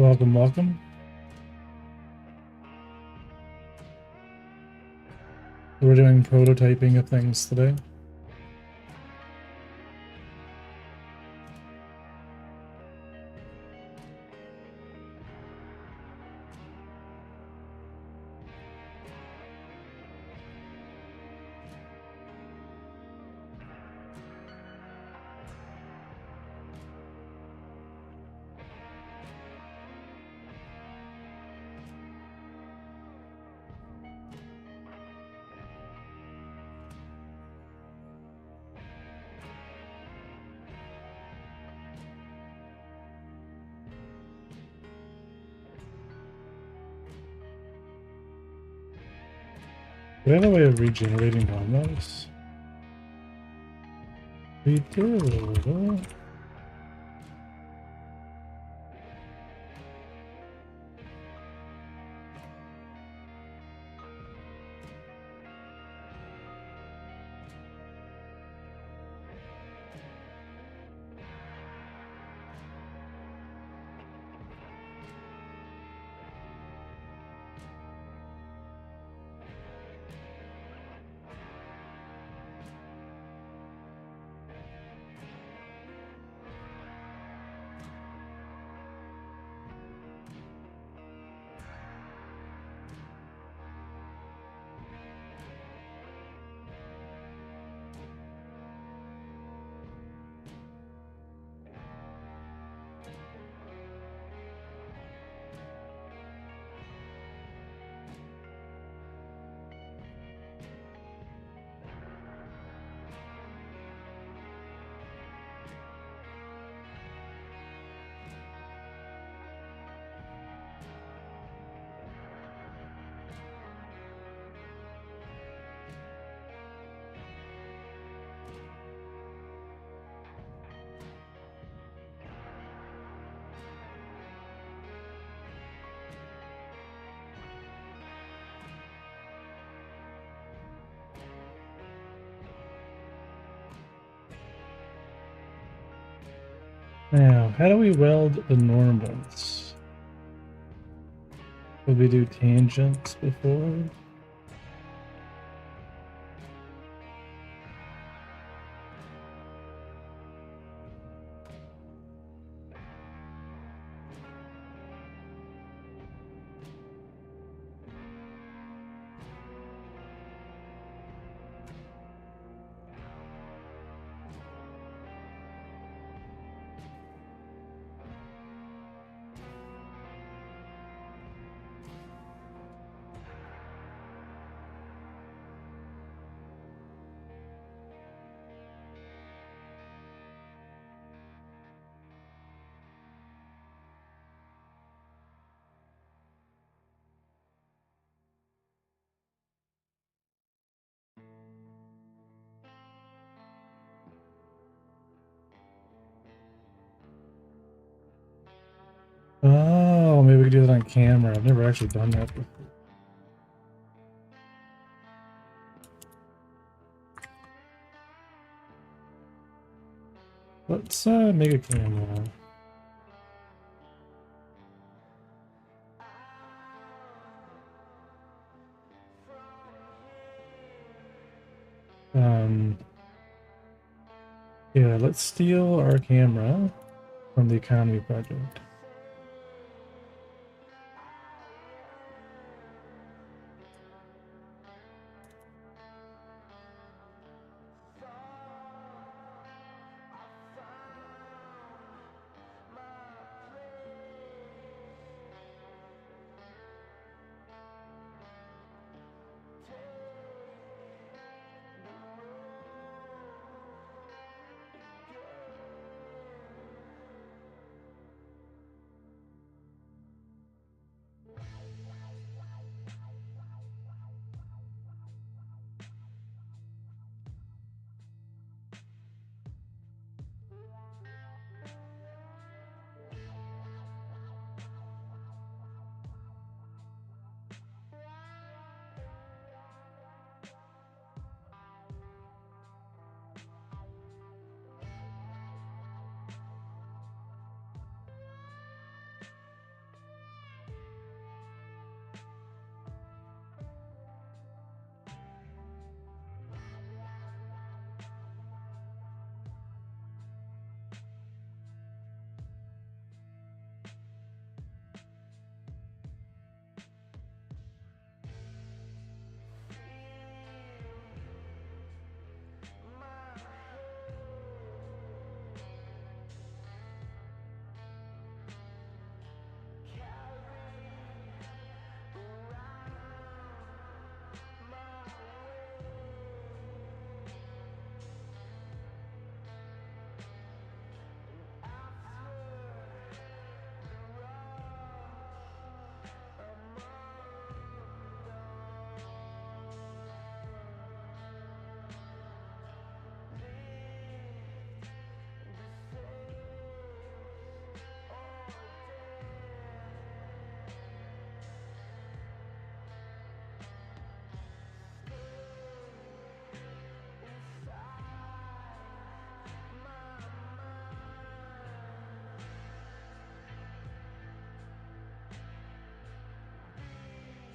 Welcome, welcome. We're doing prototyping of things today. Do we have a way of regenerating dominoes? We do. Now, how do we weld the normals? Did we do tangents before? Oh, maybe we could do that on camera. I've never actually done that before. Let's make a camera. Yeah, let's steal our camera from the economy project.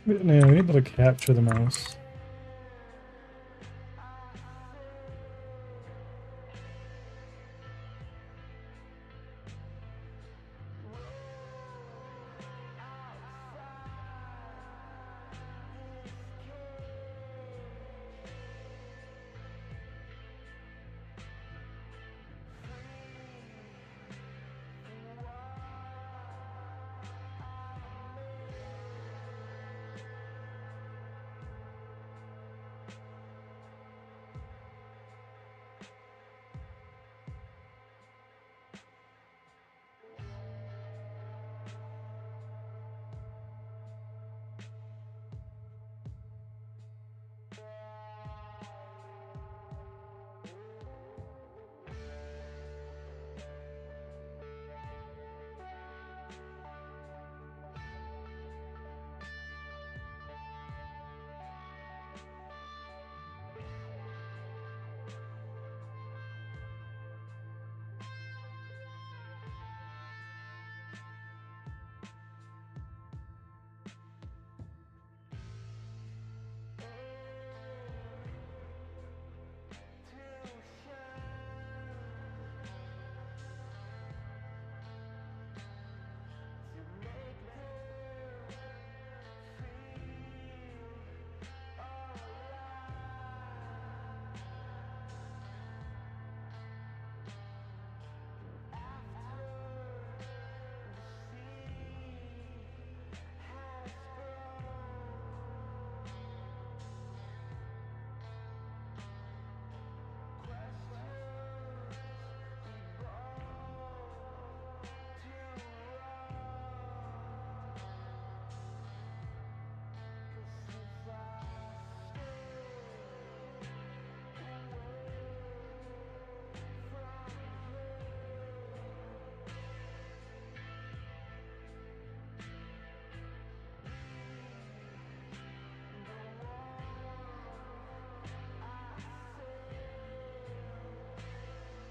No, we need to capture the mouse.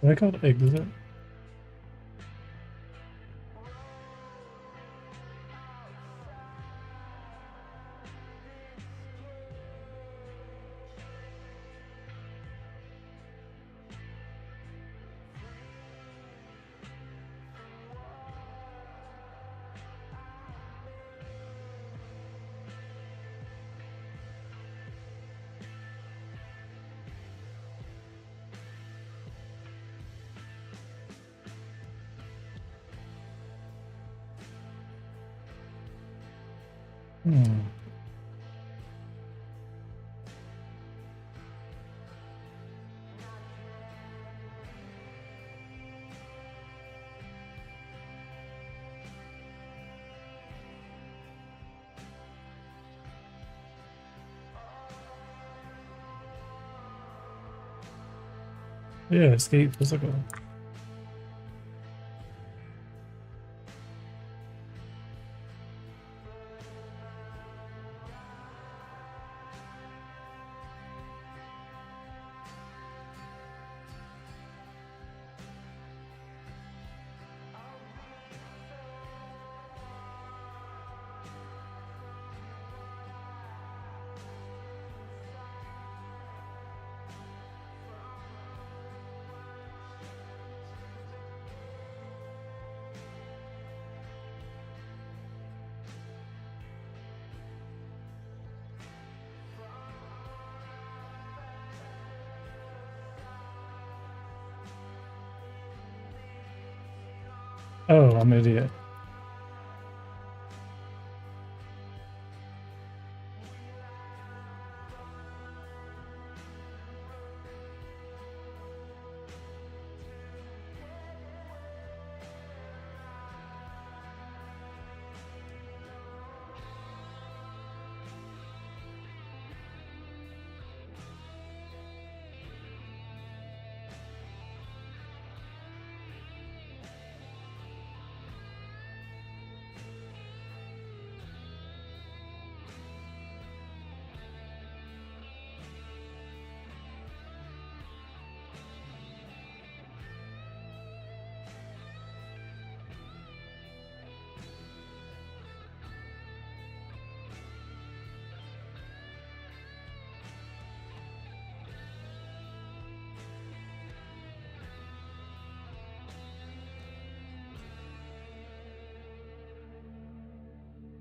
Is that called exit? Hmm. Yeah, escape physical. Oh, I'm an idiot.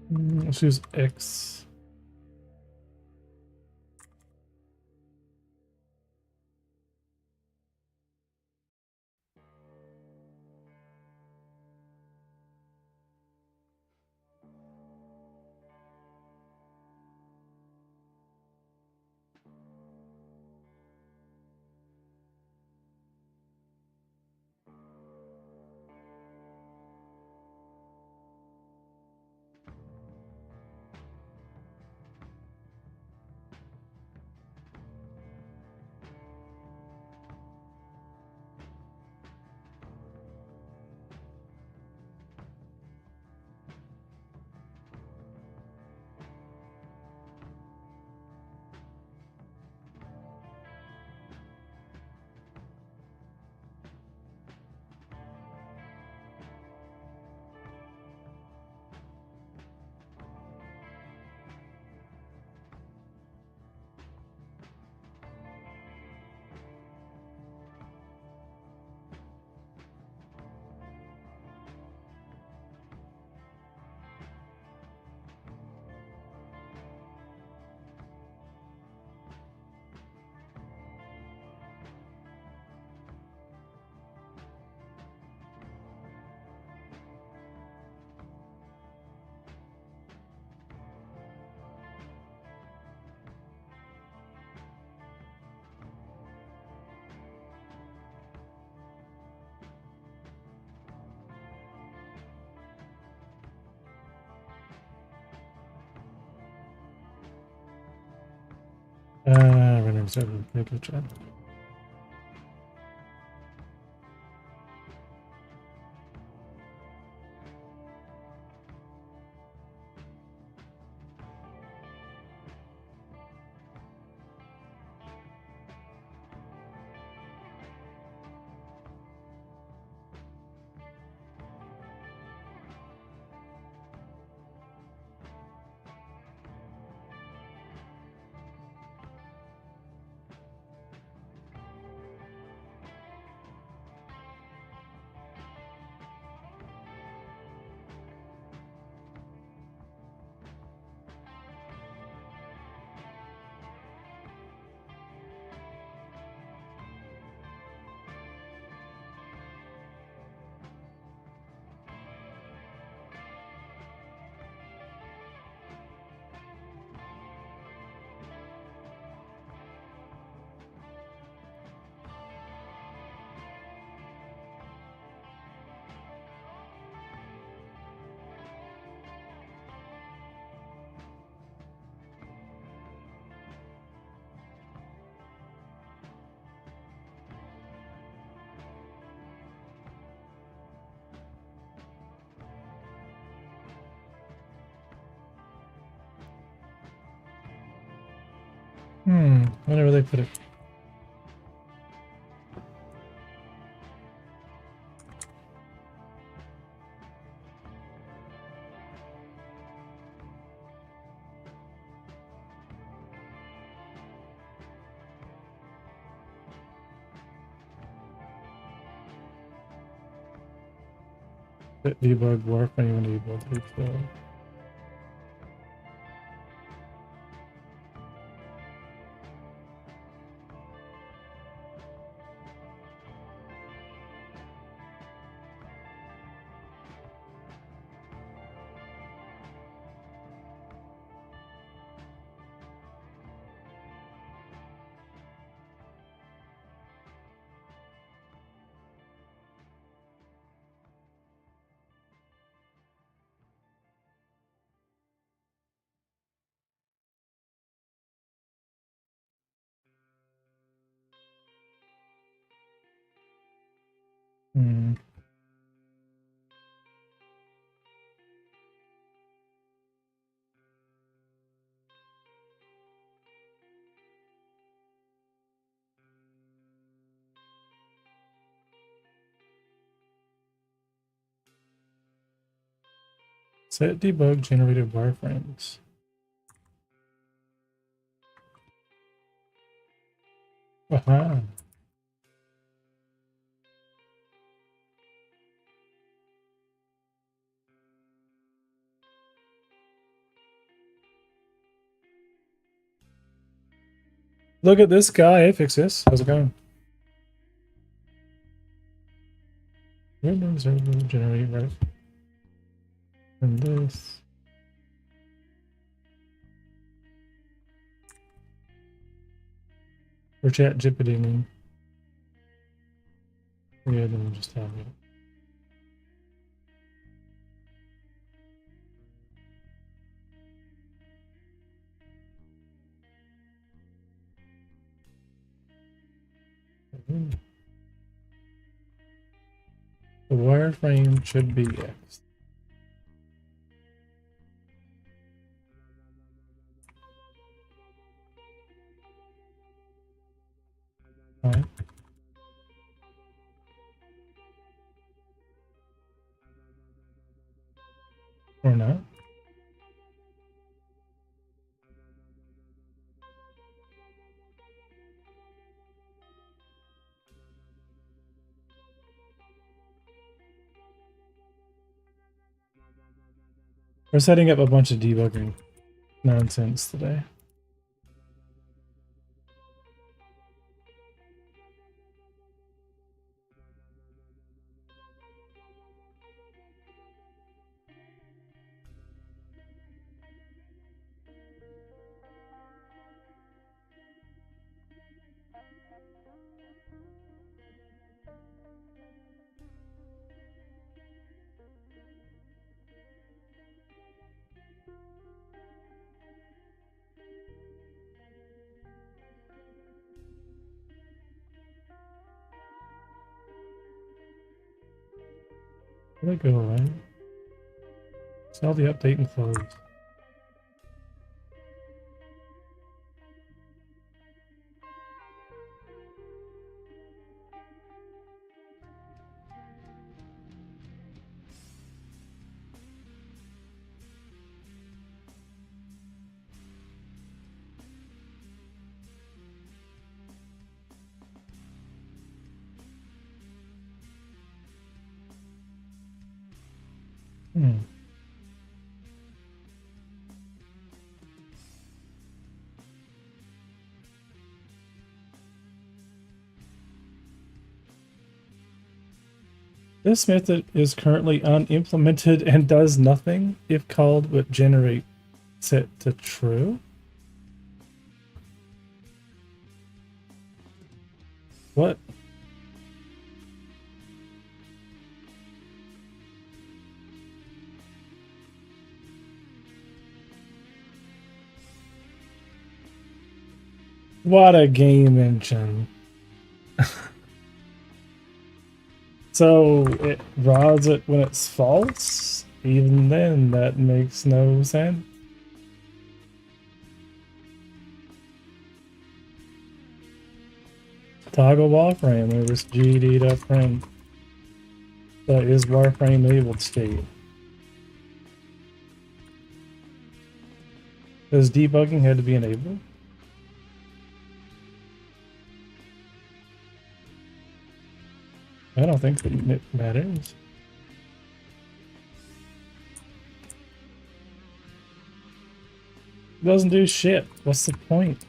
Let's use X. Random 7. Good job. Whenever they put it. Debug warframe enabled. Set debug generated wireframes. Aha. Look at this guy. Fix this. How's it going? Generate, right? And this. Or chat GPT. Yeah, then we'll just have it. The wireframe should be X. Fine. Or not. We're setting up a bunch of debugging nonsense today. Where'd it go away? Sell the update and close. This method is currently unimplemented and does nothing if called with generate set to true. What? What a game engine. So it rods it when it's false? Even then, that makes no sense. Toggle wireframe over gd.frame. That is wireframe enabled state. Does debugging had to be enabled? I don't think that it matters. It doesn't do shit. What's the point?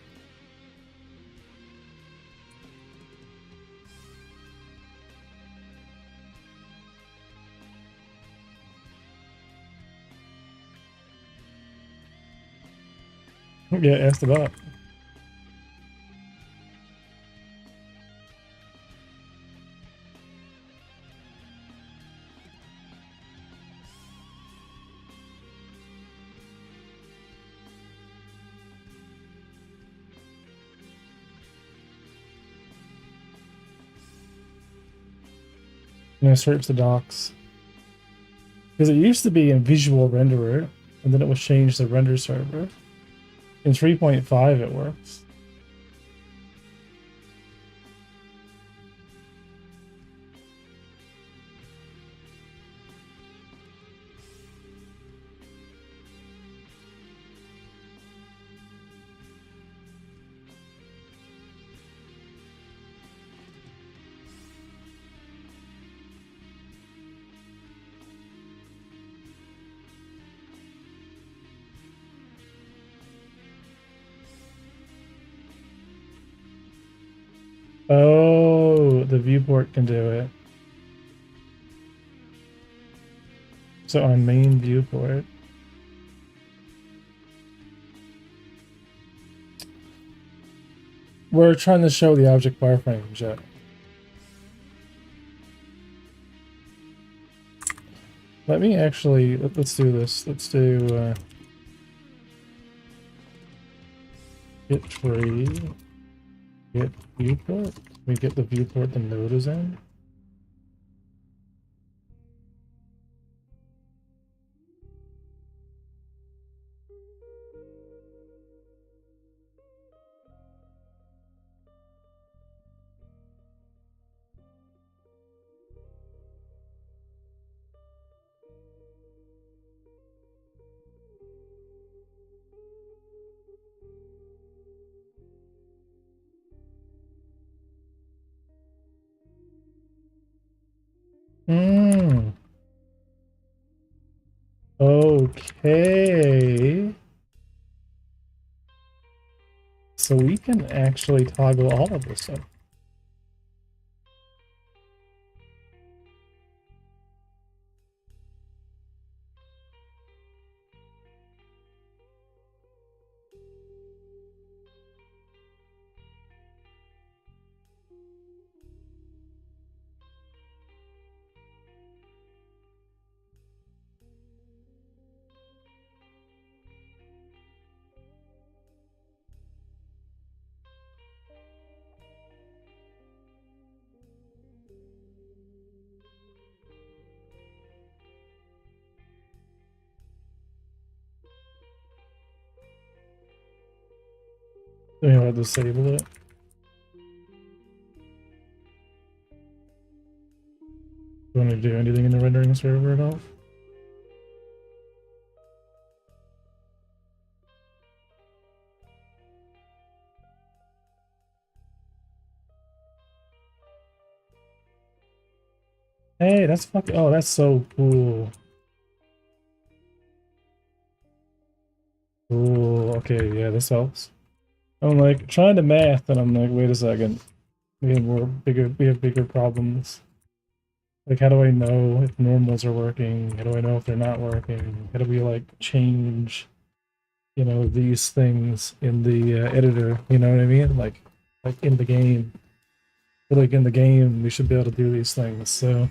Yeah, ask the bot. I'm gonna search the docs. Because it used to be in visual renderer, and then it was changed to render server. In 3.5 it works. Oh, the viewport can do it. So on main viewport. We're trying to show the object wireframe, Jet. Let me actually, let's do this. Let's do get tree, get viewport. We get the viewport the node is in. Hmm. Okay. So we can actually toggle all of this stuff. Then you'll have to disable it. You want to do anything in the rendering server at all? Hey, that's fucking, oh, that's so cool. Cool, okay, yeah, this helps. I'm like trying to math and I'm like, wait a second. We have bigger problems. Like, how do I know if normals are working? How do I know if they're not working? How do we like change, you know, these things in the editor? You know what I mean? Like in the game. But like in the game, we should be able to do these things. So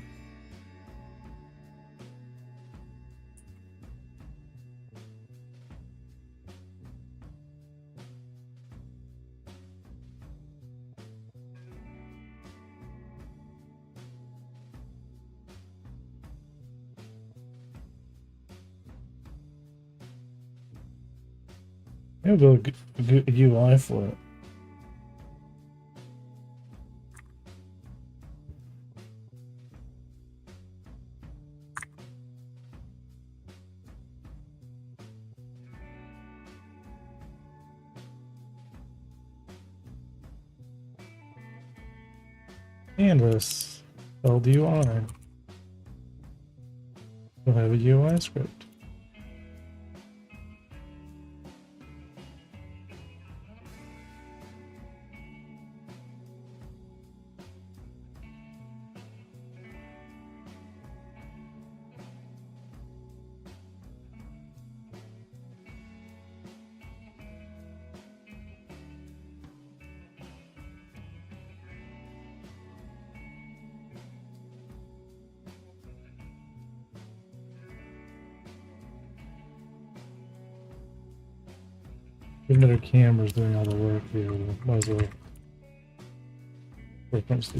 maybe we'll build a good UI for it. Canvas, build UI. We'll have a UI script. Even though their camera's doing all the work here, might as well reference the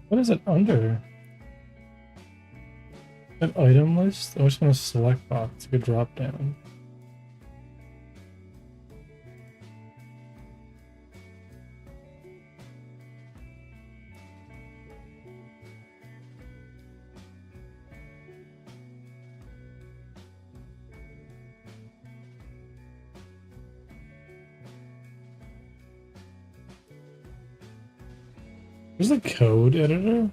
What is it under? An item list? I'm just gonna select box, like a drop down. There's a code editor?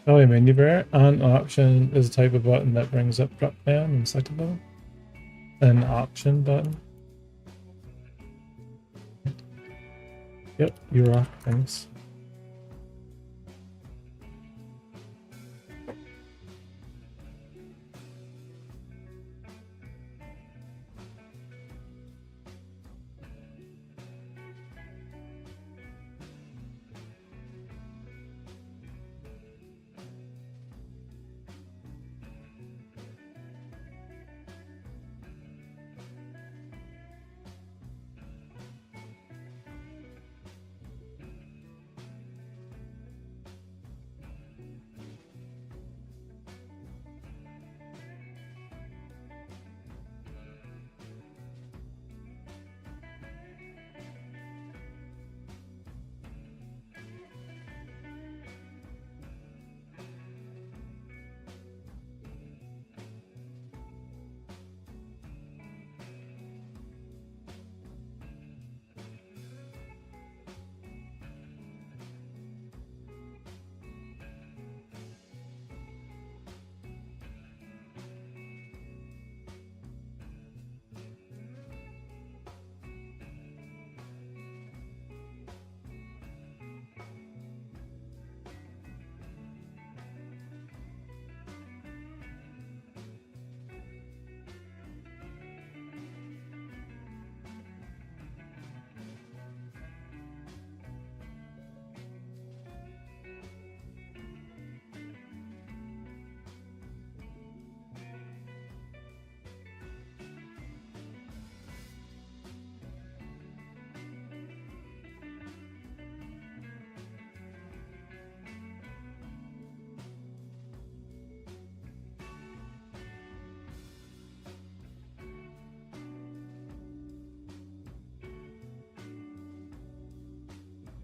Oh, a menu bar. On option is a type of button that brings up drop down and select a button. An option button. Yep, you rock, thanks.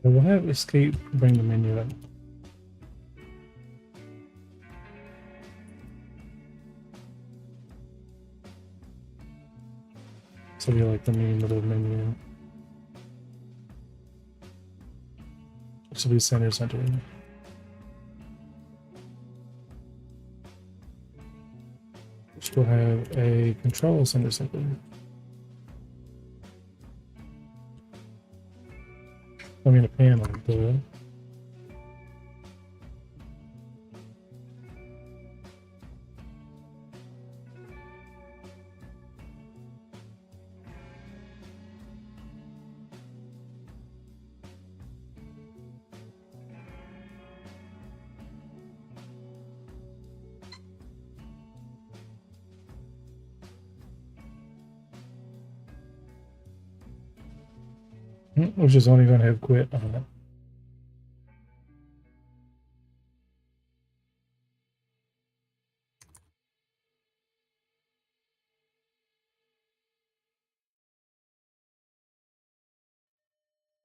We'll have escape bring the menu up. So we like the name of the menu. So we center. Which will have a control center. I mean a panel, duh. Which is only going to have quit on it.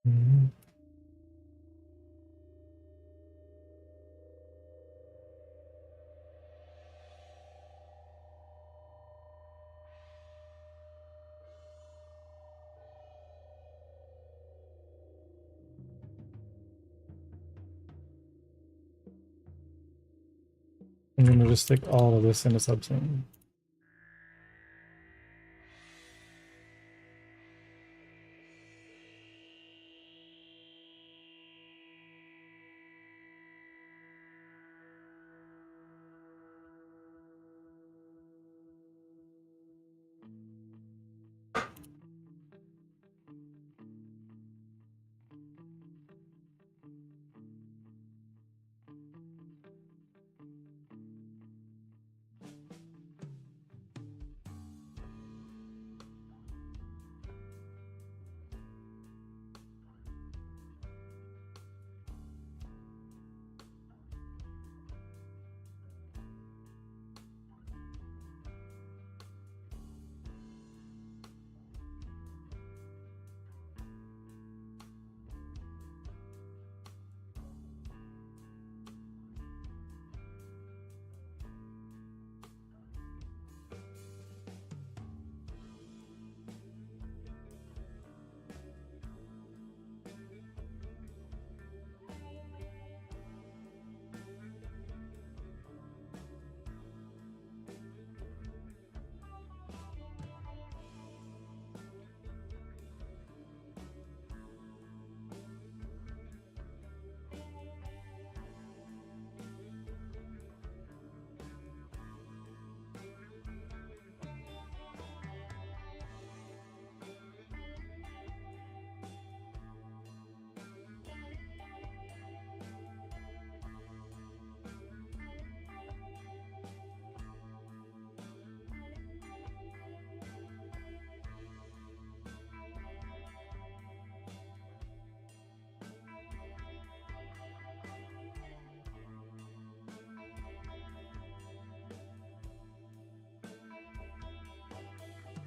Mm-hmm. I'm going to just stick all of this in a subzone.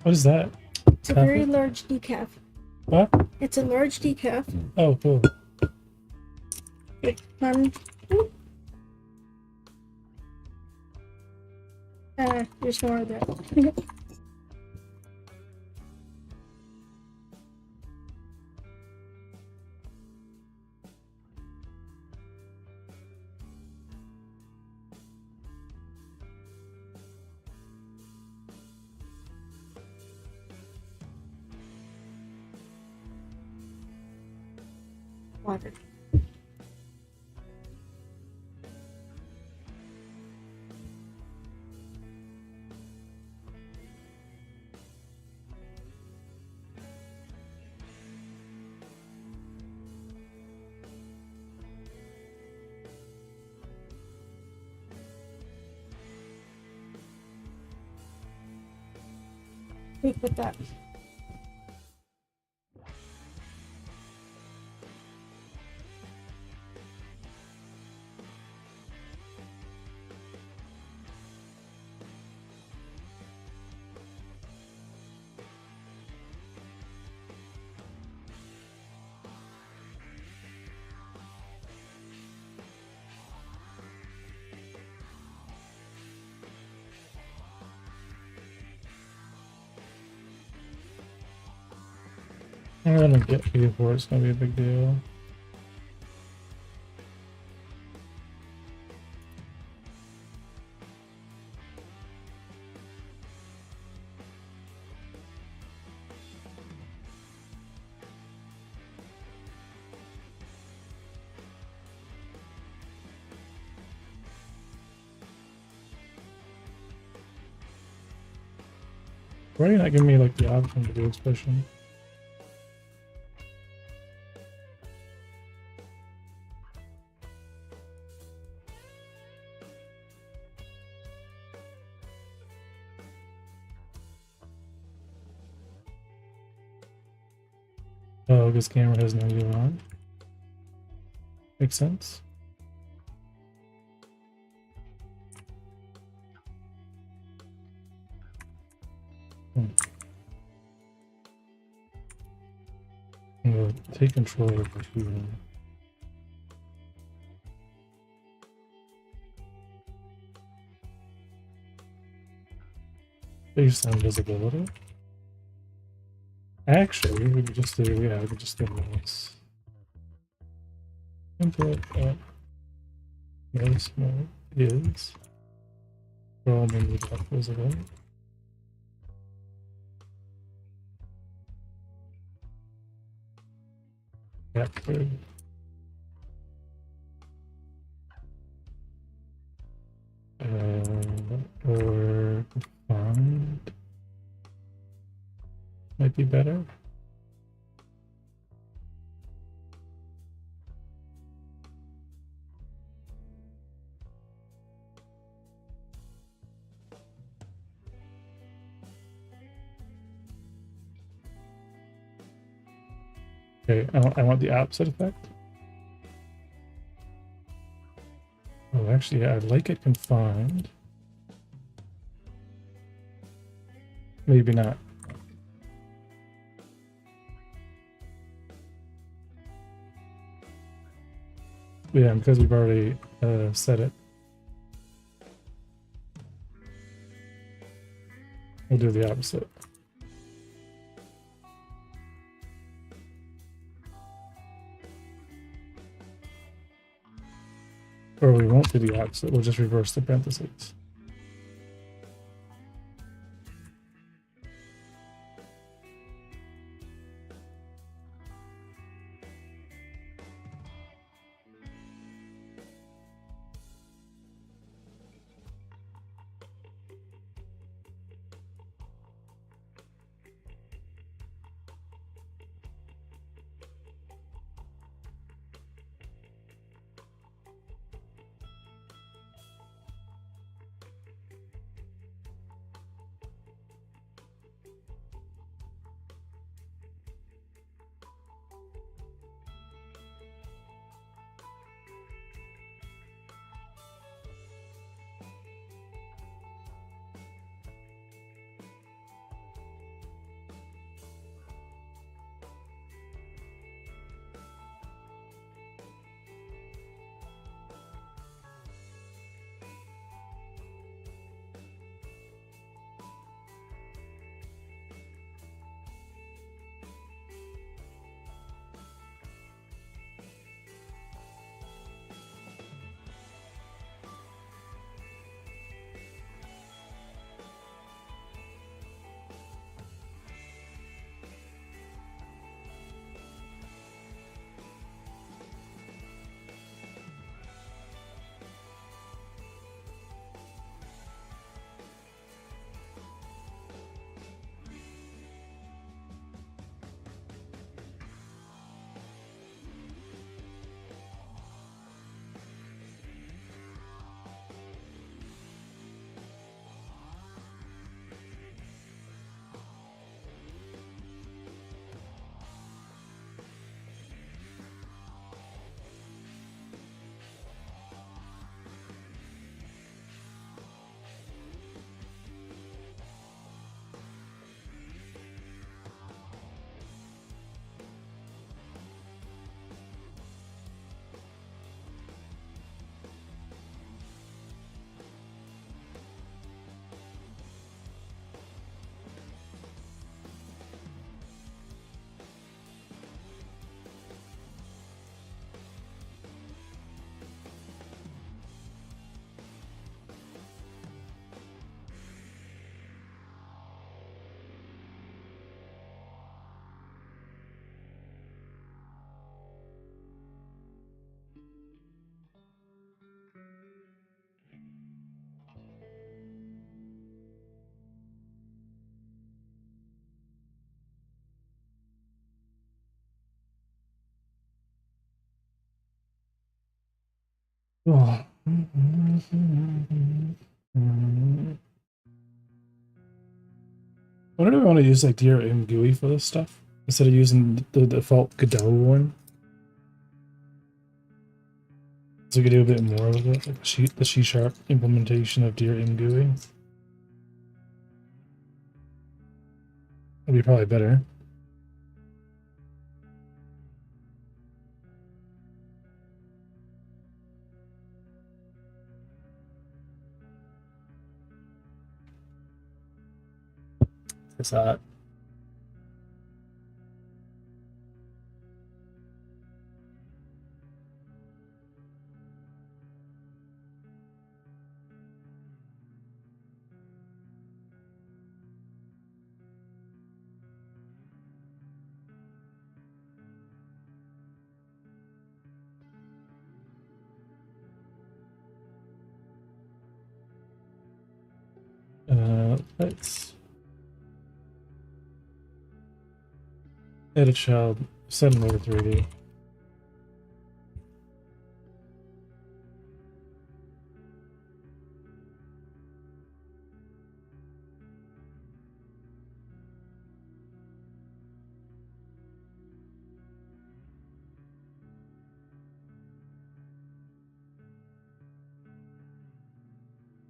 What is that? It's a very large decaf. What? It's a large decaf. Oh, cool. There's more of that. Water. We put that. I'm gonna get before it's gonna be a big deal. Why are you not giving me like the option to do expression? Oh, this camera has no UI. Makes sense. I'm gonna take control of the two. Baseline visibility. Actually, we could just do, yeah, we could just do this. Input noise mode is scroll menu dot visible. Captured. Or confined might be better. Okay, I want the opposite effect. Oh, actually, yeah, I like it confined. Maybe not. Yeah, because we've already set it. We'll do the opposite. Or we won't do the opposite, we'll just reverse the parentheses. Oh. Why do I want to use like DRM GUI for this stuff instead of using the default Godot one? So we could do a bit more with it, like the C# implementation of DRM GUI. That'd be probably better. It's that. Let's edit child, set mode 3D.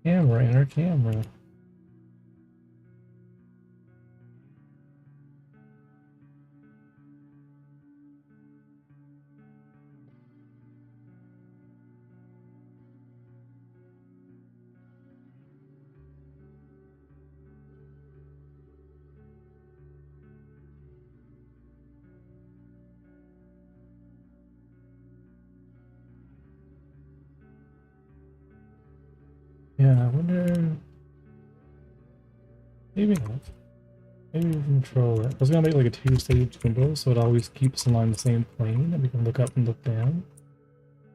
Camera, inner camera. Yeah, I wonder. Maybe not. Maybe we can control it. I was gonna make like a two-stage gimbal so it always keeps along the same plane and we can look up and look down.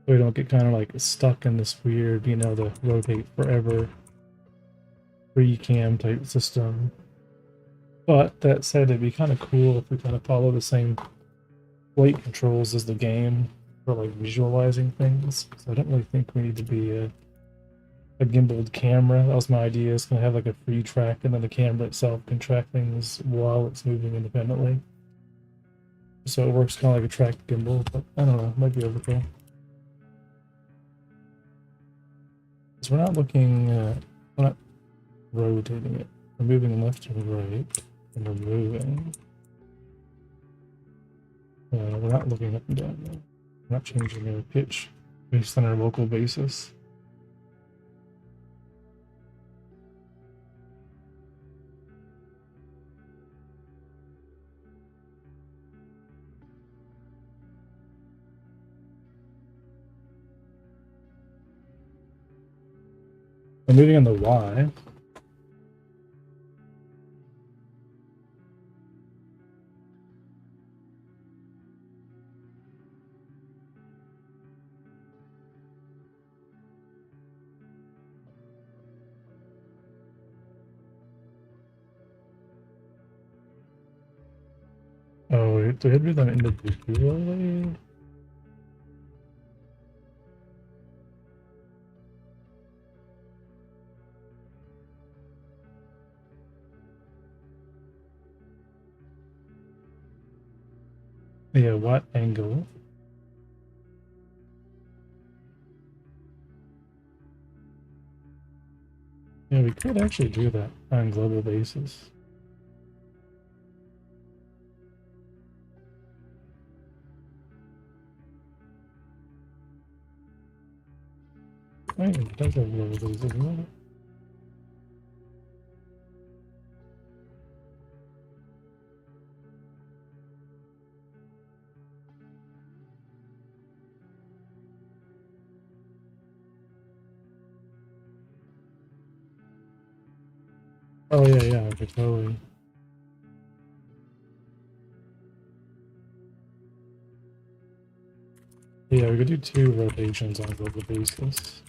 So we don't get kind of like stuck in this weird being able to rotate forever free cam type system. But that said, it'd be kind of cool if we kind of follow the same flight controls as the game for like visualizing things. So I don't really think we need to be a gimbaled camera. That was my idea. It's gonna have like a free track, and then the camera itself can track things while it's moving independently. So it works kind of like a tracked gimbal, but I don't know. It might be overkill. Because we're not looking. We're not rotating it. We're moving left and right, and we're moving. We're not looking up and down. Though. We're not changing our pitch based on our local basis. We're moving on the Y. Oh, wait, do I do them individually? Yeah, what angle? Yeah, we could actually do that on a global basis. Wait, it does have global basis, doesn't it? Oh yeah, yeah, okay, totally. Yeah, we could do 2 rotations on a global basis.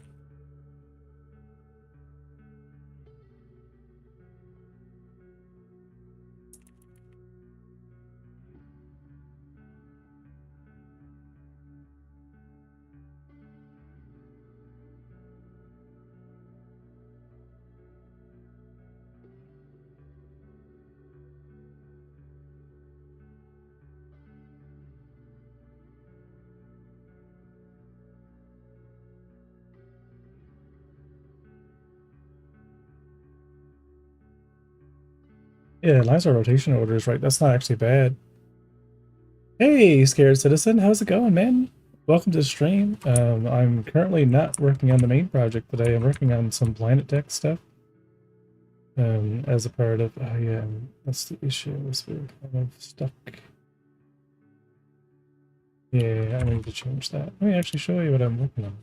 Yeah, lines are rotation orders, right? That's not actually bad. Hey, Scared Citizen, how's it going, man? Welcome to the stream. I'm currently not working on the main project today. I'm working on some Planet Tech stuff. As a part of, oh yeah, that's the issue. We're kind of stuck. Yeah, I need to change that. Let me actually show you what I'm working on.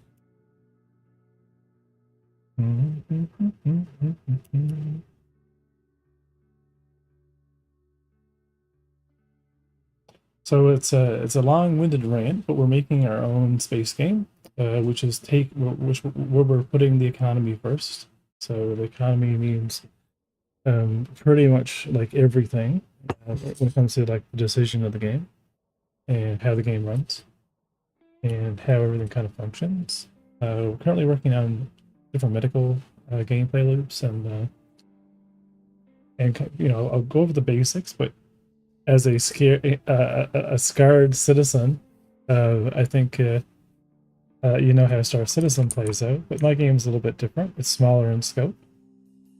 So it's a long-winded rant, but we're making our own space game, which is where we're putting the economy first. So the economy means pretty much like everything when it comes to like the decision of the game and how the game runs and how everything kind of functions. We're currently working on different medical gameplay loops and you know, I'll go over the basics, but as a scarred citizen, I think you know how Star Citizen plays out, but my game's a little bit different. It's smaller in scope.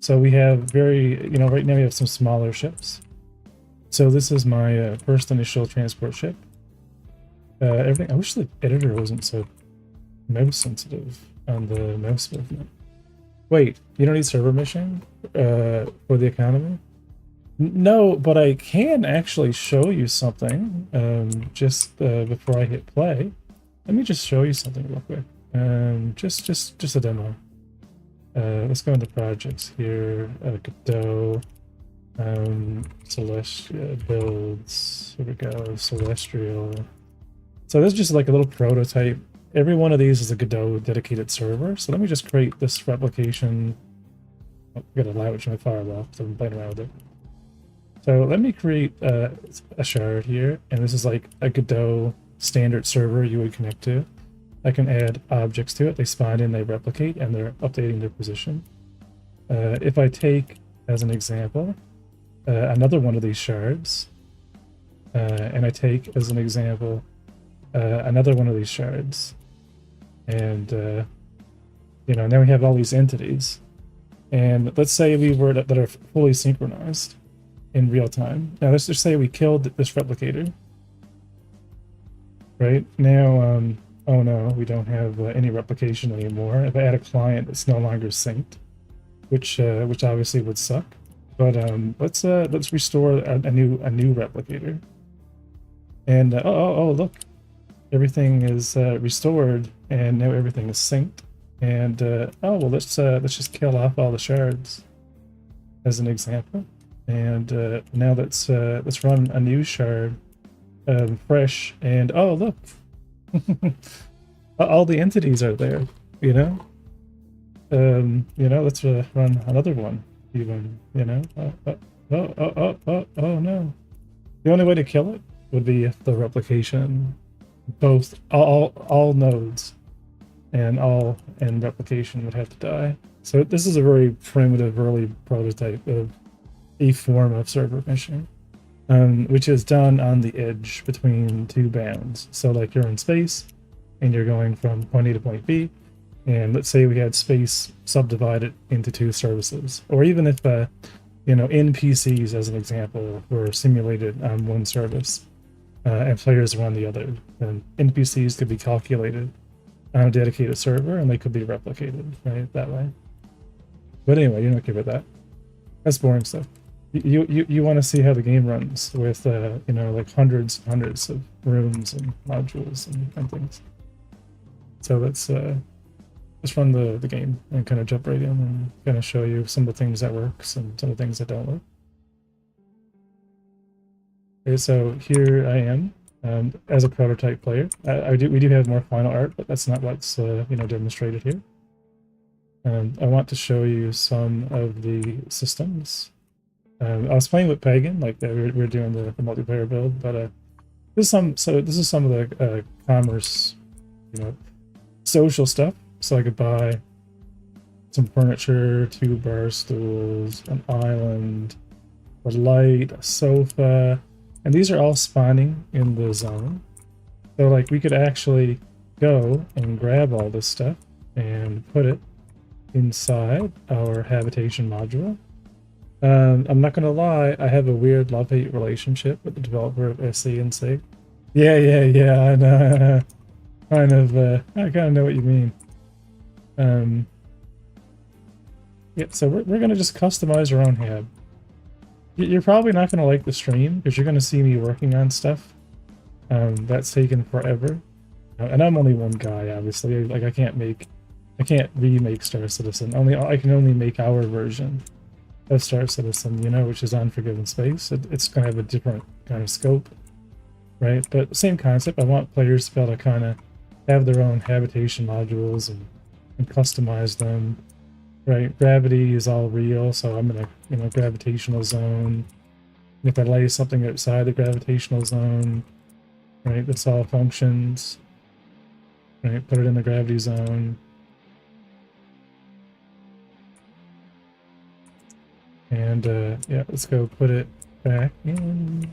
So we have you know, right now we have some smaller ships. So this is my first initial transport ship. Everything. I wish the editor wasn't so mouse sensitive on the mouse movement. Wait, you don't need server mission for the economy? No, but I can actually show you something just before I hit play. Let me just show you something real quick. Just a demo. Let's go into projects here. Godot, Celestial builds. Here we go. Celestial. So this is just like a little prototype. Every one of these is a Godot dedicated server. So let me just create this replication. Oh, I gotta allow it to my firewall because I've been playing around with it. So let me create a shard here, and this is like a Godot standard server you would connect to. I can add objects to it. They spawn in, they replicate, and they're updating their position. If I take, as an example, another one of these shards, and I take, as an example, another one of these shards, and you know, now we have all these entities. And let's say we were that are fully synchronized in real time. Now let's just say we killed this replicator. Right now, oh no, we don't have any replication anymore. If I add a client, it's no longer synced, which obviously would suck. But let's restore a new replicator. And oh look, everything is restored, and now everything is synced. And oh well, let's just kill off all the shards, as an example. And now let's run a new shard, fresh, and oh look, all the entities are there. You know, let's run another one. Even, you know, oh no. The only way to kill it would be if the replication, both all nodes and replication would have to die. So this is a very primitive early prototype of a form of server mission, which is done on the edge between two bounds. So like you're in space and you're going from point A to point B, and let's say we had space subdivided into two services, or even if you know, NPCs, as an example, were simulated on one service and players were on the other, then NPCs could be calculated on a dedicated server and they could be replicated, right, that way. But anyway, you don't care about that. That's boring stuff. You want to see how the game runs with you know, like hundreds and hundreds of rooms and modules and things. So let's run the game and kind of jump right in and kind of show you some of the things that works and some of the things that don't work. Okay, so here I am as a prototype player. We do have more final art, but that's not what's you know, demonstrated here. I want to show you some of the systems. I was playing with Pagan, like we're doing the multiplayer build, but this is some of the commerce, you know, social stuff. So I could buy some furniture, 2 bar stools, an island, a light, a sofa, and these are all spawning in the zone. So like we could actually go and grab all this stuff and put it inside our habitation module. I'm not gonna lie, I have a weird love-hate relationship with the developer of SC and SIG. Yeah, I know. I kind of know what you mean. Um, yeah, so we're gonna just customize our own hab. You're probably not gonna like the stream because you're gonna see me working on stuff. That's taken forever, and I'm only one guy, obviously. Like I can't remake Star Citizen. I can only make our version of Star Citizen, you know, which is Unforgiven Space. It's gonna have a different kind of scope, right? But same concept. I want players to be able to kind of have their own habitation modules and customize them, right? Gravity is all real, so I'm in a, you know, gravitational zone. And if I lay something outside the gravitational zone, right, this all functions, right? Put it in the gravity zone. And yeah, let's go put it back in.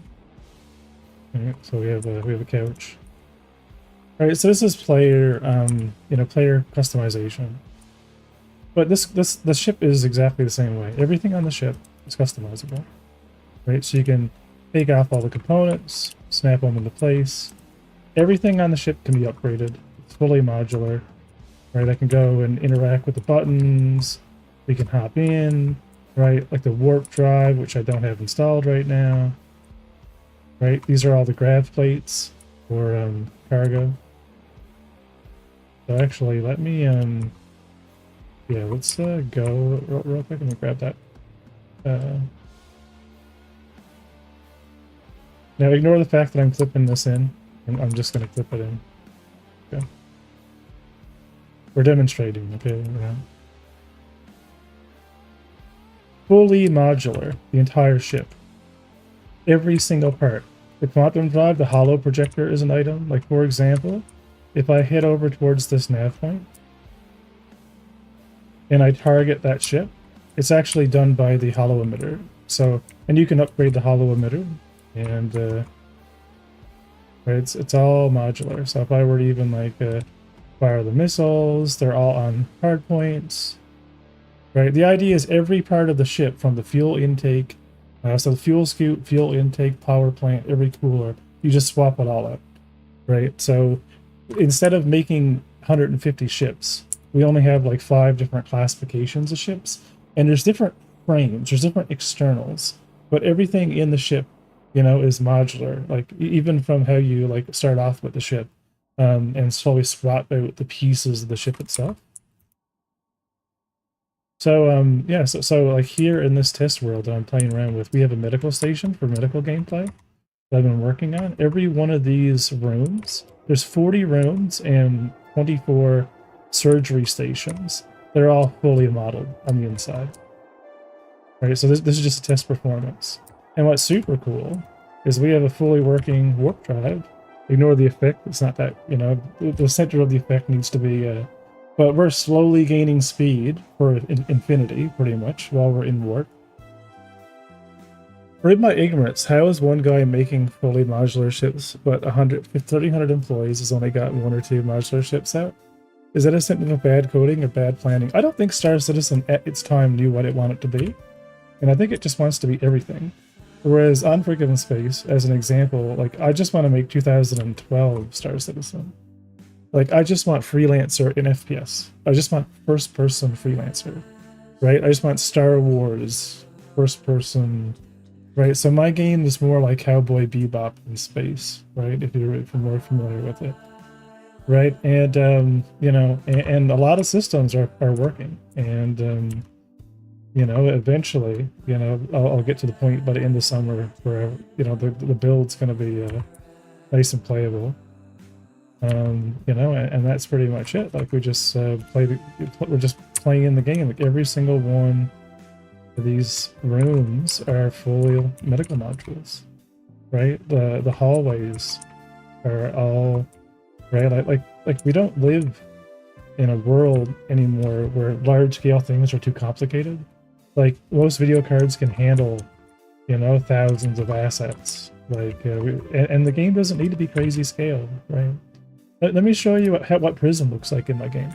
All right, so we have a couch. All right, so this is player, you know, player customization. But the ship is exactly the same way. Everything on the ship is customizable, right? So you can take off all the components, snap them into place. Everything on the ship can be upgraded. It's fully modular, right? I can go and interact with the buttons. We can hop in, right? Like the warp drive, which I don't have installed right now, right? These are all the grav plates for cargo. So actually, let me yeah, let's go real quick. Let me grab that. Now ignore the fact that I'm clipping this in. I'm just going to clip it in. Okay. We're demonstrating, okay? Yeah. Fully modular, the entire ship. Every single part. The quantum drive, the hollow projector is an item. Like, for example, if I head over towards this nav point, and I target that ship, it's actually done by the hollow emitter. So, and you can upgrade the hollow emitter, and right, it's all modular. So if I were to even like fire the missiles, they're all on hard points. Right, the idea is every part of the ship, from the fuel intake, so the fuel scoop, fuel intake, power plant, every cooler, you just swap it all out. Right, so instead of making 150 ships, we only have like 5 different classifications of ships, and there's different frames, there's different externals, but everything in the ship, you know, is modular. Like even from how you like start off with the ship, and slowly swap out the pieces of the ship itself. So yeah, so like here in this test world that I'm playing around with, we have a medical station for medical gameplay that I've been working on. Every one of these rooms, there's 40 rooms and 24 surgery stations. They're all fully modeled on the inside. Right, so this is just a test performance. And what's super cool is we have a fully working warp drive. Ignore the effect, it's not that, you know, the center of the effect needs to be, but we're slowly gaining speed for infinity, pretty much, while we're in warp. For my ignorance, how is one guy making fully modular ships, but 1,300 employees has only got 1 or 2 modular ships out? Is that a symptom of bad coding or bad planning? I don't think Star Citizen at its time knew what it wanted to be, and I think it just wants to be everything. Whereas Unforgiven Space, as an example, like I just want to make 2012 Star Citizen. Like I just want freelancer in FPS. I just want first-person freelancer, right? I just want Star Wars first-person, right? So my game is more like Cowboy Bebop in space, right? If you're more familiar with it, right? And you know, and a lot of systems are working, and you know, eventually, you know, I'll get to the point by the end of summer where, you know, the build's going to be nice and playable. You know, and that's pretty much it. Like we just we're just playing in the game. Like every single one of these rooms are fully medical modules, right? The hallways are all right. Like we don't live in a world anymore where large scale things are too complicated. Like most video cards can handle, you know, thousands of assets. Like, and the game doesn't need to be crazy scale, right? Let me show you what Prism looks like in my game.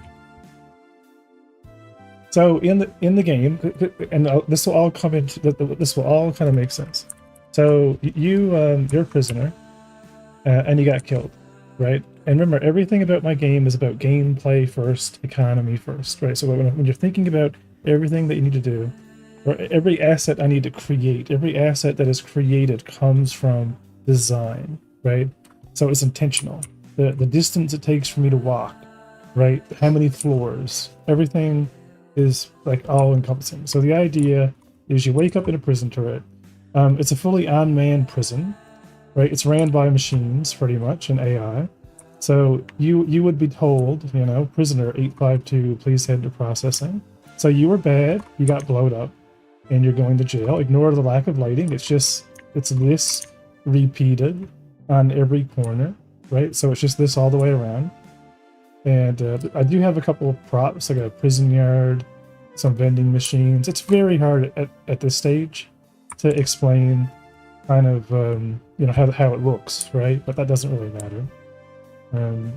So in the game, and this will all come into this will all kind of make sense. So you're a prisoner, and you got killed, right? And remember, everything about my game is about gameplay first, economy first, right? So when you're thinking about everything that you need to do, or every asset I need to create, every asset that is created comes from design, right? So it's intentional. The distance it takes for me to walk, right? How many floors, everything is like all encompassing. So the idea is you wake up in a prison turret. It's a fully unmanned prison, right? It's ran by machines pretty much and AI. So you would be told, you know, prisoner 852, please head to processing. So you were bad, you got blowed up, and you're going to jail. Ignore the lack of lighting. It's this repeated on every corner, right? So it's just this all the way around. And I do have a couple of props, like a prison yard, some vending machines. It's very hard at this stage to explain kind of you know how it looks, right? But that doesn't really matter,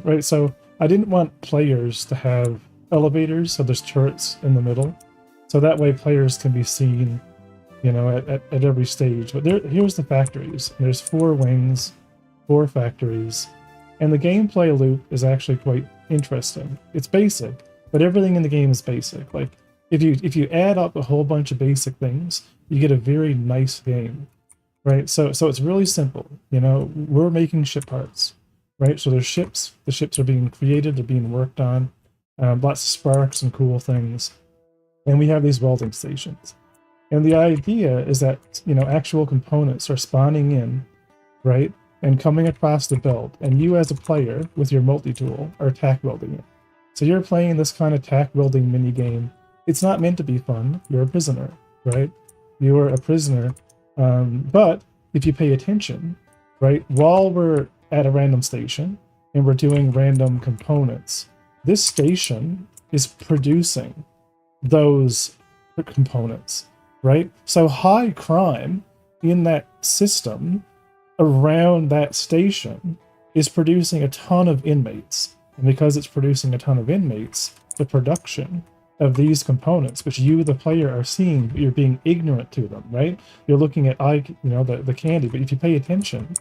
right? So I didn't want players to have elevators, so there's turrets in the middle, so that way players can be seen, you know, at every stage. But here's the factories. There's 4 wings, 4 factories, and the gameplay loop is actually quite interesting. It's basic, but everything in the game is basic. Like if you add up a whole bunch of basic things, you get a very nice game, right? So it's really simple. You know, we're making ship parts, right? So there's ships. The ships are being created. They're being worked on. Lots of sparks and cool things, and we have these welding stations. And the idea is that, you know, actual components are spawning in, right? And coming across the belt, and you as a player with your multi-tool are tack welding it. So you're playing this kind of tack welding mini game. It's not meant to be fun. You're a prisoner, right? You are a prisoner. But if you pay attention, right, while we're at a random station and we're doing random components, this station is producing those components, right? So high crime in that system around that station is producing a ton of inmates. And because it's producing a ton of inmates, the production of these components, which you, the player, are seeing, but you're being ignorant to them, right? You're looking at, the candy, but if you pay attention,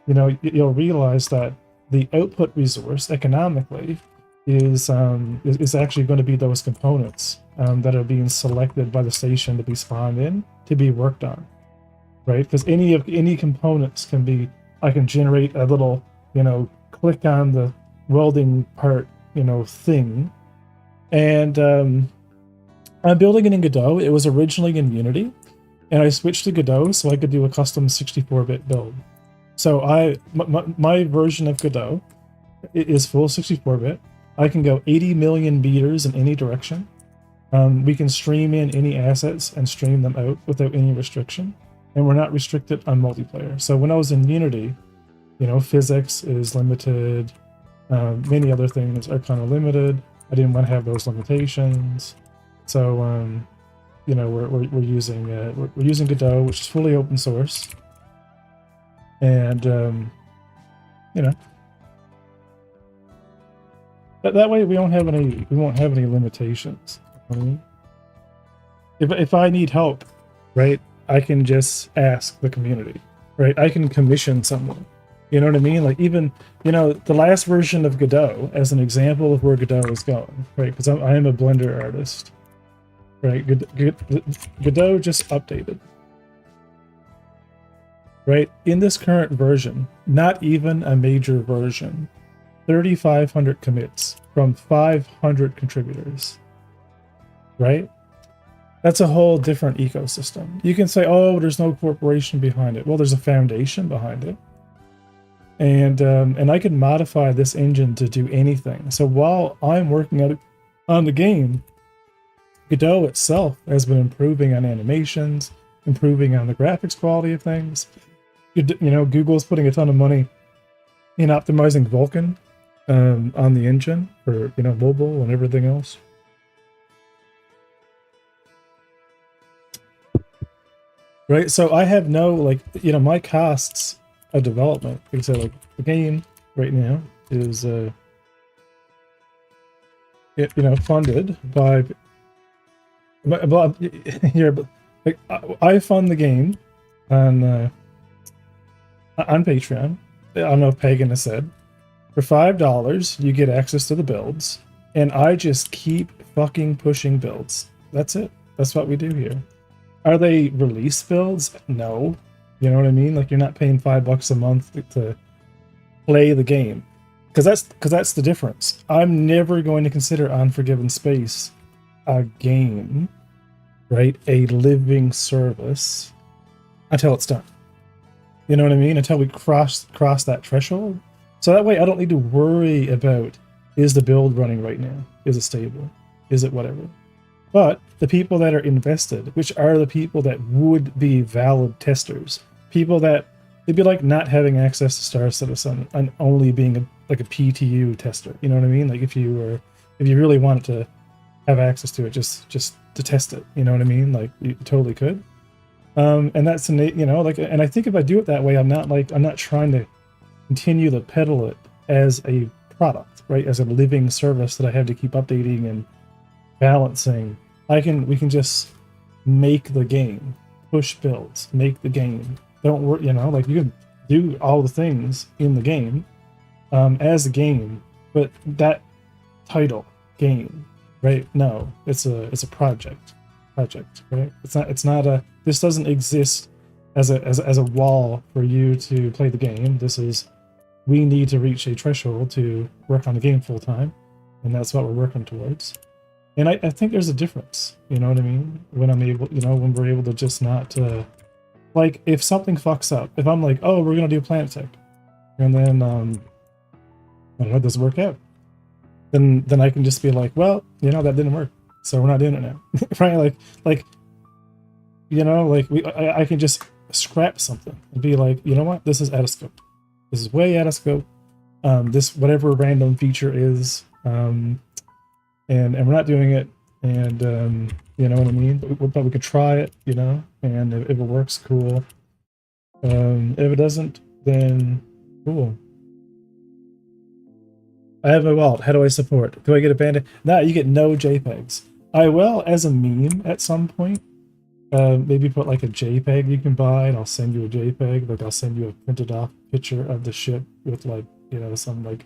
you know, you'll realize that the output resource economically is actually going to be those components that are being selected by the station to be spawned in, to be worked on. Right, because any components can be. I can generate a little, you know, click on the welding part, you know, thing, and I'm building it in Godot. It was originally in Unity, and I switched to Godot so I could do a custom 64-bit build. So my version of Godot is full 64-bit. I can go 80 million meters in any direction. We can stream in any assets and stream them out without any restriction. And we're not restricted on multiplayer. So when I was in Unity, you know, physics is limited. Many other things are kind of limited. I didn't want to have those limitations. So, you know, we're using Godot, which is fully open source. And, you know, that way we won't have any limitations. You know what I mean? If I need help, right, I can just ask the community, right? I can commission someone. You know what I mean? Like even, you know, the last version of Godot as an example of where Godot is going, right? Because I am a Blender artist, right? Godot just updated, right? In this current version, not even a major version, 3,500 commits from 500 contributors, right? That's a whole different ecosystem. You can say, oh, there's no corporation behind it. Well, there's a foundation behind it. And I can modify this engine to do anything. So while I'm working on the game, Godot itself has been improving on animations, improving on the graphics quality of things. You know, Google's putting a ton of money in optimizing Vulkan on the engine for, you know, mobile and everything else. Right, so I have no, like, you know, my costs of development, because like the game right now is, you know, funded by but here, but like I fund the game on Patreon. I don't know if Pagan has said. For $5, you get access to the builds, and I just keep fucking pushing builds. That's it. That's what we do here. Are they release builds? No. You know what I mean? Like, you're not paying $5 a month to play the game, because that's the difference. I'm never going to consider Unforgiven Space a game, right? A living service until it's done. You know what I mean? Until we cross that threshold. So that way I don't need to worry about, is the build running right now? Is it stable? Is it whatever? But the people that are invested, which are the people that would be valid testers, people that, it'd be like not having access to Star Citizen and only being like a PTU tester. You know what I mean? Like if you really wanted to have access to it, just to test it. You know what I mean? Like you totally could. And that's like, and I think if I do it that way, I'm not trying to continue to peddle it as a product, right? As a living service that I have to keep updating and balancing. We can just make the game, push builds, make the game. Don't worry, like you can do all the things in the game as a game, but that title game, right? No, it's a project, right? This doesn't exist as a wall for you to play the game. This is, we need to reach a threshold to work on the game full time, and that's what we're working towards. And I think there's a difference, you know what I mean? When I'm able, when we're able to just not, like if something fucks up, if I'm like, oh, we're gonna do Planet Tech, and then I don't know, it doesn't work out, then I can just be like, well, that didn't work, so we're not doing it now, right? I can just scrap something and be like, you know what, this is out of scope. This is way out of scope. This whatever random feature is, and we're not doing it. And you know what I mean. But we could try it, And if it works, cool. If it doesn't, then cool. I have my wallet. How do I support? Do I get a bandit? Nah, you get no JPEGs. I will as a meme at some point. Maybe put like a JPEG you can buy, and I'll send you a JPEG. Like I'll send you a printed off picture of the ship with like some like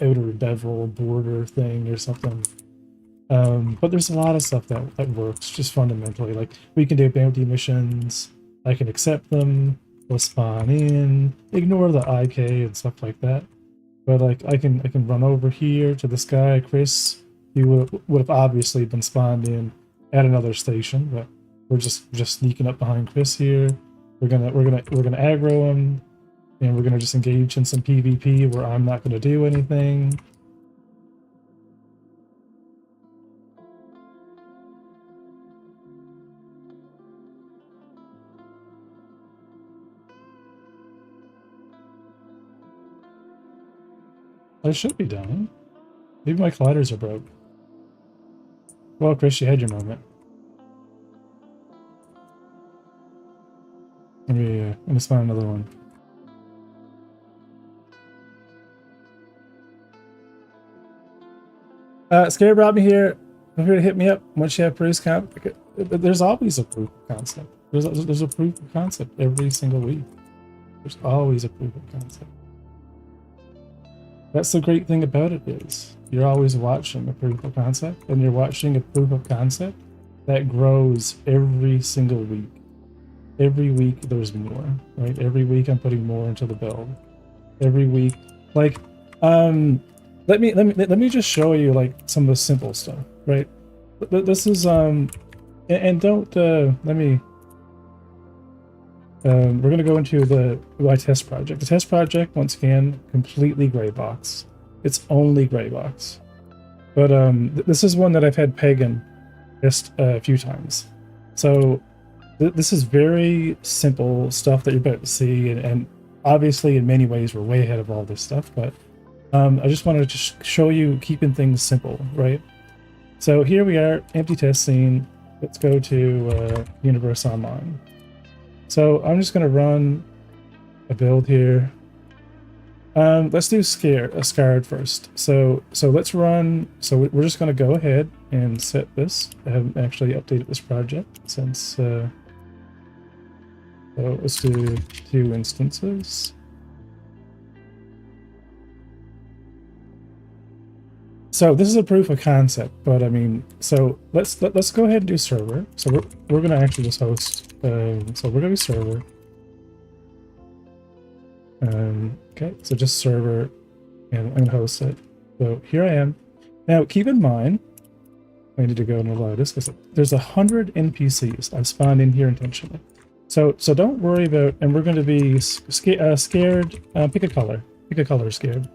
outer bevel border thing or something. But there's a lot of stuff that works just fundamentally. Like we can do bounty missions. I can accept them. We'll spawn in. Ignore the IK and stuff like that. But like I can run over here to this guy Chris. He would have obviously been spawned in at another station, but we're just sneaking up behind Chris here. We're gonna aggro him, and we're gonna just engage in some PvP where I'm not gonna do anything. I should be done. Maybe my colliders are broke. Well, Chris, you had your moment. Let me spawn another one. Scary brought me here. Feel free to hit me up once you have proof concept. There's always a proof of concept. There's a proof of concept every single week. There's always a proof of concept. That's the great thing about it is you're always watching a proof of concept, and you're watching a proof of concept that grows every single week. Every week there's more, right? Every week I'm putting more into the build. Every week, like, let me just show you like some of the simple stuff, right? This is and don't let me. We're gonna go into my test project. The test project, once again, completely gray box. It's only gray box. But this is one that I've had Pagan test a few times. So this is very simple stuff that you're about to see, and obviously in many ways we're way ahead of all this stuff. But I just wanted to just show you keeping things simple, right? So here we are, empty test scene. Let's go to Universe Online. So I'm just going to run a build here. Let's do scared first. So let's run. So we're just going to go ahead and set this. I haven't actually updated this project since. So let's do 2 instances. So this is a proof of concept, but I mean, so let's go ahead and do server. So we're going to actually just host. So we're going to do server. Okay, so just server, and I'm going to host it. So here I am. Now, keep in mind, I need to go and allow this because there's 100 NPCs. I've spawned in here intentionally. So don't worry about, and we're going to be scared. Pick a color. Pick a color, scared.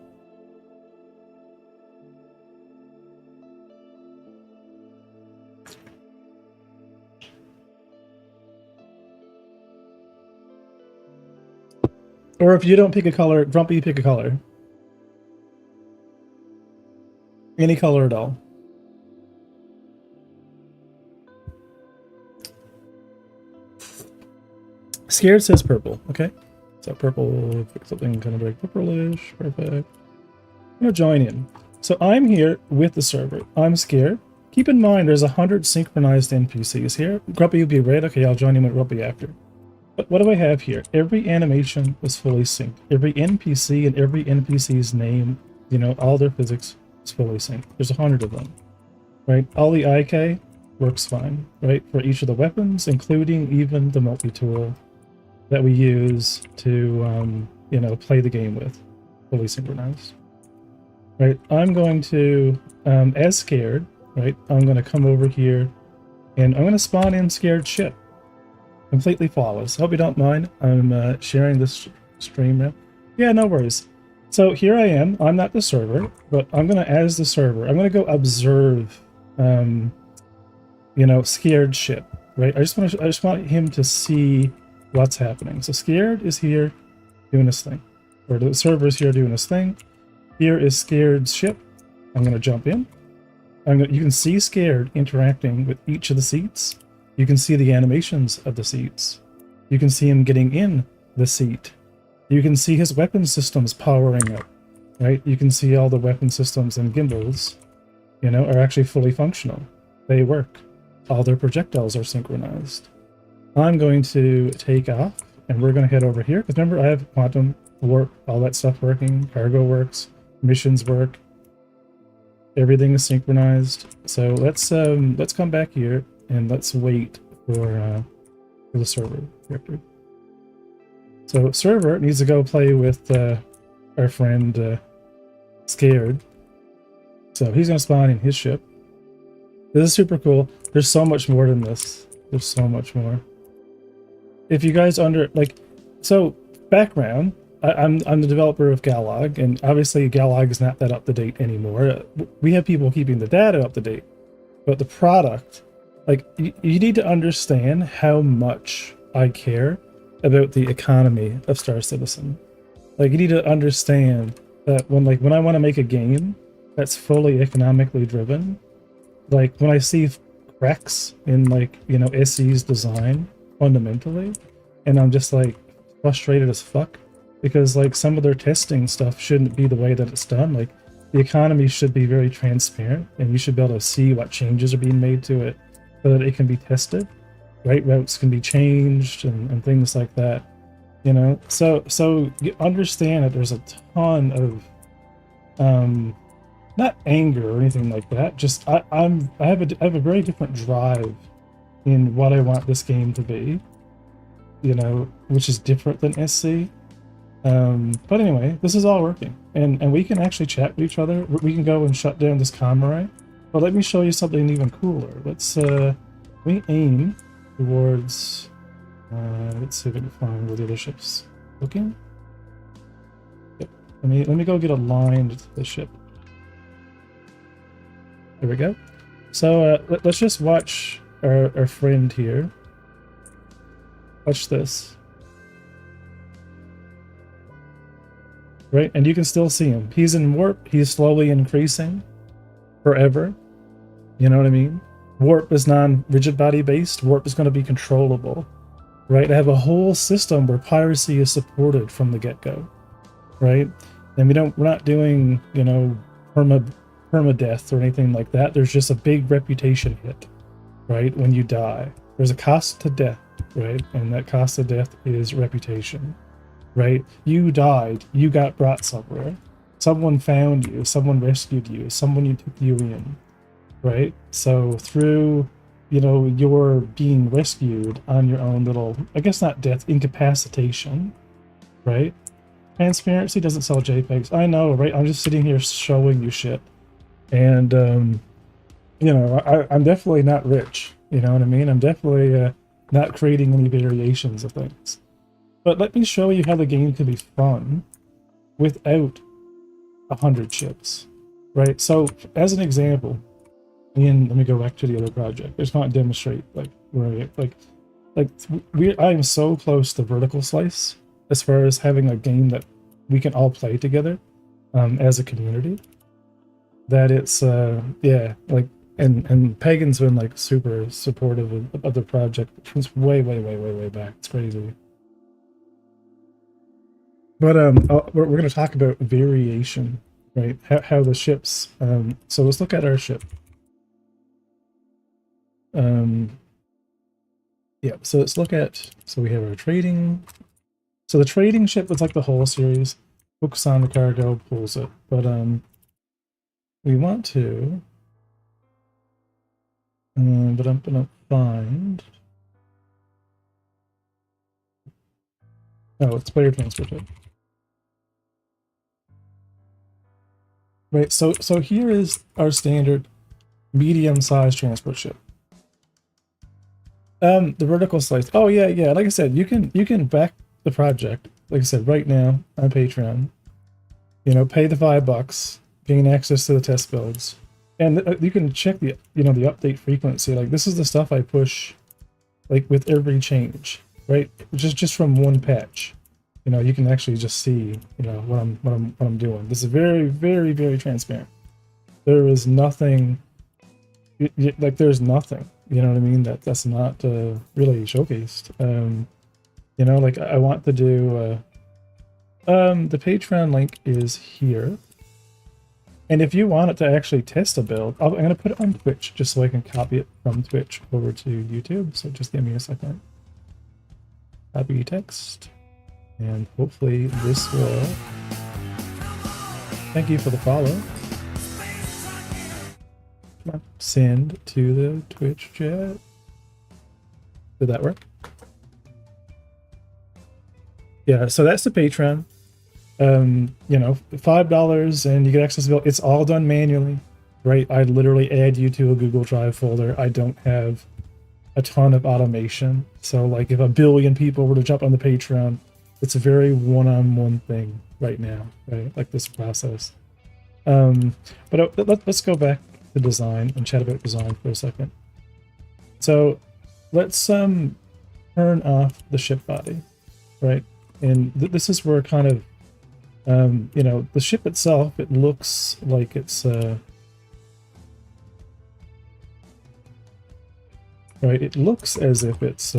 Or if you don't pick a color, Grumpy, pick a color. Any color at all. Scared says purple, okay? So purple, pick something kind of like purplish, perfect. I'm gonna join in. So I'm here with the server. I'm scared. Keep in mind there's 100 synchronized NPCs here. Grumpy will be red, okay, I'll join in with Grumpy after. But what do I have here? Every animation was fully synced. Every NPC and every NPC's name, you know, all their physics is fully synced. There's 100 of them, right? All the IK works fine, right? For each of the weapons, including even the multi-tool that we use to, you know, play the game with, fully synchronized. Right, I'm going to, as scared, right, I'm going to come over here and I'm going to spawn in scared ship. Completely flawless. Hope you don't mind. I'm sharing this stream now. Yeah, no worries. So here I am. I'm not the server, but I'm going to, as the server, I'm going to go observe, you know, scared ship, right? I just want him to see what's happening. So scared is here doing his thing, or the server is here doing his thing. Here is scared ship. I'm going to jump in. You can see scared interacting with each of the seats. You can see the animations of the seats. You can see him getting in the seat. You can see his weapon systems powering up, right? You can see all the weapon systems and gimbals, you know, are actually fully functional. They work. All their projectiles are synchronized. I'm going to take off, and we're going to head over here. Because remember, I have quantum, warp, all that stuff working. Cargo works. Missions work. Everything is synchronized. So let's come back here and let's wait for the server directory. So server needs to go play with our friend Scared. So he's gonna spawn in his ship. This is super cool. There's so much more than this. There's so much more. If you guys so background. I'm the developer of Galog, and obviously Galog is not that up to date anymore. We have people keeping the data up to date, but the product, like you need to understand how much I care about the economy of Star Citizen. Like you need to understand that when I want to make a game that's fully economically driven, like when I see cracks in SE's design fundamentally, and I'm just like frustrated as fuck. Because like some of their testing stuff shouldn't be the way that it's done. Like the economy should be very transparent, and you should be able to see what changes are being made to it so that it can be tested, right? Routes can be changed and things like that, you know? So you understand that there's a ton of not anger or anything like that. Just I have a very different drive in what I want this game to be, you know, which is different than SC. But anyway, this is all working, and we can actually chat with each other. We can go and shut down this Comrade. But let me show you something even cooler. Let's we aim towards let's see if we can find where the other ship's looking. Yep. Let me go get aligned to the ship. There we go. So let's just watch our friend here. Watch this. Right, and you can still see him. He's in warp. He's slowly increasing forever. You know what I mean? Warp is non-rigid body based. Warp is going to be controllable. Right? I have a whole system where piracy is supported from the get-go. Right? And we're not doing, you know, permadeath or anything like that. There's just a big reputation hit, right? When you die, there's a cost to death, right? And that cost of death is reputation, right? You died, you got brought somewhere, someone found you, someone rescued you, someone you took you in, right? So through, you know, your being rescued on your own little, I guess not death, incapacitation, right? Transparency doesn't sell JPEGs. I know, right? I'm just sitting here showing you shit. And, you know, I'm definitely not rich. You know what I mean? I'm definitely not creating any variations of things. But let me show you how the game can be fun without 100 chips, right? So, as an example, let me go back to the other project. I just want to demonstrate, like, where, I am so close to vertical slice as far as having a game that we can all play together as a community, that it's yeah, like, and Pagan's been like super supportive of the project since way back. It's crazy. But we're going to talk about variation, right? How the ships. So let's look at our ship. Yeah. So let's look at. So we have our trading. So the trading ship is like the whole series. Focus on the cargo, pulls it. But we want to. But I'm gonna find. Oh, it's player transfer type. Right. So here is our standard medium-sized transport ship. The vertical slice. Oh yeah, yeah. Like I said, you can back the project. Like I said, right now on Patreon. You know, pay the $5, gain access to the test builds, and you can check the the update frequency. Like this is the stuff I push, like with every change, right? Just from one patch. You know, you can actually just see what I'm doing. This is very transparent. There is nothing. Like there's nothing. You know what I mean? That's not really showcased. You know, like I want to do. The Patreon link is here. And if you want it to actually test a build, I'm going to put it on Twitch just so I can copy it from Twitch over to YouTube. So just give me a second. Copy text. And hopefully this will... Thank you for the follow. Send to the Twitch chat. Did that work? Yeah, so that's the Patreon. You know, $5 and you get access to it. It's all done manually, right? I literally add you to a Google Drive folder. I don't have a ton of automation. So like if a billion people were to jump on the Patreon, it's a very one-on-one thing right now, right? Like this process. But let's go back to design and chat about design for a second. So let's turn off the ship body, right? And this is where kind of you know, the ship itself, it looks like it's right, it looks as if it's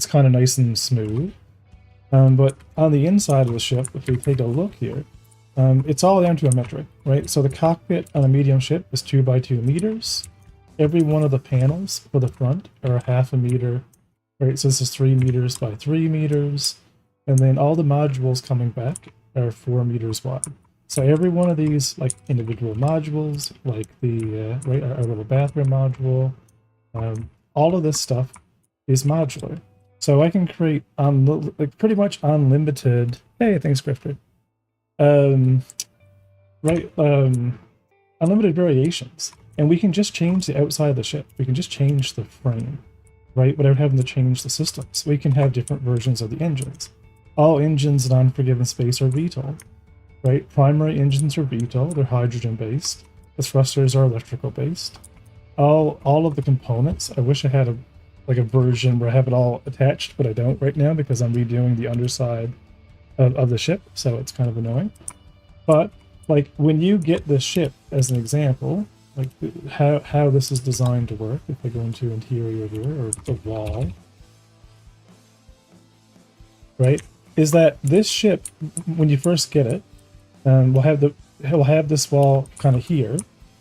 kind of nice and smooth. But on the inside of the ship, if we take a look here, it's all down to a metric, right? So the cockpit on a medium ship is 2 by 2 meters. Every one of the panels for the front are 0.5 meter, right? So this is 3 meters by 3 meters. And then all the modules coming back are 4 meters wide. So every one of these, like individual modules, like the right, our little bathroom module, all of this stuff is modular. So I can create like pretty much unlimited. Hey, thanks, Grifter. Right, unlimited variations, and we can just change the outside of the ship. We can just change the frame, right, without having to change the systems. We can have different versions of the engines. All engines in Unforgiven space are VTOL, right? Primary engines are VTOL, they're hydrogen-based. The thrusters are electrical-based. All of the components, I wish I had a version where I have it all attached, but I don't right now because I'm redoing the underside of the ship, so it's kind of annoying. But, like, when you get the ship, as an example, like how this is designed to work, if I go into interior here, or the wall, right? is that this ship, when you first get it, will have this wall kind of here.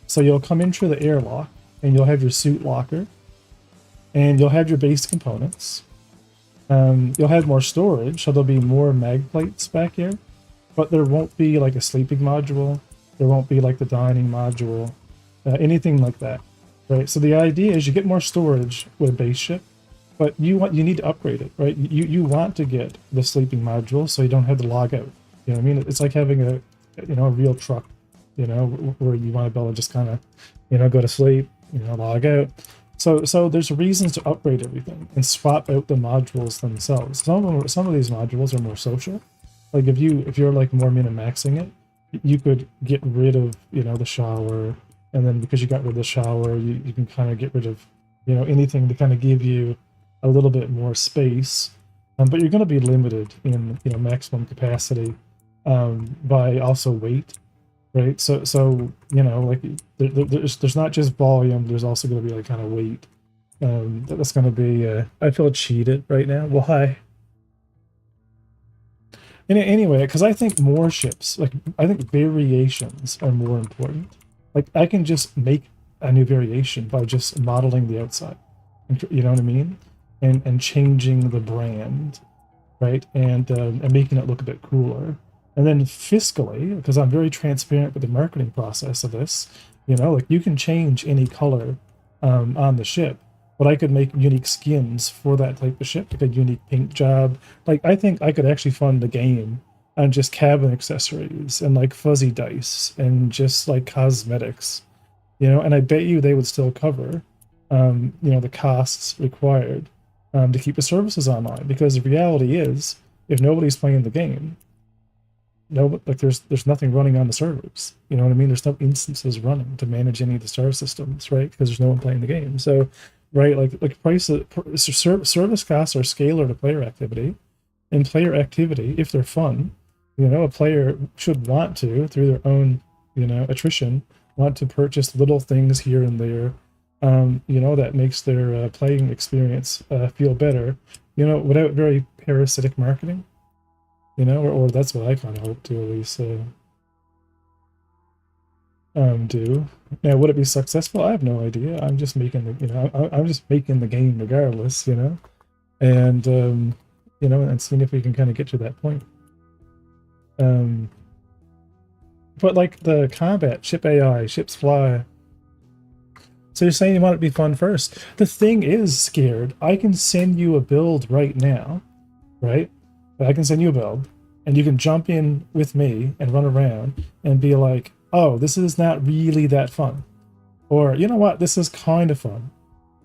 So you'll come in through the airlock, and you'll have your suit locker, and you'll have your base components. You'll have more storage, so there'll be more mag plates back here, but there won't be like a sleeping module. There won't be like the dining module, anything like that, right? So the idea is you get more storage with a base ship, but you need to upgrade it, right? You want to get the sleeping module so you don't have to log out. You know what I mean? It's like having a a real truck, where you want to be able to just kind of go to sleep, log out. So there's reasons to upgrade everything and swap out the modules themselves. Some of these modules are more social. Like if you're like more min-maxing it, you could get rid of the shower, and then because you got rid of the shower, you can kind of get rid of anything to kind of give you a little bit more space. But you're going to be limited in maximum capacity by also weight. Right, so like there's not just volume. There's also going to be like kind of weight. That's going to be. I feel cheated right now. Why? Anyway, because I think more ships, like I think variations are more important. Like I can just make a new variation by just modeling the outside. You know what I mean? And changing the brand, right? And making it look a bit cooler. And then fiscally, because I'm very transparent with the marketing process of this, like you can change any color on the ship, but I could make unique skins for that type of ship, like a unique paint job. Like I think I could actually fund the game on just cabin accessories and like fuzzy dice and just like cosmetics, and I bet you they would still cover, the costs required to keep the services online, because the reality is, if nobody's playing the game, there's nothing running on the servers. You know what I mean? There's no instances running to manage any of the star systems, right? Because there's no one playing the game. So, right, service costs are scalar to player activity, and player activity, if they're fun, a player should want to, through their own, attrition, want to purchase little things here and there, that makes their playing experience feel better, without very parasitic marketing. Or that's what I kind of hope to at least do. Now, would it be successful? I have no idea. I'm just making I'm just making the game regardless, and and seeing if we can kind of get to that point. But like the combat, ship AI, ships fly. So you're saying you want it to be fun first. The thing is, Scared, I can send you a build right now, right? I can send you a build, and you can jump in with me and run around and be like, oh, this is not really that fun. Or, you know what, this is kind of fun.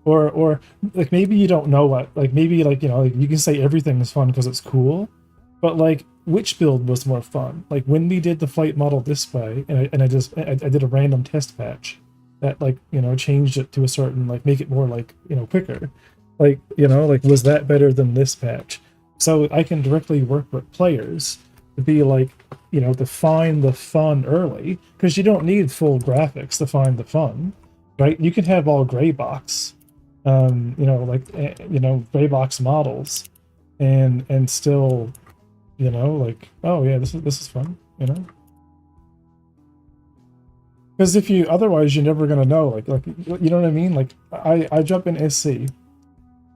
Or like maybe you don't know what, like maybe like, like you can say everything is fun because it's cool, but like which build was more fun? Like when we did the flight model this way, and I did a random test patch that like, changed it to a certain, like make it more like, quicker. Like, like was that better than this patch? So I can directly work with players to be like, to find the fun early, because you don't need full graphics to find the fun, right? You can have all gray box, gray box models, and still, like, oh yeah, this is fun, Because if you otherwise, you're never gonna know, like you know what I mean? Like I jump in SC.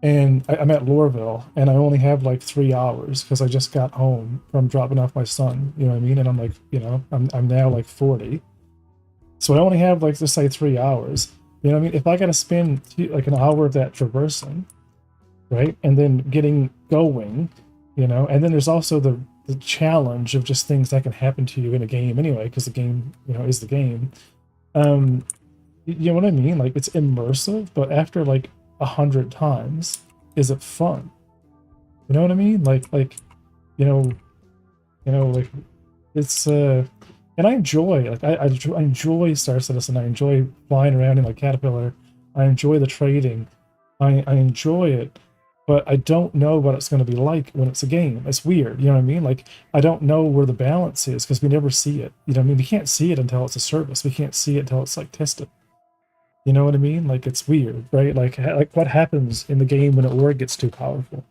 And I'm at Lorville, and I only have like 3 hours because I just got home from dropping off my son. You know what I mean? And I'm like, I'm now like 40, so I only have like, let's say 3 hours. You know what I mean? If I got to spend like an hour of that traversing, right, and then getting going, and then there's also the challenge of just things that can happen to you in a game anyway, because the game, is the game. You know what I mean? Like it's immersive, but after like 100 times, is it fun? You know what I mean? Like like it's and I enjoy, like I enjoy Star Citizen. I enjoy flying around in like Caterpillar. I enjoy the trading. I enjoy it, but I don't know what it's going to be like when it's a game. It's weird, you know what I mean? Like I don't know where the balance is because we never see it. You know what I mean? We can't see it until it's a service. We can't see it until it's like tested. You know what I mean? Like it's weird, right? Like what happens in the game when an org gets too powerful?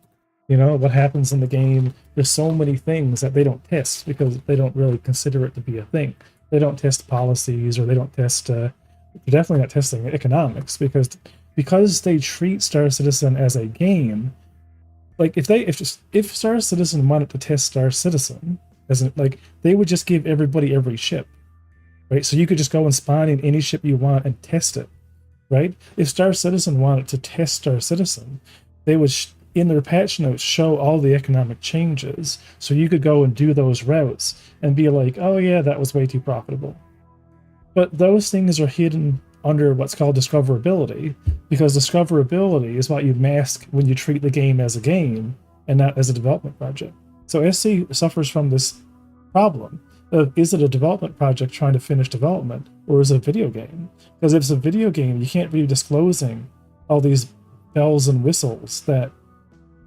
You know, what happens in the game. There's so many things that they don't test because they don't really consider it to be a thing. They don't test policies, or they don't test. They're definitely not testing economics because they treat Star Citizen as a game. Like if Star Citizen wanted to test Star Citizen, as in, like, they would just give everybody every ship, right? So you could just go and spawn in any ship you want and test it, right? If Star Citizen wanted to test Star Citizen, they would in their patch notes show all the economic changes, so you could go and do those routes and be like, oh yeah, that was way too profitable. But those things are hidden under what's called discoverability, because discoverability is what you mask when you treat the game as a game and not as a development project. So SC suffers from this problem of, is it a development project trying to finish development, or is it a video game? Because if it's a video game, you can't be disclosing all these bells and whistles that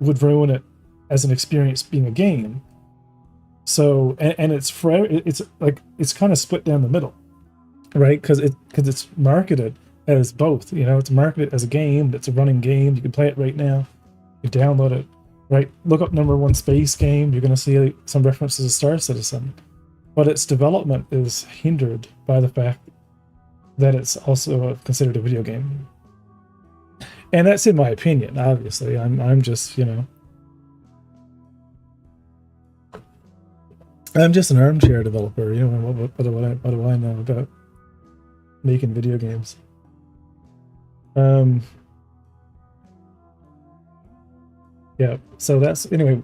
would ruin it as an experience being a game. So and it's kind of split down the middle, right? Because it's marketed as both. You know, it's marketed as a game. It's a running game. You can play it right now. You download it, right? Look up #1 space game. You're going to see some references to Star Citizen, but its development is hindered by the fact that it's also considered a video game. And that's in my opinion. Obviously, I'm just, you know, I'm just an armchair developer. You know, what do I know about making video games? Yeah, so that's, anyway,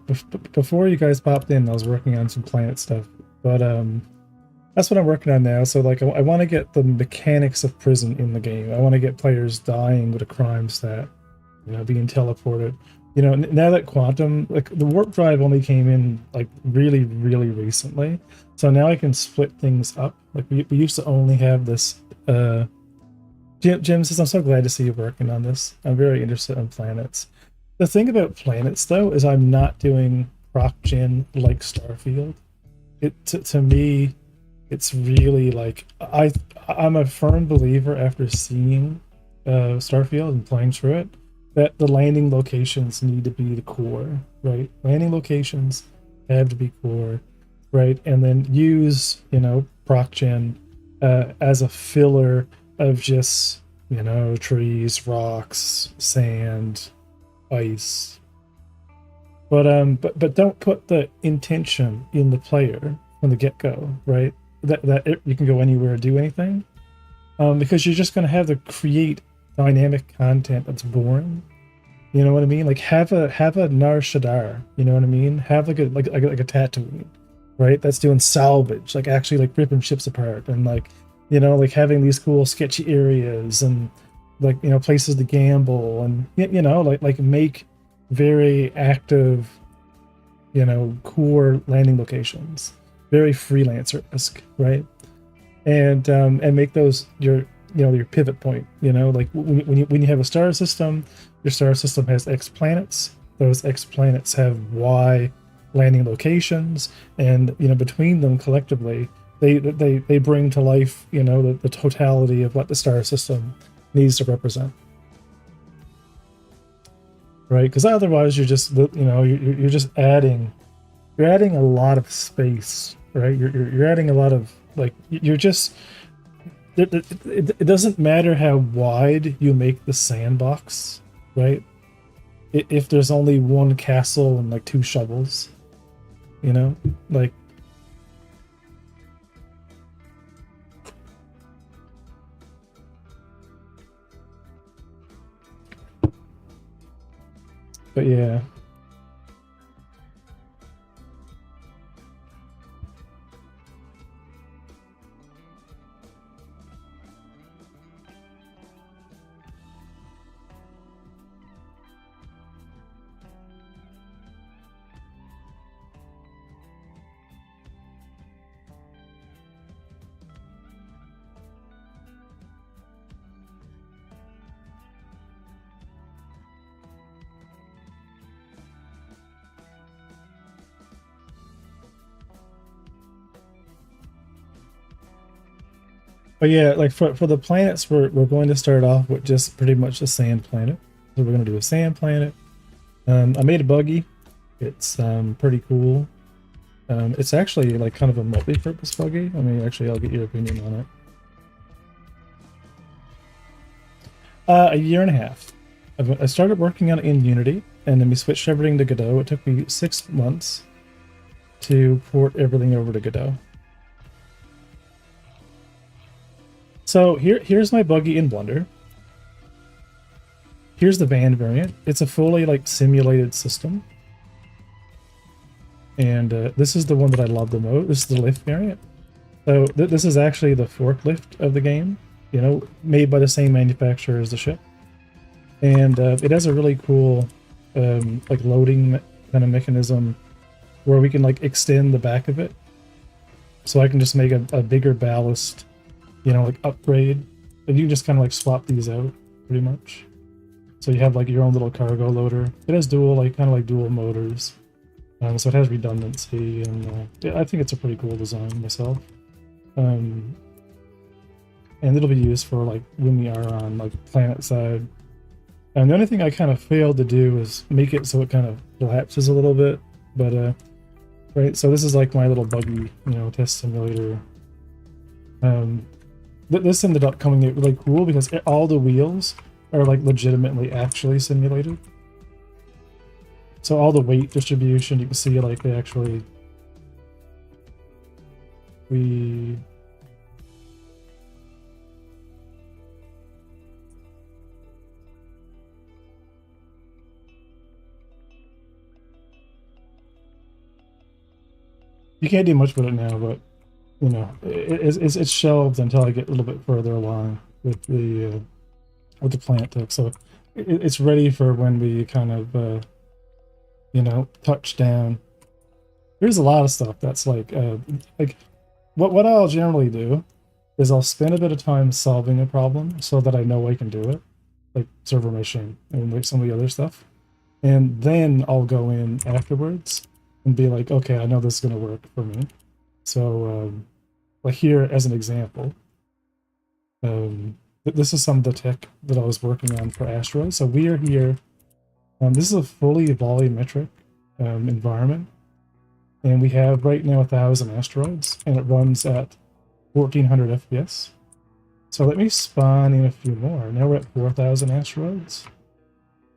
before you guys popped in, I was working on some planet stuff, but that's what I'm working on now. So like, I want to get the mechanics of prison in the game. I want to get players dying with a crime stat, you know, being teleported. You know, now that quantum, like, the warp drive only came in like really recently, so now I can split things up. Like we used to only have this. Jim says, I'm so glad to see you working on this. I'm very interested in planets. The thing about planets, though, is I'm not doing proc gen like Starfield. To me, it's really like, I'm a firm believer after seeing Starfield and playing through it, that the landing locations need to be the core, right? Landing locations have to be core, right? And then use, you know, proc gen as a filler of just, you know, trees, rocks, sand, ice. But don't put the intention in the player from the get-go, right? That you can go anywhere, do anything, because you're just going to have to create dynamic content that's boring. You know what I mean? Like, have a Nar Shaddaa, you know what I mean? Have like a Tatooine, right? That's doing salvage, like actually like ripping ships apart, and like, you know, like having these cool sketchy areas, and like, you know, places to gamble, and you know, like make very active, you know, core landing locations, very freelancer-esque, right? And make those your, you know, your pivot point. You know, like when you have a star system, your star system has X planets. Those X planets have Y landing locations, and, you know, between them collectively, they bring to life, you know, the totality of what the star system needs to represent, right? Because otherwise you're just, you know, you're just adding a lot of space, right? You're adding a lot of, like, you're just, it doesn't matter how wide you make the sandbox, right? If there's only one castle and like 2 shovels, you know, like, but yeah. But yeah, like for the planets, we're going to start off with just pretty much a sand planet. So we're going to do a sand planet. I made a buggy. It's pretty cool. It's actually like kind of a multi-purpose buggy. I mean, actually, I'll get your opinion on it. A year and a half. I started working on it in Unity, and then we switched everything to Godot. It took me 6 months to port everything over to Godot. So here's my buggy in Blender. Here's the van variant. It's a fully like simulated system. And this is the one that I love the most. This is the lift variant. So this is actually the forklift of the game, you know, made by the same manufacturer as the ship. And it has a really cool like loading kind of mechanism where we can like extend the back of it. So I can just make a bigger ballast, you know, like upgrade. And you can just kind of like swap these out pretty much. So you have like your own little cargo loader. It has dual, like kind of like dual motors. So it has redundancy, and yeah, I think it's a pretty cool design myself. And it'll be used for like when we are on like planet side. And the only thing I kind of failed to do is make it so it kind of collapses a little bit. But right, so this is like my little buggy, you know, test simulator. This ended up coming out really cool because all the wheels are like legitimately actually simulated. So all the weight distribution, you can see like they actually you can't do much with it now, but you know it's shelved until I get a little bit further along with the plant tech. So it's ready for when we kind of you know, touch down. There's a lot of stuff that's like what I'll generally do is I'll spend a bit of time solving a problem so that I know I can do it, like server machine and like some of the other stuff, and then I'll go in afterwards and be like, okay, I know this is gonna work for me. So like here as an example, this is some of the tech that I was working on for Asteroids. So we are here. This is a fully volumetric environment, and we have right now 1,000 asteroids, and it runs at 1400 FPS. So let me spawn in a few more. Now we're at 4,000 asteroids.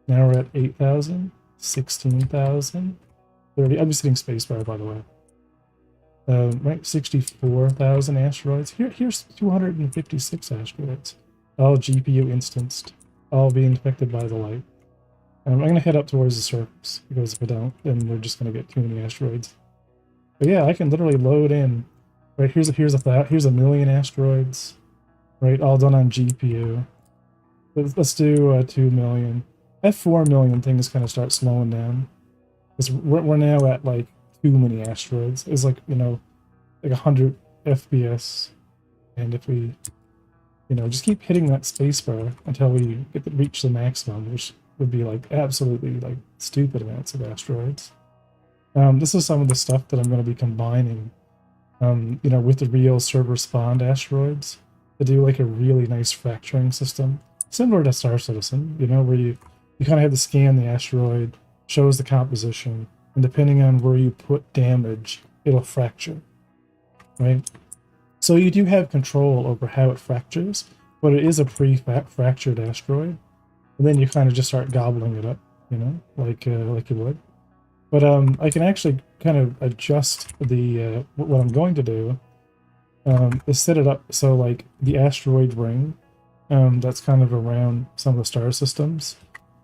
Now we're at 8,000, 16,000, 30. I'm just hitting spacebar, by the way. Right, 64,000 asteroids. Here's 256 asteroids, all GPU instanced, all being affected by the light. I'm going to head up towards the surface, because if I don't, then we're just going to get too many asteroids. But yeah, I can literally load in. Right, here's a million asteroids. Right, all done on GPU. Let's do 2 million. At 4 million, things kind of start slowing down. Because we're now at like too many asteroids. It's like, you know, like 100 FPS. And if we, you know, just keep hitting that spacebar until we reach the maximum, which would be like absolutely like stupid amounts of asteroids. This is some of the stuff that I'm going to be combining, you know, with the real server spawned asteroids to do like a really nice fracturing system, similar to Star Citizen, you know, where you kind of have to scan the asteroid, shows the composition, and depending on where you put damage, it'll fracture, right? So you do have control over how it fractures, but it is a pre-fractured asteroid. And then you kind of just start gobbling it up, you know, like you would. But I can actually kind of adjust the what I'm going to do is set it up so like the asteroid ring that's kind of around some of the star systems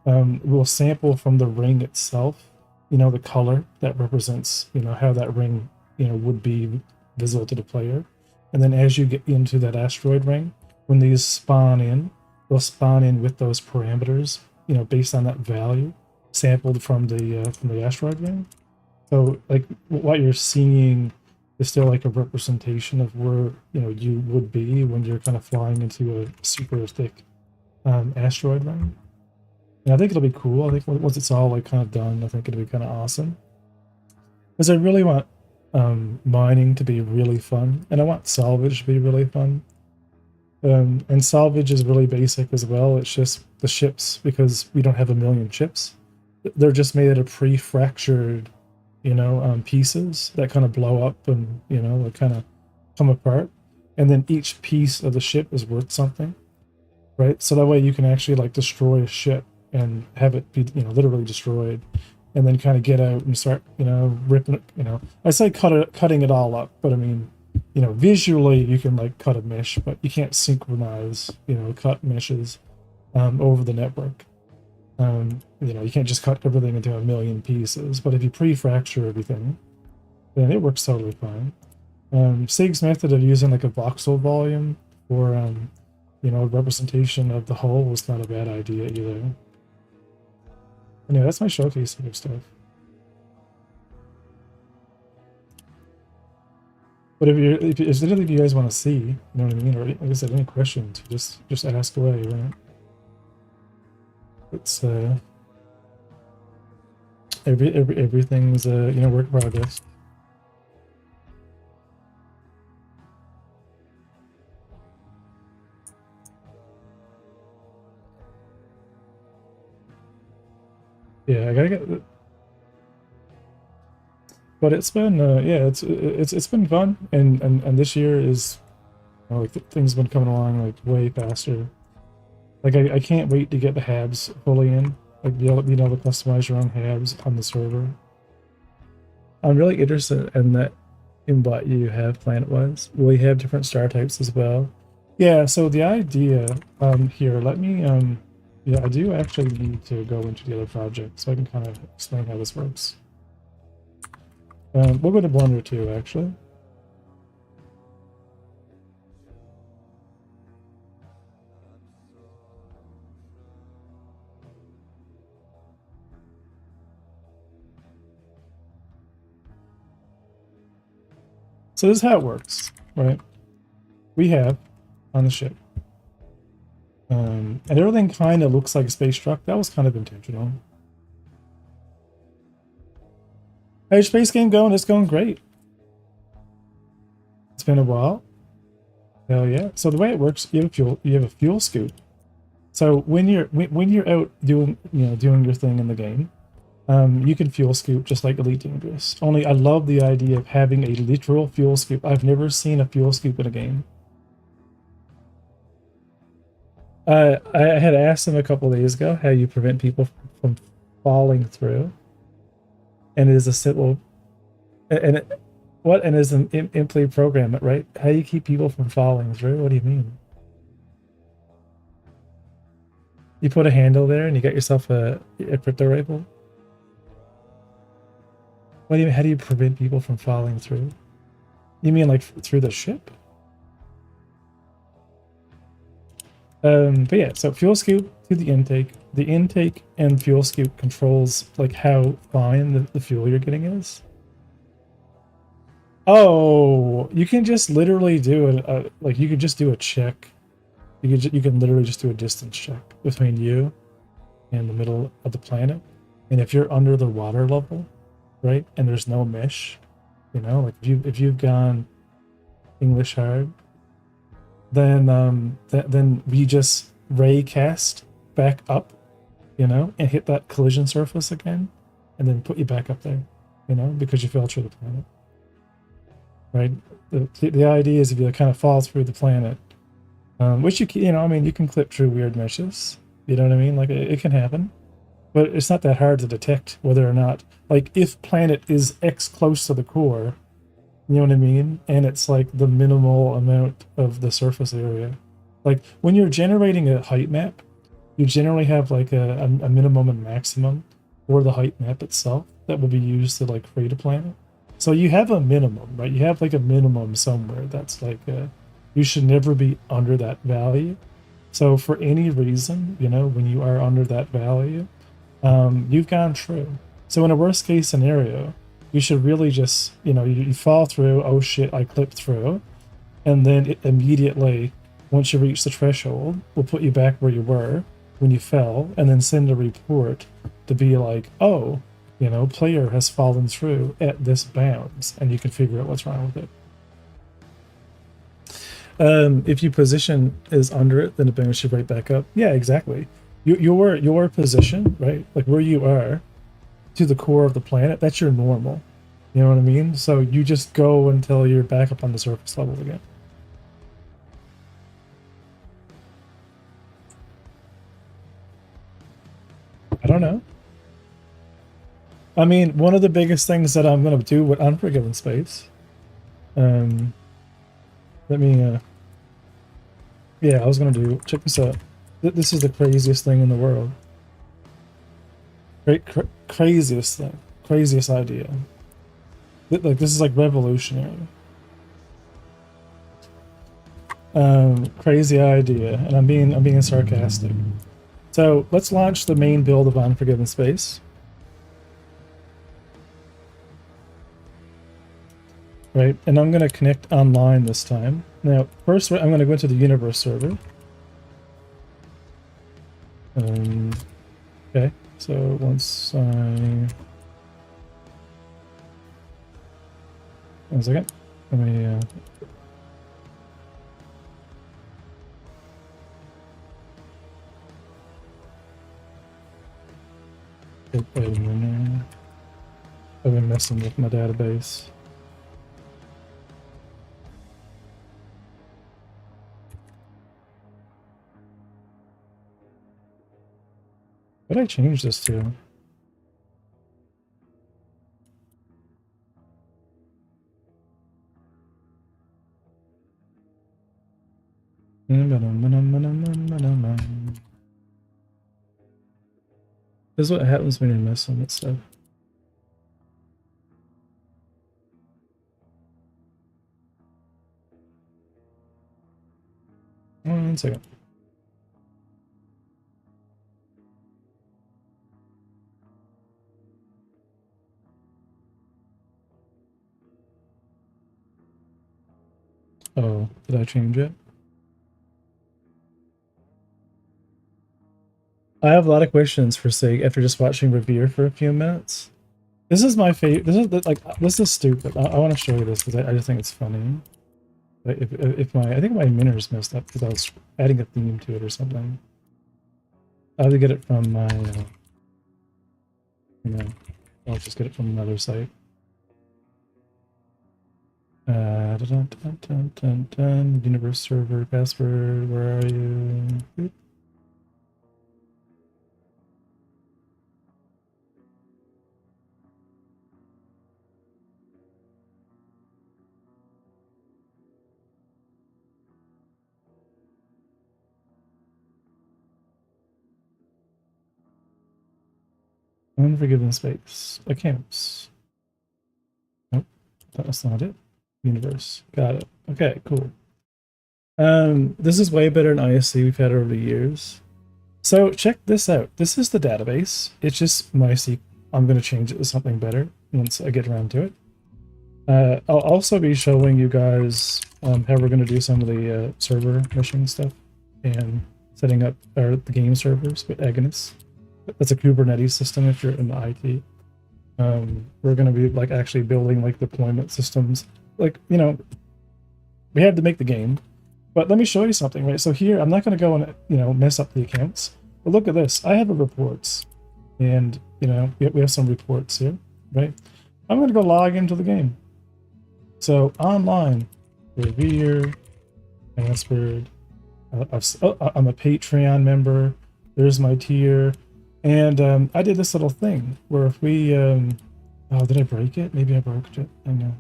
will sample from the ring itself, you know, the color that represents, you know, how that ring, you know, would be visible to the player. And then as you get into that asteroid ring, when these spawn in, they'll spawn in with those parameters, you know, based on that value sampled from the asteroid ring. So like what you're seeing is still like a representation of where, you know, you would be when you're kind of flying into a super thick asteroid ring. And I think it'll be cool. I think once it's all like kind of done, I think it'll be kind of awesome. Because I really want mining to be really fun, and I want salvage to be really fun. And salvage is really basic as well. It's just the ships, because we don't have a million ships. they're just made out of pre-fractured, pieces that kind of blow up and like kind of come apart, and then each piece of the ship is worth something, right? So that way you can actually like destroy a ship and have it be literally destroyed, and then kind of get out and start ripping it. I say cutting it all up, but I mean visually you can like cut a mesh, but you can't synchronize cut meshes over the network. You can't just cut everything into a million pieces, but if you pre-fracture everything, then it works totally fine. Sig's method of using like a voxel volume for representation of the hull was not a bad idea either. Anyway, that's my showcasing of stuff. But if there's anything you guys want to see, you know what I mean, or like I said, any questions, just ask away, right? It's everything's work in progress. Yeah, I gotta get. But it's been yeah, it's been fun, and this year is like things have been coming along like way faster. Like I can't wait to get the habs fully in, like be able to customize your own habs on the server. I'm really interested in what you have planet-wise. Will you have different star types as well? Yeah, so the idea here, let me yeah, I do actually need to go into the other project so I can kind of explain how this works. We'll go to Blender 2 actually. So this is how it works, right? We have on the ship. And everything kind of looks like a space truck. That was kind of intentional. Hey, space game going? It's going great. It's been a while. Hell yeah! So the way it works, you have a fuel scoop. So when you're out doing doing your thing in the game, you can fuel scoop just like Elite Dangerous. Only I love the idea of having a literal fuel scoop. I've never seen a fuel scoop in a game. I had asked them a couple days ago how you prevent people from falling through, and it is a simple, and it, what and is an imply program, right? How do you keep people from falling through? What do you mean? You put a handle there and you get yourself a crypto rifle. What do you mean? How do you prevent people from falling through? You mean like through the ship? But yeah, so fuel scoop to the intake. The intake and fuel scoop controls like how fine the fuel you're getting is. Oh, you can just literally do like you could just do a check. You can literally just do a distance check between you and the middle of the planet, and if you're under the water level, right, and there's no mesh, like if you've gone English hard, then then we just ray cast back up, and hit that collision surface again, and then put you back up there, because you fell through the planet. Right. The idea is if you kind of fall through the planet, which you can clip through weird meshes. You know what I mean? Like it can happen, but it's not that hard to detect whether or not, like, if planet is X close to the core, you know what I mean? And it's like the minimal amount of the surface area. Like when you're generating a height map, you generally have like a minimum and maximum for the height map itself that will be used to like create a planet. So you have a minimum, right? You have like a minimum somewhere that's like you should never be under that value. So for any reason, when you are under that value, you've gone true. So in a worst case scenario, you should really just, you fall through, oh shit, I clipped through, and then it immediately, once you reach the threshold, will put you back where you were when you fell, and then send a report to be like, oh, player has fallen through at this bounds, and you can figure out what's wrong with it. If your position is under it, then it brings you right back up. Yeah, exactly. Your position, right, like where you are, to the core of the planet, that's your normal. You know what I mean? So you just go until you're back up on the surface level again. I don't know. I mean, one of the biggest things that I'm going to do with Unforgiven Space, let me, yeah, I was going to do, check this out. This is the craziest thing in the world. Craziest thing. Craziest idea. Like, this is like revolutionary. Crazy idea, and I'm being sarcastic. So let's launch the main build of Unforgiven Space. Right, and I'm going to connect online this time. Now, first I'm going to go into the universe server. Okay, so once I... One second. Let me... Wait a minute. I've been messing with my database. What did I change this to? This is what happens when you're messing with stuff. One second. Oh, did I change it? I have a lot of questions for Sig after just watching Revere for a few minutes. This is my favorite. This is like, this is stupid. I want to show you this because I just think it's funny. If I think my minner's messed up because I was adding a theme to it or something. I have to get it from my, you know, I'll just get it from another site. Universe server password. Where are you? Boop. Unforgiven Space. Accounts. Nope. That's not it. Universe. Got it. Okay, cool. This is way better than ISC we've had over the years. So check this out. This is the database. It's just MySQL. I'm going to change it to something better once I get around to it. I'll also be showing you guys how we're going to do some of the server mission stuff and setting up the game servers with Agnes. That's a Kubernetes system if you're in the IT. We're going to be like actually building like deployment systems. Like, you know, we had to make the game. But let me show you something, right? So here, I'm not going to go and, you know, mess up the accounts. But look at this. I have the reports. And, you know, we have some reports here, right? I'm going to go log into the game. So, online, Revere, password. I'm a Patreon member. There's my tier. And I did this little thing where if we... oh, did I break it? Maybe I broke it. I know.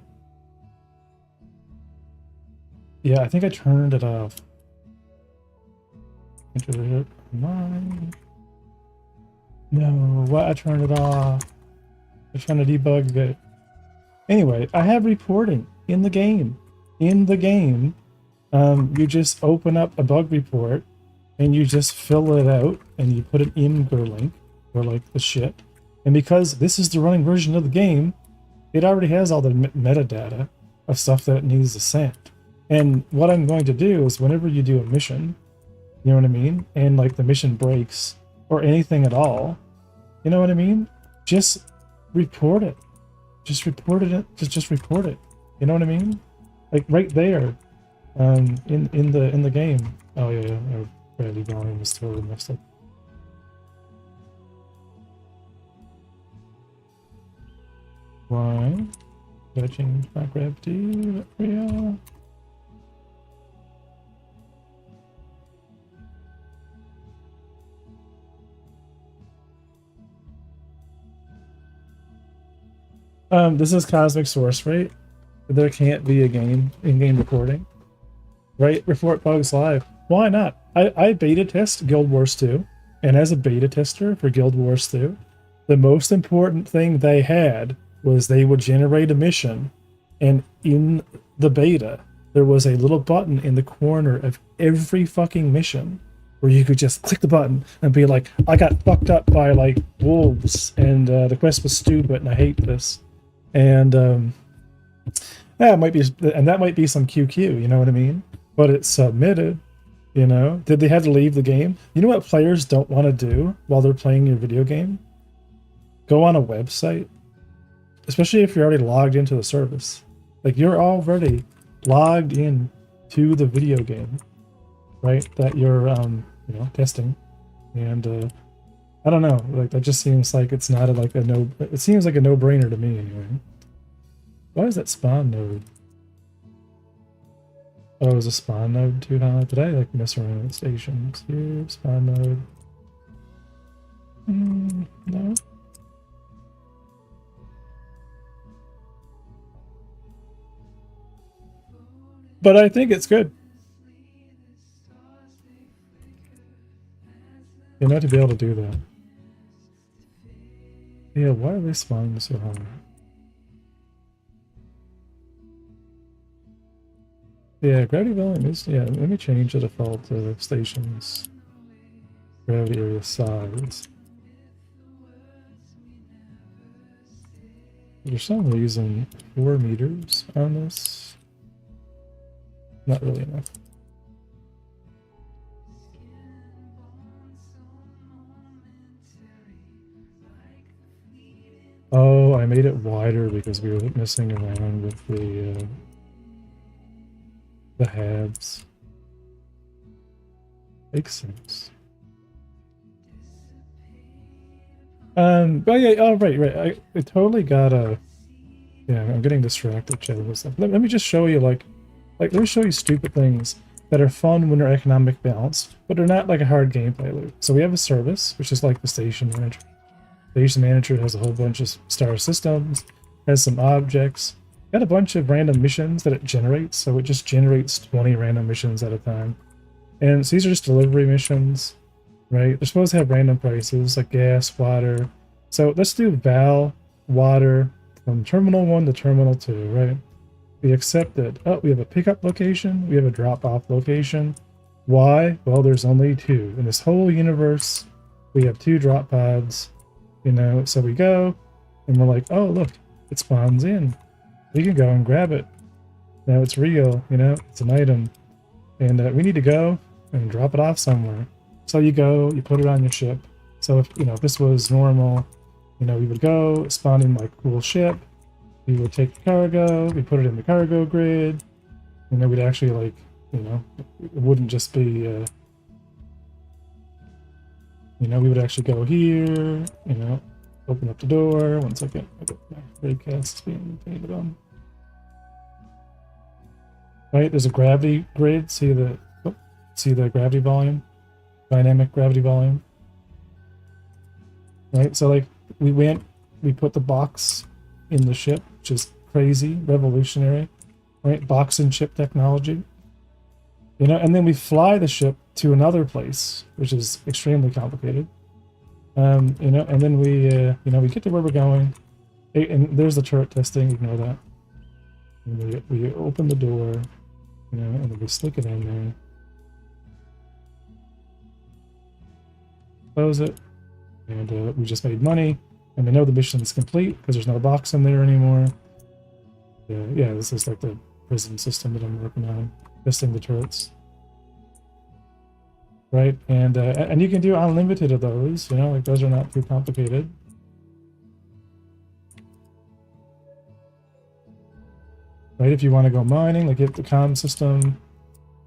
Yeah, I think I turned it off. Enter online. No, what? I turned it off. I'm trying to debug it. Anyway, I have reporting in the game. In the game, you just open up a bug report and you just fill it out and you put an imgur link or like the shit. And because this is the running version of the game, it already has all the metadata of stuff that it needs to send. And what I'm going to do is whenever you do a mission, you know what I mean? And like the mission breaks or anything at all, you know what I mean? Just report it. Just report it. Just report it. You know what I mean? Like right there, in the game. Oh yeah, our Bradley volume is totally messed up. Why? Did I change my gravity? Real? This is cosmic source rate. There can't be a in-game recording. Right? Before it bugs live. Why not? I beta test Guild Wars 2, and as a beta tester for Guild Wars 2, the most important thing they had was they would generate a mission, and in the beta, there was a little button in the corner of every fucking mission where you could just click the button and be like, I got fucked up by like wolves, and the quest was stupid, and I hate this. And yeah, it might be, and that might be some QQ, you know what I mean? But it's submitted, you know? Did they have to leave the game? You know what players don't want to do while they're playing your video game? Go on a website, especially if you're already logged into the service. Like, you're already logged in to the video game, right? That you're, you know, testing. And I don't know, like, that just seems like it's not it seems like a no-brainer to me anyway. Why is that spawn node? Oh, it was a spawn node too, huh? Did I like mess around with stations here? Spawn node. No. But I think it's good. You know, to be able to do that. Yeah, why are they spawning so hard? Yeah, gravity volume is, yeah, let me change the default to stations. Gravity area size. For some reason, 4 meters on this. Not really enough. Oh, I made it wider because we were messing around with the halves. Makes sense. Oh yeah, oh right. I totally got a. Yeah, I'm getting distracted, Chad. Let me just show you like let me show you stupid things that are fun when they're economic balanced, but they're not like a hard gameplay loop. So we have a service, which is like the station manager. Station manager has a whole bunch of star systems, has some objects, got a bunch of random missions that it generates. So it just generates 20 random missions at a time. And so these are just delivery missions, right? They're supposed to have random prices like gas, water. So let's do Val, water, from Terminal 1 to Terminal 2, right? We accepted. Oh, we have a pickup location. We have a drop-off location. Why? Well, there's only 2. In this whole universe, we have 2 drop pods, you know? So we go, and we're like, oh, look, it spawns in. We can go and grab it. Now it's real, you know? It's an item. And we need to go and drop it off somewhere. So you go, you put it on your ship. So if, you know, if this was normal, you know, we would go, spawn in my cool ship, we would take the cargo, we put it in the cargo grid, and then we'd actually, like, you know, it wouldn't just be, you know, we would actually go here, you know, open up the door. 1 second, I got my broadcast being painted on. Right, there's a gravity grid, see the gravity volume, dynamic gravity volume. Right, so like, we put the box in the ship, which is crazy, revolutionary, right? Box and ship technology, you know, and then we fly the ship to another place, which is extremely complicated, you know, and then we, you know, we get to where we're going, and there's the turret testing, ignore that. And we open the door, you know, and then we stick it in there, close it, and we just made money. And we know the mission's complete because there's no box in there anymore. Yeah, this is like the prison system that I'm working on, testing the turrets. Right, and you can do unlimited of those, you know, like those are not too complicated. Right, if you want to go mining, like get the comm system,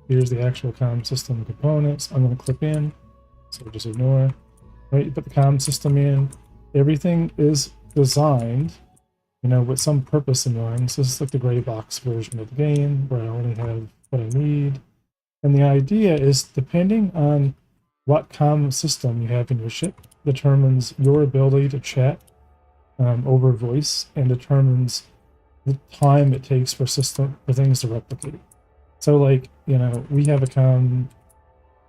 here's the actual comm system components. I'm going to clip in, so just ignore. Right, you put the comm system in. Everything is designed, you know, with some purpose in mind. So this is like the gray box version of the game where I only have what I need. And the idea is, depending on what comm system you have in your ship, determines your ability to chat over voice, and determines the time it takes for things to replicate. So like, you know, we have a comm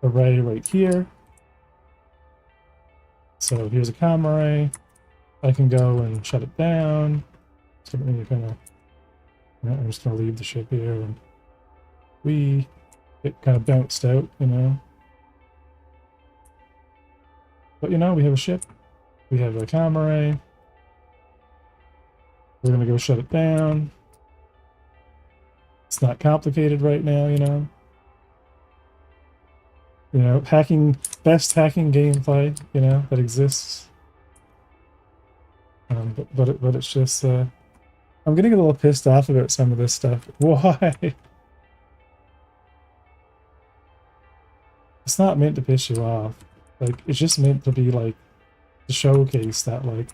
array right here. So here's a comm array. I can go and shut it down. So then you kind of, you know, I'm just gonna leave the ship here, and it kind of bounced out, you know. But you know, we have a ship, we have a comm array. We're gonna go shut it down. It's not complicated right now, you know. You know, best hacking gameplay, you know, that exists. But it's just, I'm getting a little pissed off about some of this stuff. Why? It's not meant to piss you off. Like, it's just meant to be like, to showcase that, like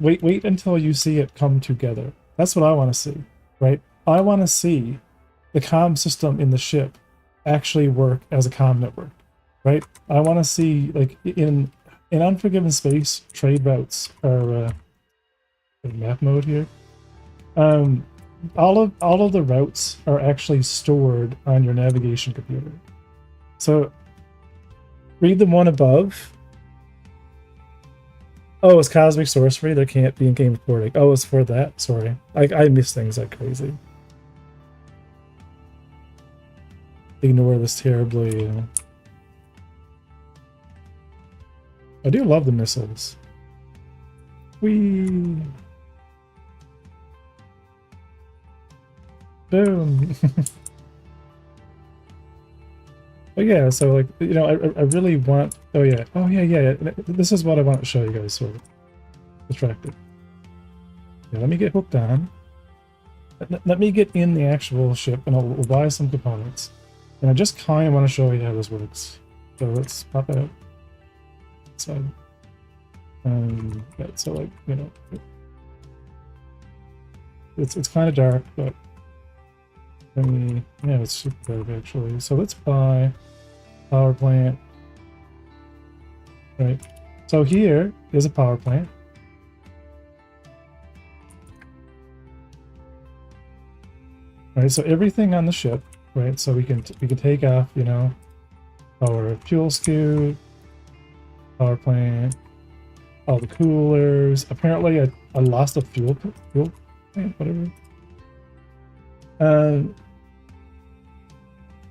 wait until you see it come together. That's what I want to see, right? I want to see the comm system in the ship actually work as a comm network, right? I want to see, like, in Unforgiven space, trade routes are in map mode here. All of the routes are actually stored on your navigation computer. So read the one above. Oh, it's Cosmic Sorcery. There can't be in-game recording. Oh, it's for that. Sorry. I miss things like crazy. Ignore this terribly. I do love the missiles. Whee! Boom! But yeah, so like, you know, I really want... Oh yeah, yeah. This is what I want to show you guys, sort of. Distracted. Yeah, let me get hooked on. Let me get in the actual ship, and we'll buy some components. And I just kind of want to show you how this works. So let's pop out. So, yeah, so like, you know, it's kind of dark, but I mean, yeah, it's super dark actually. So let's buy power plant. Right. So here is a power plant. Right. So everything on the ship, right? So we can take off, you know, our fuel scoop, power plant, all the coolers. Apparently, I lost a fuel plant, whatever.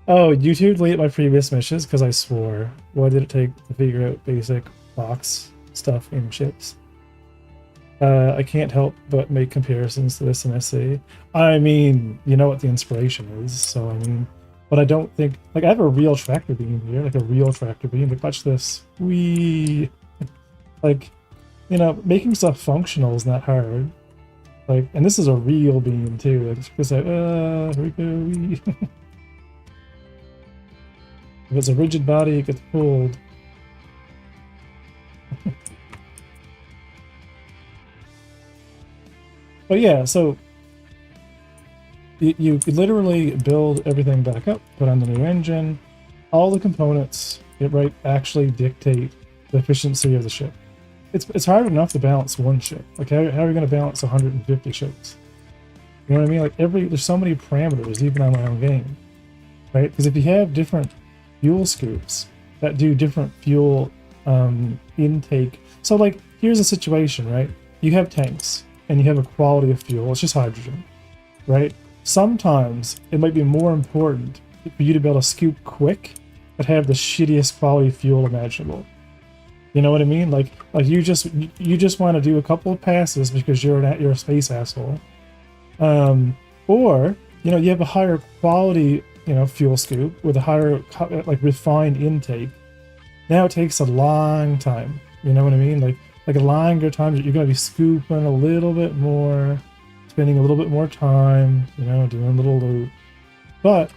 Oh, YouTube deleted my previous missions because I swore. Why did it take to figure out basic box stuff in ships? I can't help but make comparisons to this in SC. I mean, you know what the inspiration is, so I mean, but I don't think, like, I have a real tractor beam here, like a real tractor beam. Like, watch this. Like, you know, making stuff functional is not hard. Like, and this is a real beam too. Like, it's just like, here we go. If it's a rigid body, it gets pulled. But yeah, so you literally build everything back up, put on the new engine, all the components, right, actually dictate the efficiency of the ship. It's hard enough to balance one ship. Like, how are you going to balance 150 ships? You know what I mean? Like, there's so many parameters, even on my own game, right? Because if you have different fuel scoops that do different fuel intake. So, like, here's a situation, right? You have tanks, and you have a quality of fuel. It's just hydrogen, right? Sometimes it might be more important for you to be able to scoop quick, but have the shittiest quality fuel imaginable. You know what I mean? Like you just want to do a couple of passes because you're a space asshole, or you know, you have a higher quality, you know, fuel scoop with a higher, like, refined intake. Now it takes a long time. You know what I mean? Like a longer time. You're gonna be scooping a little bit more, spending a little bit more time. You know, doing a little loop, but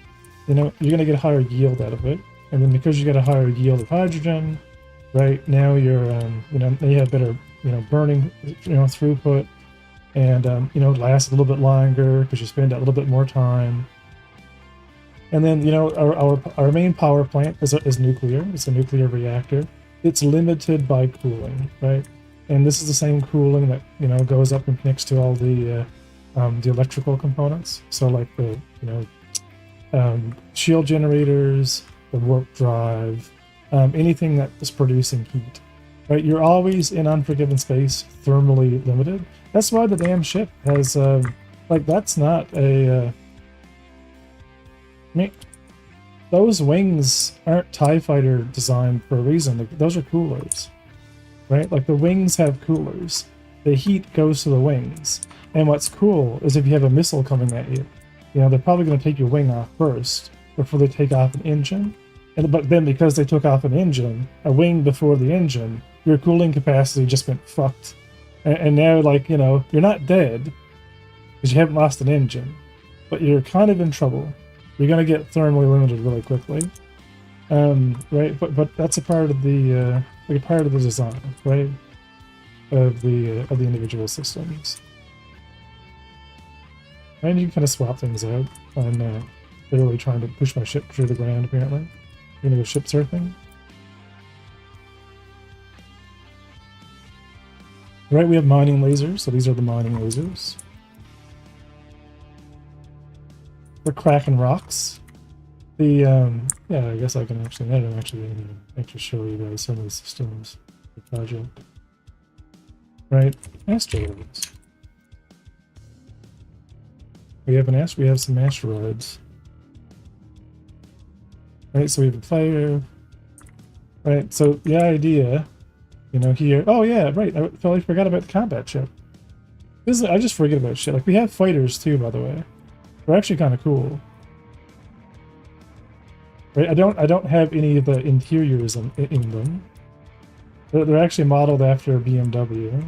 you know, you're gonna get a higher yield out of it. And then because you get a higher yield of hydrogen, right now you're, you know, you have better, you know, burning, you know, throughput. and you know, last a little bit longer because you spend a little bit more time. And then, you know, our main power plant is nuclear. It's a nuclear reactor. It's limited by cooling, right? And this is the same cooling that, you know, goes up and connects to all the electrical components. So like the, you know, shield generators, the warp drive, anything that is producing heat, right? You're always in Unforgiven space thermally limited. That's why the damn ship has, like, that's not a, I mean, those wings aren't TIE Fighter designed for a reason. Like, those are coolers, right? Like, the wings have coolers. The heat goes to the wings. And what's cool is if you have a missile coming at you, you know, they're probably going to take your wing off first before they take off an engine. But then because they took off an engine, a wing before the engine, your cooling capacity just went fucked. And now, like, you know, you're not dead because you haven't lost an engine, but you're kind of in trouble. You're going to get thermally limited really quickly. Right? But that's a part of the like a part of the design, right? Of the individual systems. And you can kind of swap things out. I'm literally trying to push my ship through the ground, apparently. You're gonna go ship surfing. Right, we have mining lasers, so these are the mining lasers. We're cracking rocks. The yeah, I guess I can actually show you guys some of the systems of the project. Right, asteroids. We have some asteroids. Right, so we have a player. Right, so the idea, you know, here. Oh yeah, right. I totally forgot about the combat ship. I just forget about shit. Like, we have fighters too, by the way. They're actually kind of cool. Right, I don't have any of the interiors in them. They're actually modeled after BMW.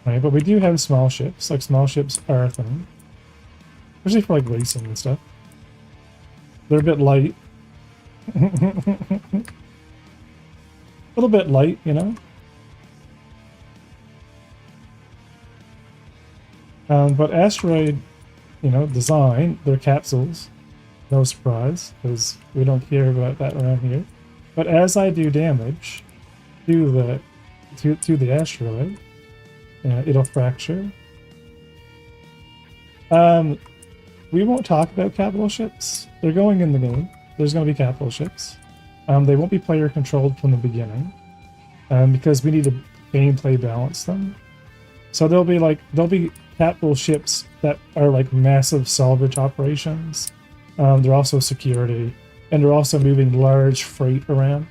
Right, but we do have small ships. Like, small ships are a thing. Especially for, like, racing and stuff. They're a bit light. A little bit light, you know? But asteroid, you know, design, they're capsules. No surprise, because we don't care about that around here. But as I do damage to the asteroid, it'll fracture. We won't talk about capital ships. They're going in the game. There's going to be capital ships. They won't be player controlled from the beginning, because we need to gameplay balance them. So there'll be capital ships that are like massive salvage operations. They're also security, and they're also moving large freight around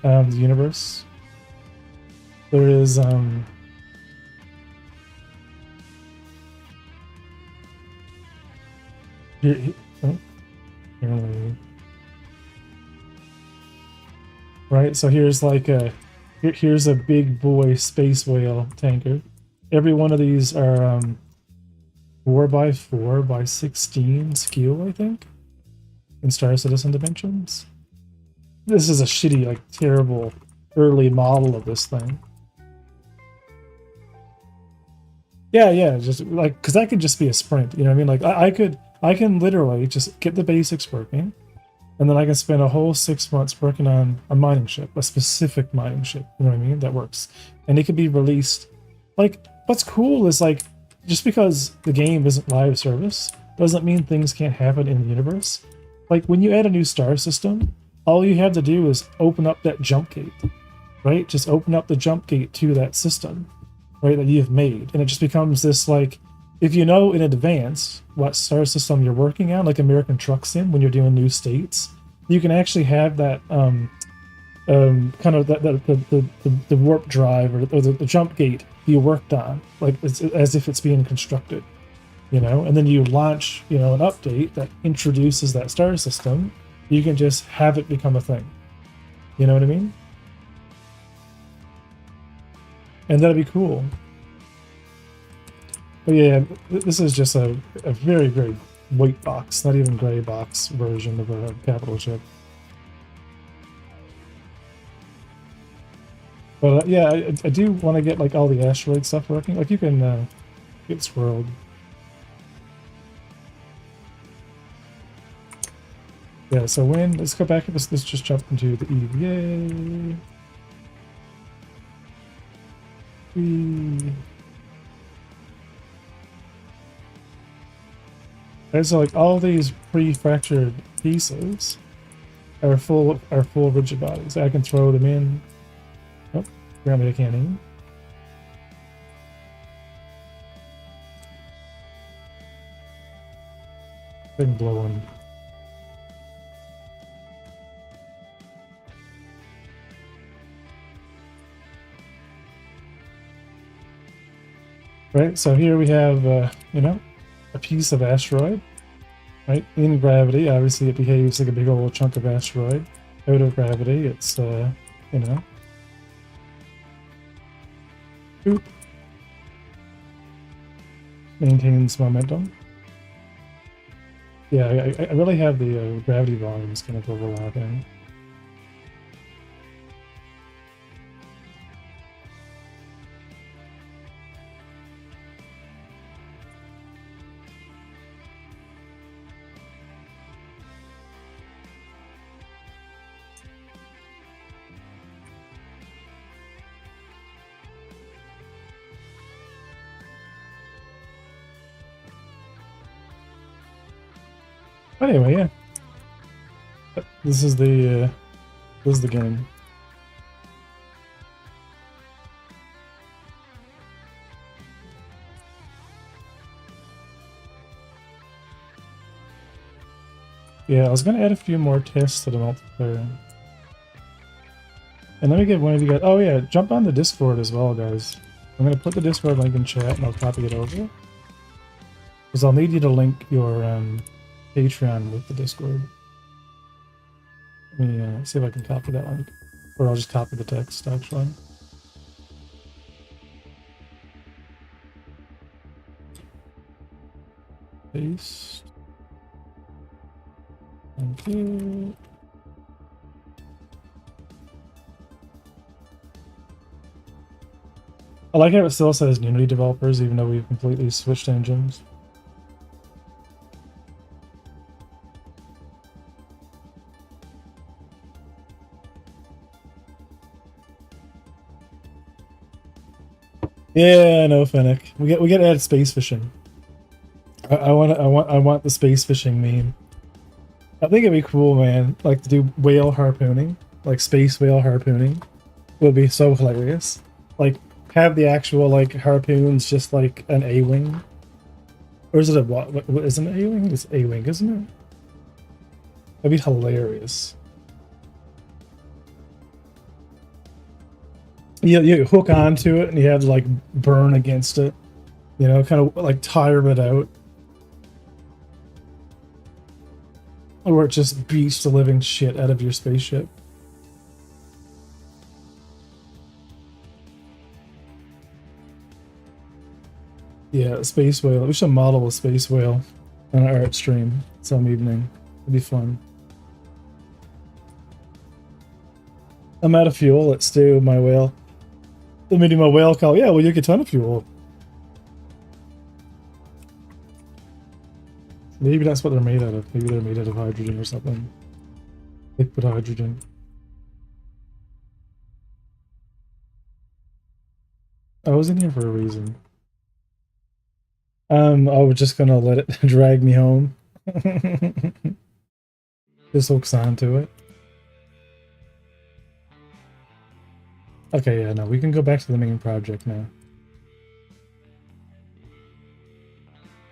the universe. There is right, so here's like here's a big boy space whale tanker. Every one of these are 4x4x16 skew, I think, in Star Citizen dimensions. This is a shitty, like, terrible early model of this thing. Yeah, just like, because that could just be a sprint, you know what I mean? Like, I can literally just get the basics working, and then I can spend a whole 6 months working on a mining ship, a specific mining ship, you know what I mean? That works. And it could be released. Like, what's cool is, like, just because the game isn't live service doesn't mean things can't happen in the universe. Like, when you add a new star system, all you have to do is open up that jump gate, right? Just open up the jump gate to that system, right, that you've made. And it just becomes this, like, if you know in advance what star system you're working on, like American Truck Sim, when you're doing new states, you can actually have that kind of the warp drive or the jump gate you worked on, like as if it's being constructed, you know. And then you launch, you know, an update that introduces that star system. You can just have it become a thing. You know what I mean? And that'd be cool. But yeah, this is just a very, very white box, not even gray box version of a capital ship. But yeah, I do want to get like all the asteroid stuff working. Like you can get swirled. Yeah, so when let's go back. Let's just jump into the EVA. And so like all these pre-fractured pieces are full rigid bodies. I can throw them in. Oh, apparently I can't aim. I can blow one. Right, so here we have, you know, a piece of asteroid, right? In gravity, obviously it behaves like a big old chunk of asteroid. Out of gravity, it's, you know. Oop. Maintains momentum. Yeah, I really have the gravity volumes kind of overlapping. But anyway, yeah. This is the game. Yeah, I was gonna add a few more tests to the multiplayer. And let me get one of you guys. Oh yeah, jump on the Discord as well, guys. I'm gonna put the Discord link in chat and I'll copy it over. Because I'll need you to link your Patreon with the Discord. Let me see if I can copy that link. Or I'll just copy the text, actually. Paste. Thank you. I like how it still says Unity developers, even though we've completely switched engines. Yeah, I know, Fennec. We get to add space fishing. I want the space fishing meme. I think it'd be cool, man. Like to do whale harpooning, like space whale harpooning, would be so hilarious. Like have the actual like harpoons just like an A-wing, or is it a what? Isn't it A-wing? It's A-wing, isn't it? That'd be hilarious. You hook onto it and you have to like burn against it, you know, kind of like tire it out. Or it just beats the living shit out of your spaceship. Yeah, a space whale. We should model a space whale on our art stream some evening. It'd be fun. I'm out of fuel. Let's do my whale. Let me do my whale call. Yeah, well, you get a ton of fuel. Maybe that's what they're made out of. Maybe they're made out of hydrogen or something. Liquid hydrogen. I was in here for a reason. I was just gonna let it drag me home. Just hooks onto it. Okay, yeah, no, we can go back to the main project now.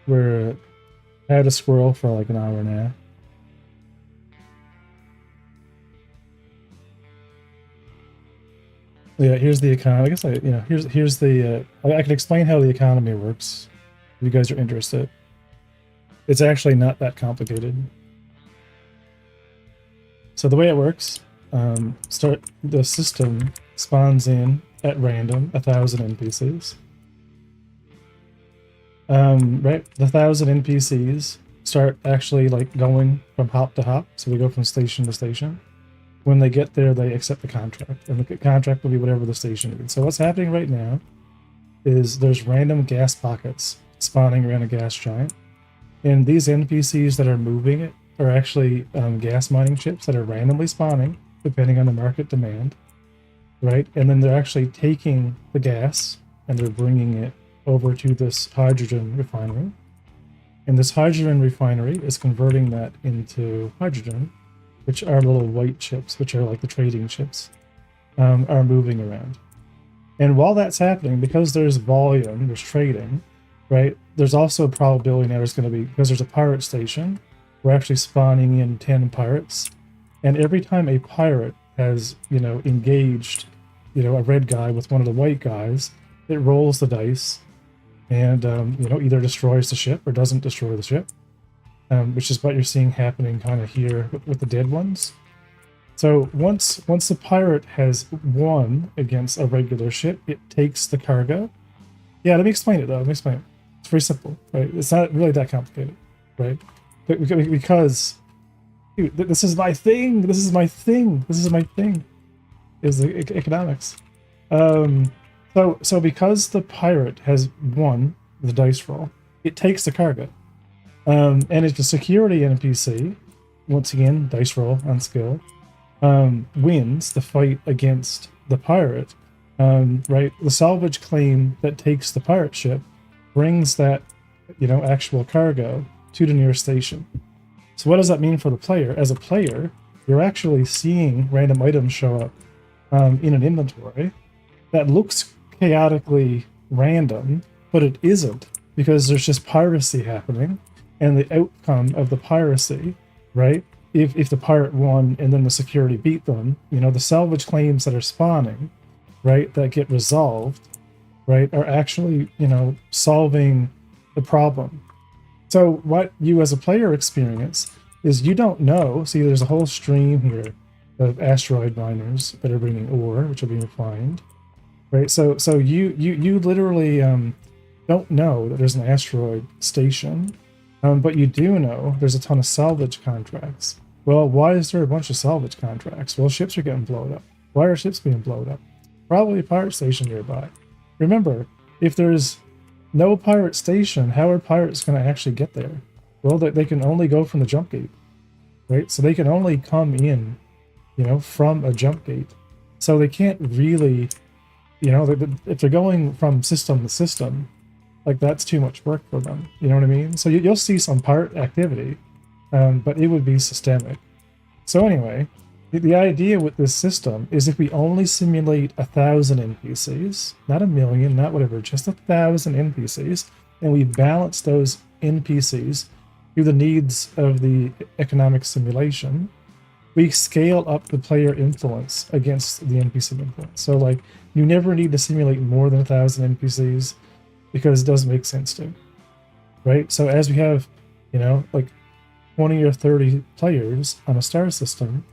We're had a squirrel for like an hour and a half. Yeah, here's the economy. I guess here's the I can explain how the economy works if you guys are interested. It's actually not that complicated. So the way it works, the system spawns in at random 1,000 NPCs. Right, the 1,000 NPCs start actually like going from hop to hop, so we go from station to station. When they get there, they accept the contract, and the contract will be whatever the station is. So what's happening right now is there's random gas pockets spawning around a gas giant, and these NPCs that are moving it are actually gas mining ships that are randomly spawning depending on the market demand, right? And then they're actually taking the gas and they're bringing it over to this hydrogen refinery, and this hydrogen refinery is converting that into hydrogen, which are little white chips, which are like the trading chips, are moving around. And while that's happening, because there's volume, there's trading, right? There's also a probability now there's going to be, because there's a pirate station, we're actually spawning in 10 pirates. And every time a pirate has, engaged, a red guy with one of the white guys, it rolls the dice and, either destroys the ship or doesn't destroy the ship, which is what you're seeing happening kind of here with the dead ones. So once the pirate has won against a regular ship, it takes the cargo. Yeah, let me explain it though. Let me explain it. It's very simple, right? It's not really that complicated, right? Because dude, this is my thing. This is my thing. This is my thing. Is the economics. So because the pirate has won the dice roll, it takes the cargo. And if the security NPC, once again, dice roll on skill, wins the fight against the pirate, right? The salvage claim that takes the pirate ship brings that, actual cargo to the nearest station. So what does that mean for the player? As a player, you're actually seeing random items show up in an inventory that looks chaotically random, but it isn't, because there's just piracy happening, and the outcome of the piracy, right? If the pirate won and then the security beat them, the salvage claims that are spawning, right, that get resolved, right, are actually, solving the problem. So what you as a player experience is you don't know. See, there's a whole stream here of asteroid miners that are bringing ore, which are being refined, right? So you literally don't know that there's an asteroid station, but you do know there's a ton of salvage contracts. Well, why is there a bunch of salvage contracts? Well, ships are getting blown up. Why are ships being blown up? Probably a pirate station nearby. Remember, if there's no pirate station, how are pirates going to actually get there? Well, they can only go from the jump gate, right? So they can only come in, from a jump gate. So they can't really, if they're going from system to system, like that's too much work for them. You know what I mean? So you'll see some pirate activity, but it would be systemic. So anyway, the idea with this system is if we only simulate 1,000 NPCs, not 1,000,000, not whatever, just 1,000 NPCs, and we balance those NPCs through the needs of the economic simulation, we scale up the player influence against the NPC influence. So like, you never need to simulate more than 1,000 NPCs because it doesn't make sense to, right? So as we have, like 20 or 30 players on a star system,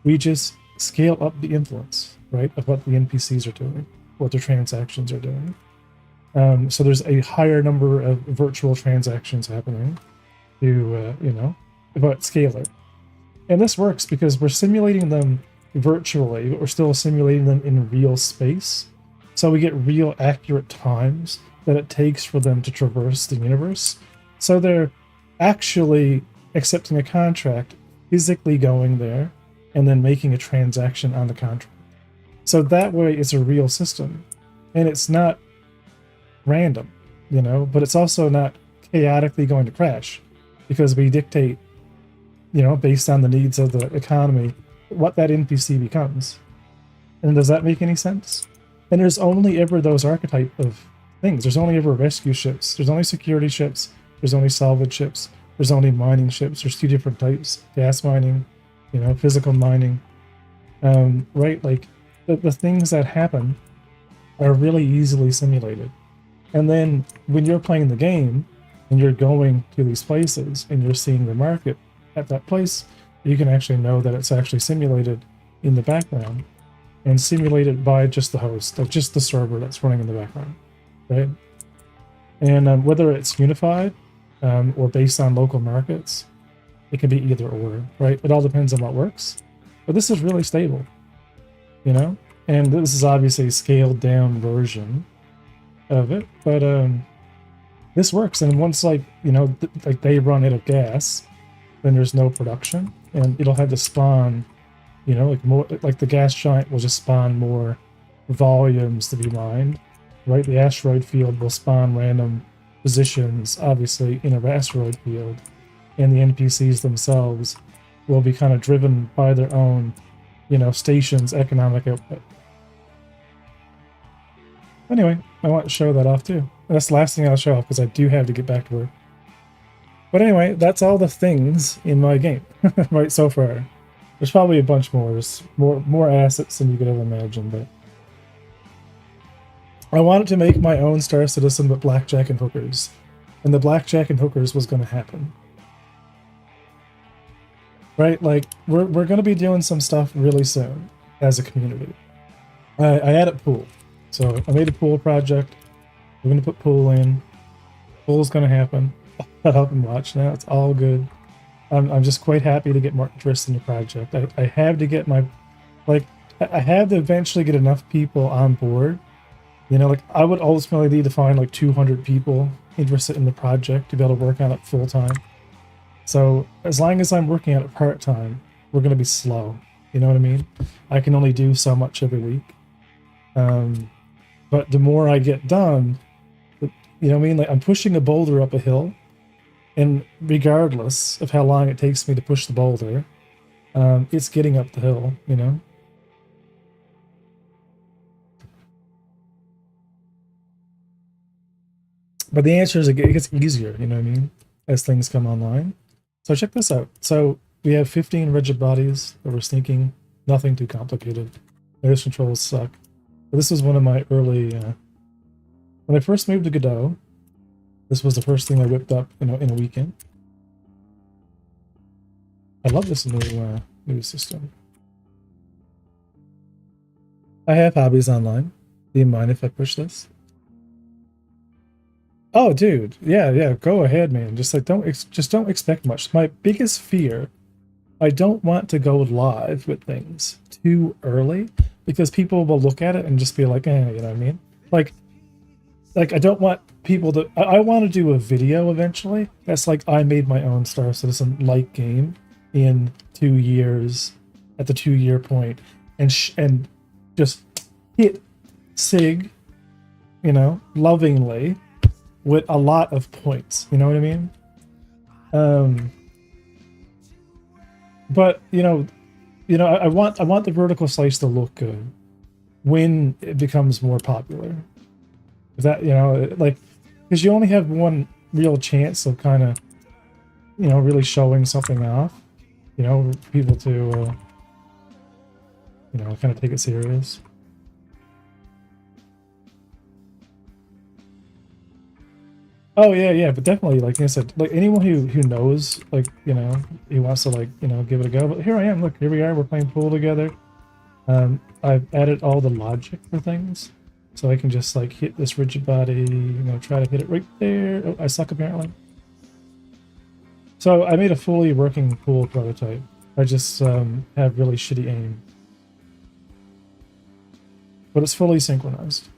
we just scale up the influence, right, of what the NPCs are doing, what their transactions are doing. So there's a higher number of virtual transactions happening to, but scale it. And this works because we're simulating them virtually, but we're still simulating them in real space. So we get real accurate times that it takes for them to traverse the universe. So they're actually accepting a contract, physically going there, and then making a transaction on the contract. So that way it's a real system. And it's not random, but it's also not chaotically going to crash, because we dictate, based on the needs of the economy, what that NPC becomes. And does that make any sense? And there's only ever those archetype of things. There's only ever rescue ships. There's only security ships. There's only salvage ships. There's only mining ships. There's two different types: gas mining, physical mining, right? Like the things that happen are really easily simulated. And then when you're playing the game and you're going to these places and you're seeing the market at that place, you can actually know that it's actually simulated in the background, and simulated by just the host, like just the server that's running in the background, right? And whether it's unified or based on local markets, it can be either or, right? It all depends on what works. But this is really stable, you know? And this is obviously a scaled down version of it, but this works. And once, like, you know, like they run out of gas, then there's no production, and it'll have to spawn, you know, like more, like the gas giant will just spawn more volumes to be mined, right? The asteroid field will spawn random positions, obviously, in an asteroid field, and the NPCs themselves will be kind of driven by their own, you know, station's economic output. Anyway, I want to show that off too. And that's the last thing I'll show off because I do have to get back to work. But anyway, that's all the things in my game, right, so far. There's probably a bunch more. There's more assets than you could ever imagine, but I wanted to make my own Star Citizen with blackjack and hookers. And the blackjack and hookers was going to happen. Right? Like, we're going to be doing some stuff really soon as a community. I added pool. So I made a pool project. We're going to put pool in. Pool's going to happen. Shut up and watch now. It's all good. I'm just quite happy to get more interest in the project. I have to get my, like, I have to eventually get enough people on board. You know, like, I would ultimately need to find like 200 people interested in the project to be able to work on it full time. So as long as I'm working on it part time, we're going to be slow. You know what I mean? I can only do so much every week. But the more I get done, you know what I mean? Like, I'm pushing a boulder up a hill, and regardless of how long it takes me to push the boulder, it's getting up the hill, you know? But the answer is it gets easier, you know what I mean? As things come online. So check this out. So we have 15 rigid bodies that we're sneaking. Nothing too complicated. Those controls suck. But this was one of my early... when I first moved to Godot, this was the first thing I whipped up, you know, in a weekend. I love this new system. I have hobbies online. Do you mind if I push this? Oh, dude, yeah, go ahead, man. Just like don't expect much. My biggest fear, I don't want to go live with things too early because people will look at it and just be like, you know what I mean? Like I don't want people to. I want to do a video eventually. That's like I made my own Star Citizen like game in 2 years, at the 2-year point, and just hit Sig, you know, lovingly, with a lot of points. You know what I mean? But you know, I want the vertical slice to look good when it becomes more popular. That, you know, like, because you only have one real chance of kind of, you know, really showing something off, you know, people to, you know, kind of take it serious. Oh yeah, but definitely, like I said, like anyone who knows, like, you know, he wants to, like, you know, give it a go. But here I am. Look, here we are. We're playing pool together. I've added all the logic for things. So I can just like hit this rigid body, you know, try to hit it right there. Oh, I suck apparently. So I made a fully working pool prototype. I just have really shitty aim. But it's fully synchronized.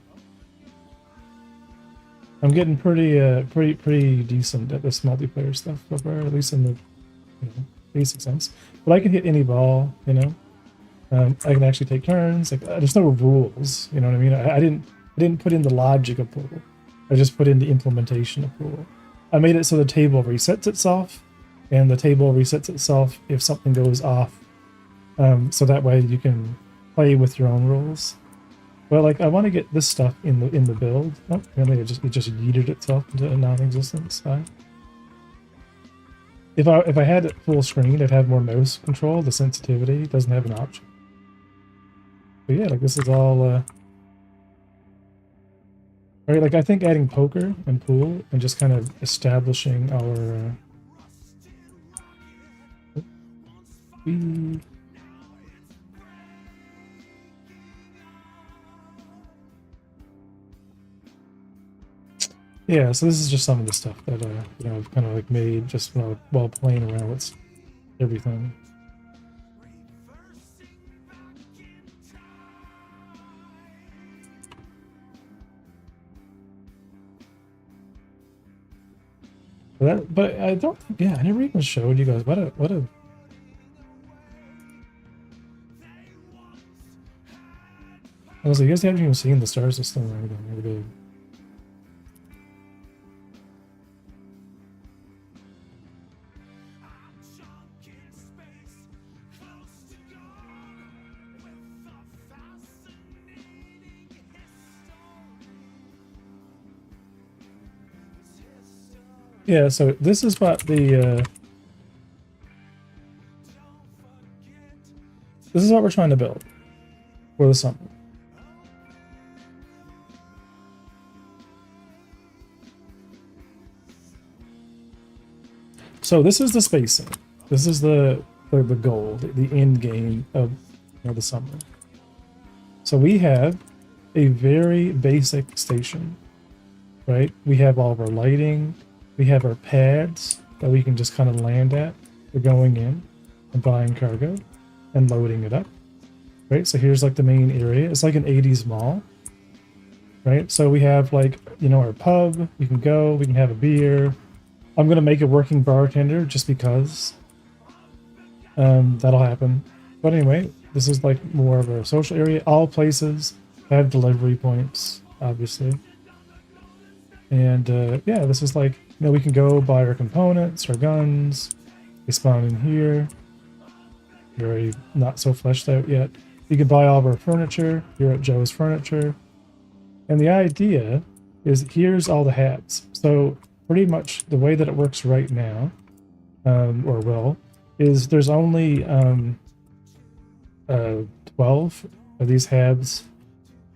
I'm getting pretty decent at this multiplayer stuff so far, at least in the, you know, basic sense. But I can hit any ball, you know. I can actually take turns. Like, there's no rules, you know what I mean? I didn't put in the logic of pool. I just put in the implementation of pool. I made it so the table resets itself, and the table resets itself if something goes off. So that way you can play with your own rules. But like, I want to get this stuff in the build. Oh, apparently it just yeeted itself into non-existence. If I had it full screen, I'd have more mouse control. The sensitivity doesn't have an option. But yeah, like, this is all right. Like, I think adding poker and pool and just kind of establishing our yeah, so this is just some of the stuff that you know, I've kind of like made just while playing around with everything. But I don't. Yeah, I never even showed you guys what a. I was like, you guys haven't even seen the star system or anything. Really. Yeah, so this is what the this is what we're trying to build for the summer. So this is the spacing. This is the goal, the end game of the summer. So we have a very basic station, right? We have all of our lighting. We have our pads that we can just kind of land at. We're going in and buying cargo and loading it up, right? So here's like the main area. It's like an 80s mall, right? So we have like, our pub. You can go, we can have a beer. I'm going to make a working bartender just because that'll happen. But anyway, this is like more of a social area. All places have delivery points, obviously. And yeah, this is like, we can go buy our components, our guns. They spawn in here. Very not so fleshed out yet. You can buy all of our furniture here at Joe's Furniture. And the idea is here's all the hats. So pretty much the way that it works right now, or will, is there's only 12 of these habs.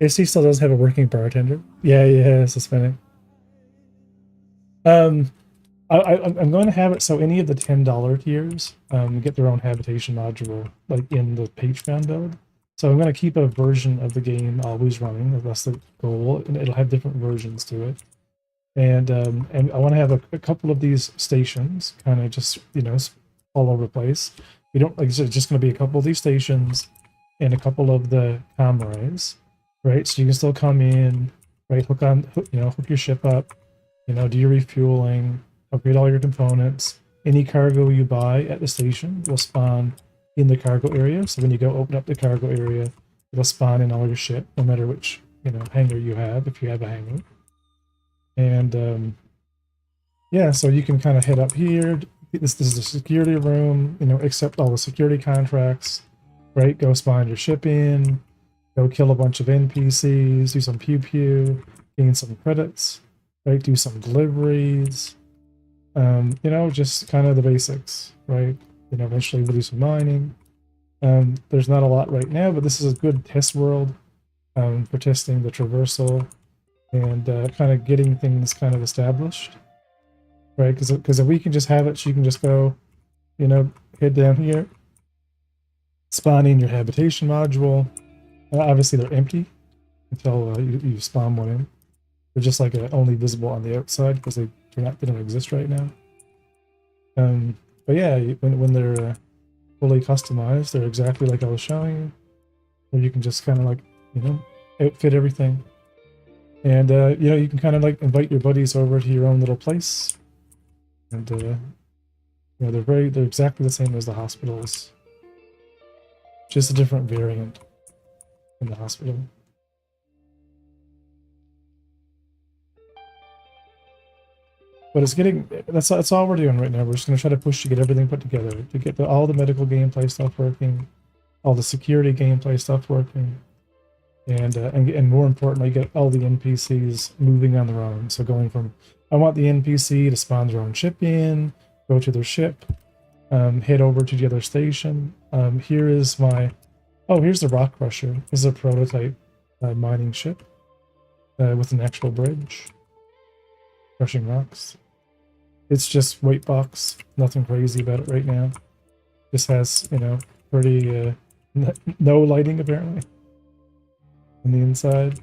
AC still does have a working bartender. Yeah, suspending. I'm going to have it so any of the $10 tiers get their own habitation module, like in the Patreon build. So I'm going to keep a version of the game always running. That's the goal, and it'll have different versions to it. And I want to have a couple of these stations, kind of just all over the place. We don't like it's just going to be a couple of these stations and a couple of the comrays, right? So you can still come in, right? Hook your ship up, do your refueling, upgrade all your components. Any cargo you buy at the station will spawn in the cargo area. So when you go open up the cargo area, it'll spawn in all your ship, no matter which hangar you have, if you have a hangar. And yeah, so you can kind of head up here. This is the security room, accept all the security contracts, right? Go spawn your ship in, go kill a bunch of NPCs, do some pew pew, gain some credits, right? Do some deliveries, just kind of the basics, right? Eventually we'll do some mining. There's not a lot right now, but this is a good test world for testing the traversal and kind of getting things kind of established, right? Because if we can just have it, so you can just go, head down here, spawn in your habitation module. Obviously, they're empty until you spawn one in. They're just like only visible on the outside because they don't exist right now. But yeah, when they're fully customized, they're exactly like I was showing you, where you can just kind of like outfit everything. And you can kind of like invite your buddies over to your own little place, and they're exactly the same as the hospitals, just a different variant in the hospital. But it's getting that's all we're doing right now. We're just gonna try to push to get everything put together, to get all the medical gameplay stuff working, all the security gameplay stuff working. And more importantly, get all the NPCs moving on their own. So going from, I want the NPC to spawn their own ship in, go to their ship, head over to the other station. Here's the Rock Crusher. This is a prototype mining ship with an actual bridge, crushing rocks. It's just white box, nothing crazy about it right now. This has, pretty no lighting apparently on the inside.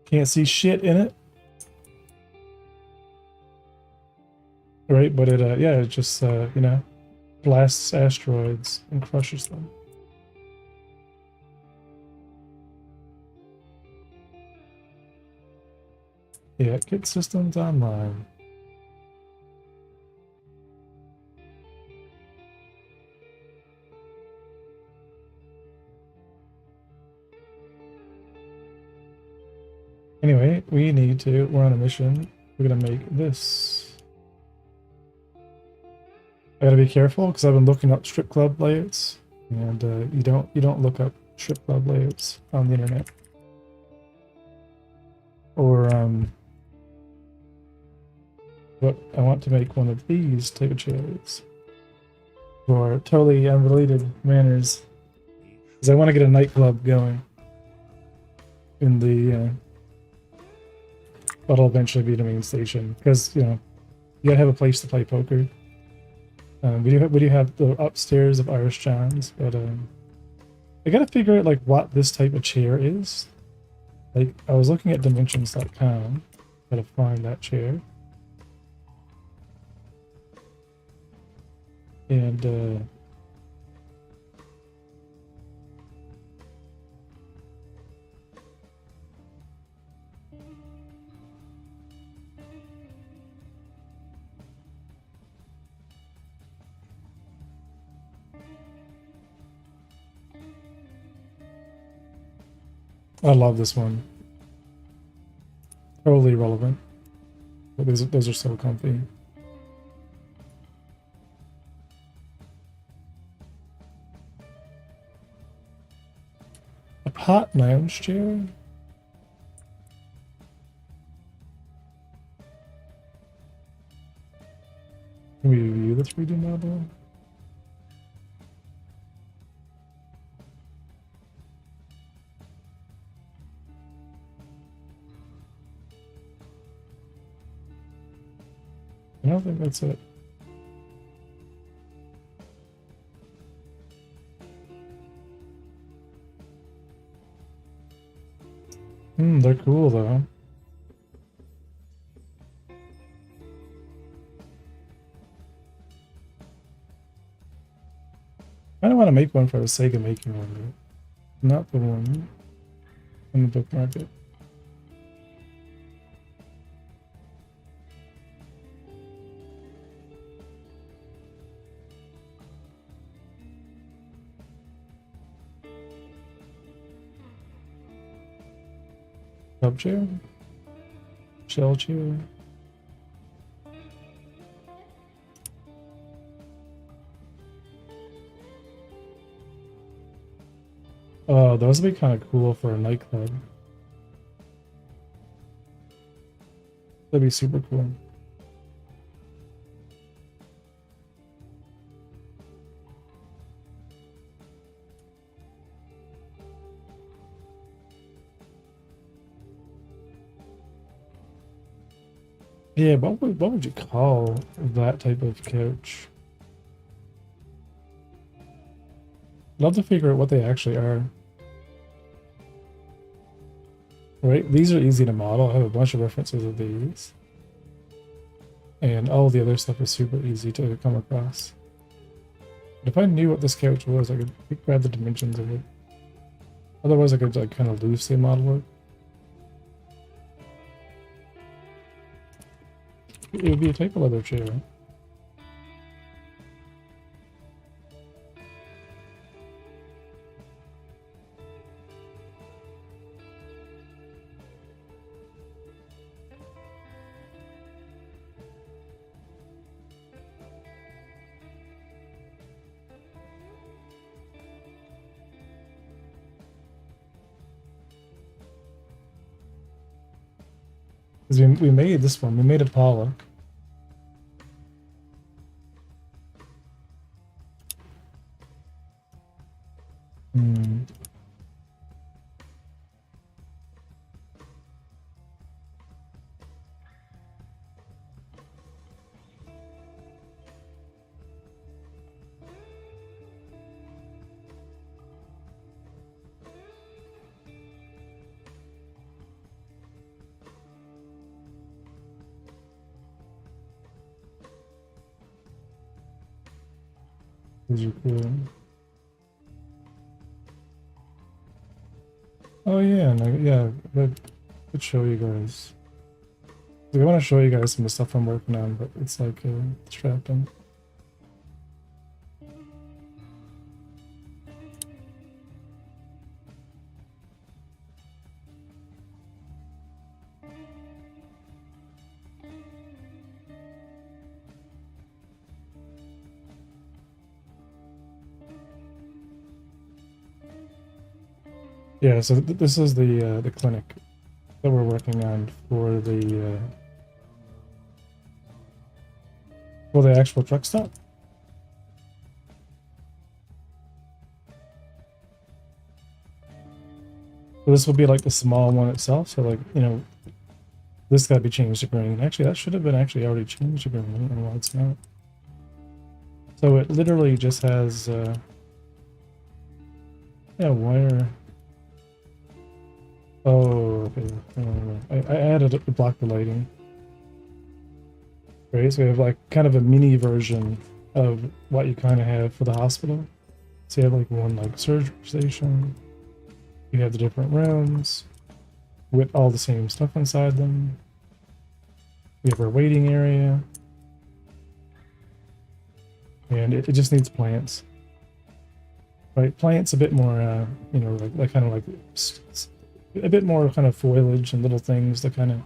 Can't see shit in it. Right, but it just, blasts asteroids and crushes them. Yeah, Kit Systems Online. Anyway, we're on a mission. We're gonna make this. I gotta be careful because I've been looking up strip club layouts, and you don't look up strip club layouts on the internet. Or but I want to make one of these type of chairs for totally unrelated manners, because I want to get a nightclub going in the. That'll eventually be the main station, because you know you gotta have a place to play poker. We do have the upstairs of Irish John's, but I gotta figure out like what this type of chair is. Like I was looking at dimensions.com, gotta find that chair, and I love this one. Totally relevant. But those are so comfy. A pot lounge chair? Can we view the 3D model? I don't think that's it. They're cool though. I don't want to make one for the sake of making one, not the one in the book market. Club chair? Shell chair? Oh, those would be kind of cool for a nightclub. That'd be super cool. Yeah, what would you call that type of couch? Love to figure out what they actually are. Right, these are easy to model. I have a bunch of references of these. And all the other stuff is super easy to come across. But if I knew what this couch was, I could grab the dimensions of it. Otherwise, I could like kind of loosely model it. It would be a type of leather chair. Because we made this one. We made a Pollock. These are cool. Oh yeah, and yeah, I could show you guys. I want to show you guys some of the stuff I'm working on, but it's like distracting. Yeah, so this is the clinic that we're working on for the actual truck stop. So this will be like the small one itself. So like, you know, this got to be changed to green. Actually, that should have been actually already changed to green. I don't know why it's not. So it literally just has, yeah, wire. Oh, okay. I added it to block the lighting. Right, so we have like kind of a mini version of what you kind of have for the hospital. So you have like one like surgery station. You have the different rooms with all the same stuff inside them. We have our waiting area. And it just needs plants. Right, plants a bit more, you know, like kind of like a bit more kind of foliage and little things to kind of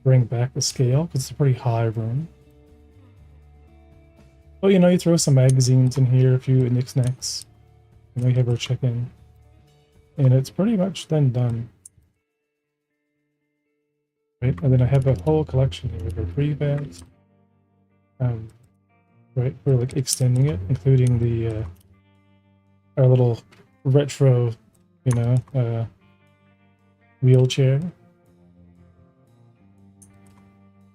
bring back the scale, because it's a pretty high room. But you know, you throw some magazines in here, a few knickknacks, and we have our chicken, and it's pretty much then done. Right, and then I have a whole collection here of our prefabs. Right, we're like extending it, including the our little retro, you know, wheelchair.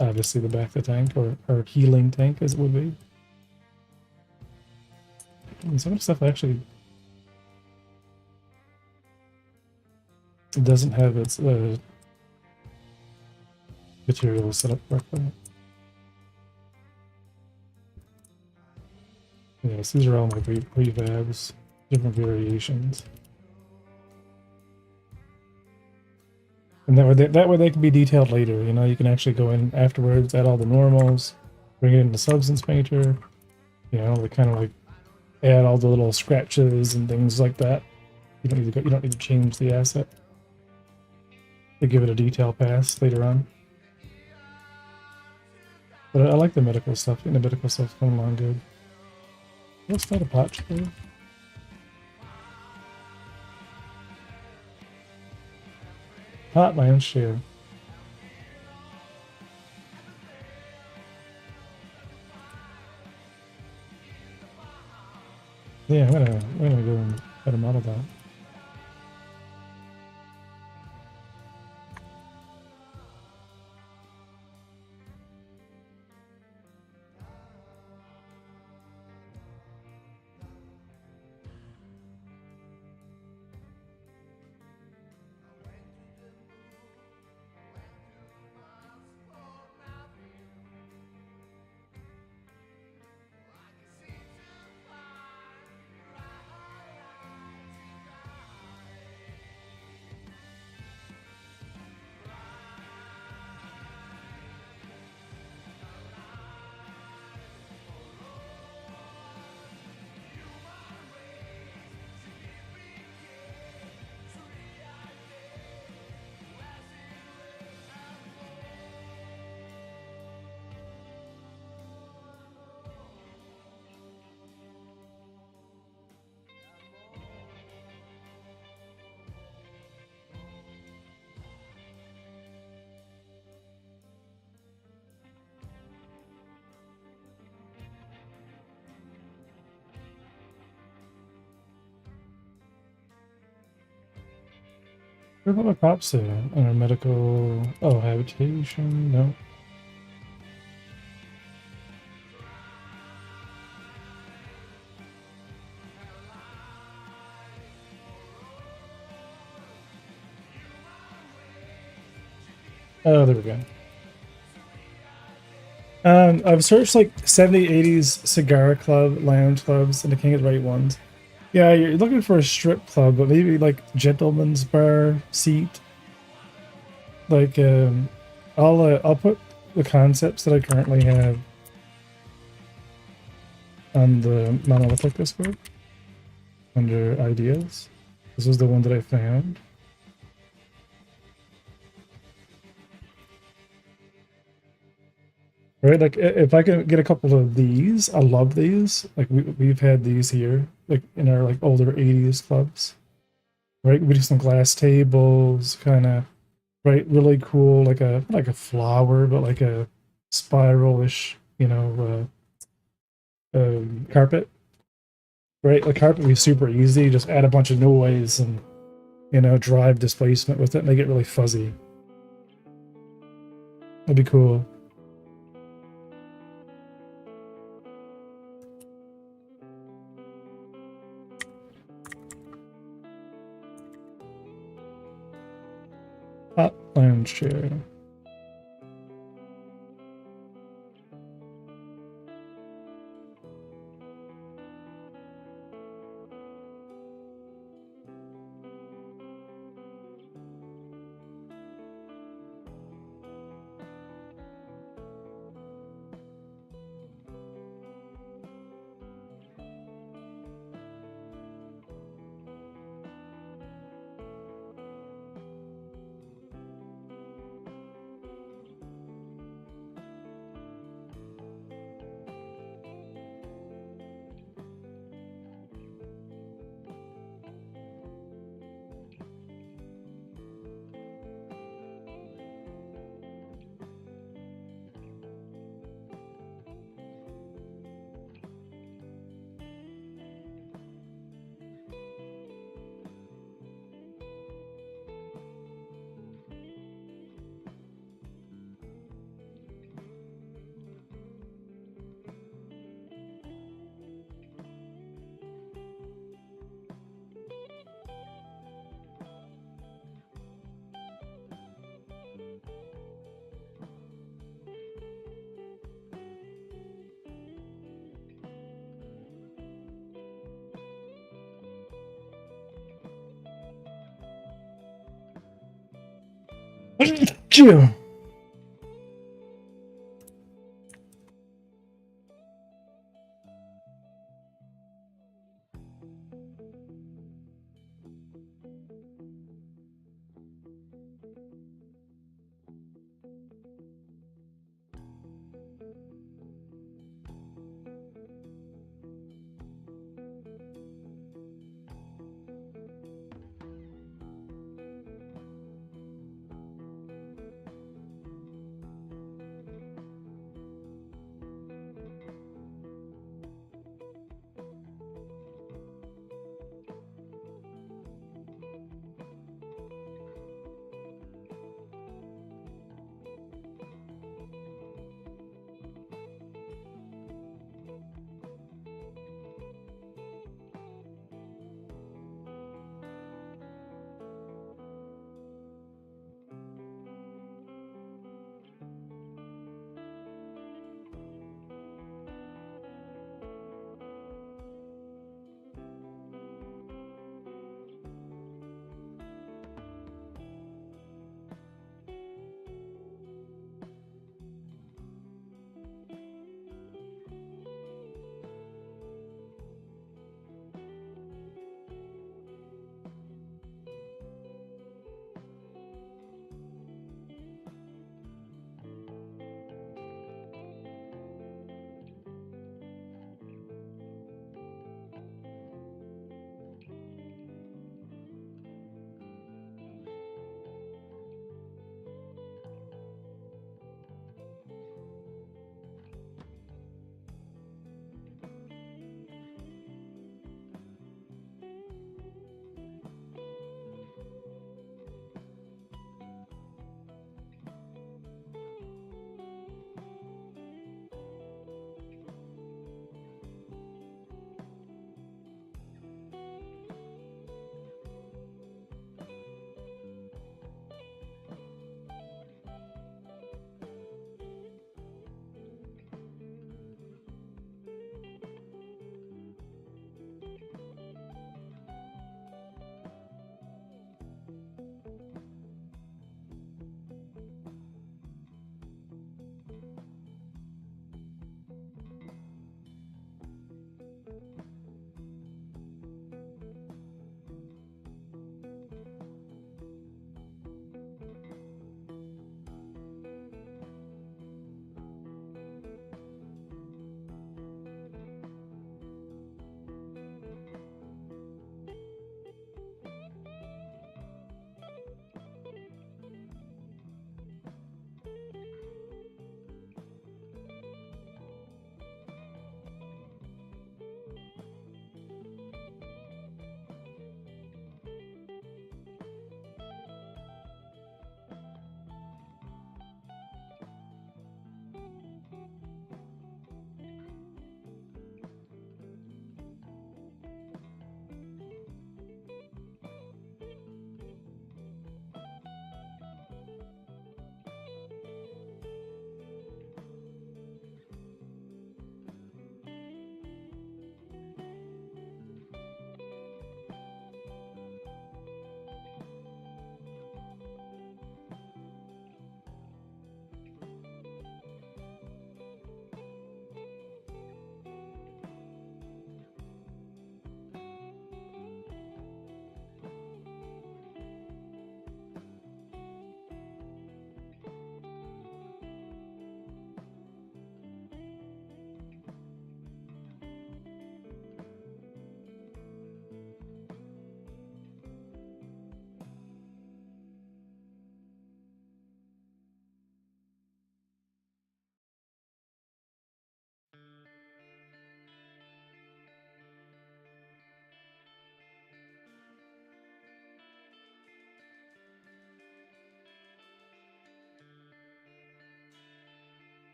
Obviously the back of the tank, or healing tank as it would be. And some of the stuff actually doesn't have its materials set up correctly. Yes, these are all my prefabs, different variations. And that way they can be detailed later, you know, you can actually go in afterwards, add all the normals, bring it into Substance Painter, you know, they kind of like add all the little scratches and things like that. You don't need to change the asset. They give it a detail pass later on. But I like the medical stuff, and the medical stuff's coming along good. What's that, a pot tree? Pot my own share. Yeah, I'm gonna go and cut him out of that. Where about my props there? Medical... Oh, habitation? No. Oh, there we go. I've searched like 70s, 80s cigar club, lounge clubs, and I can't get the right ones. Yeah, you're looking for a strip club, but maybe like gentleman's bar seat. Like, I'll put the concepts that I currently have on the monolithic Discord under ideas. This was the one that I found. Right, like if I could get a couple of these, I love these. Like we've had these here, like in our like older 80s clubs. Right, we do some glass tables, kind of right, really cool, like a flower, but like a spiral-ish, carpet. Right, the carpet would be super easy. Just add a bunch of noise and drive displacement with it, make it really fuzzy. That'd be cool. Hot lounge chair. Chew.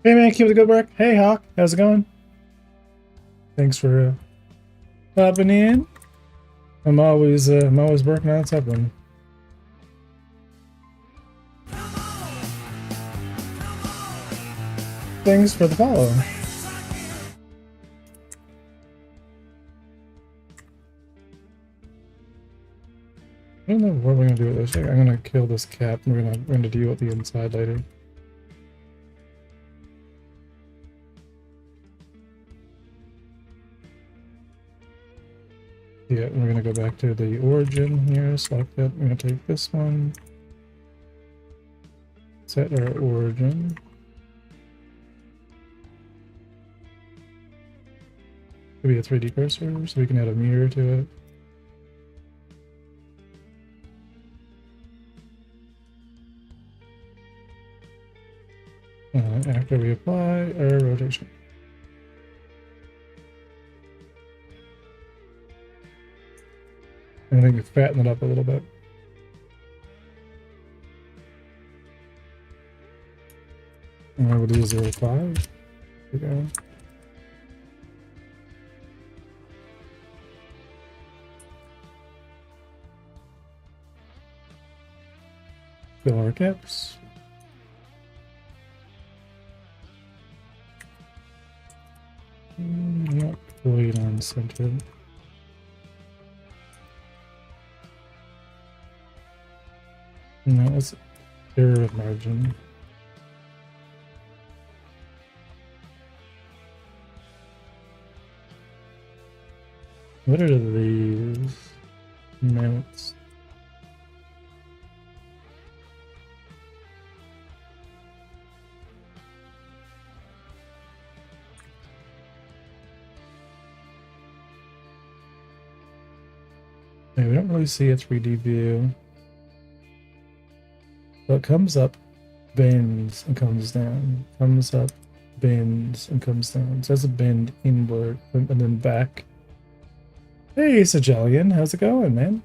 Hey man, keep the good work. Hey Hawk, how's it going? Thanks for popping in. I'm always working on something. Thanks for the follow. I don't know what we're gonna do with this. I'm gonna kill this cap and we're gonna deal with the inside later. Yeah, we're gonna go back to the origin here, select that. We're gonna take this one. Set our origin. Could be a 3D cursor, so we can add a mirror to it. After we apply our rotation. I think we fatten it up a little bit. And I will do 0.5. There we go. Fill our caps. Not quite on center. No, let's error margin. What are these mounts? Okay, we don't really see a 3D view. So it comes up, bends, and comes down. Comes up, bends, and comes down. So that's a bend inward and then back. Hey, Sajelian, how's it going, man?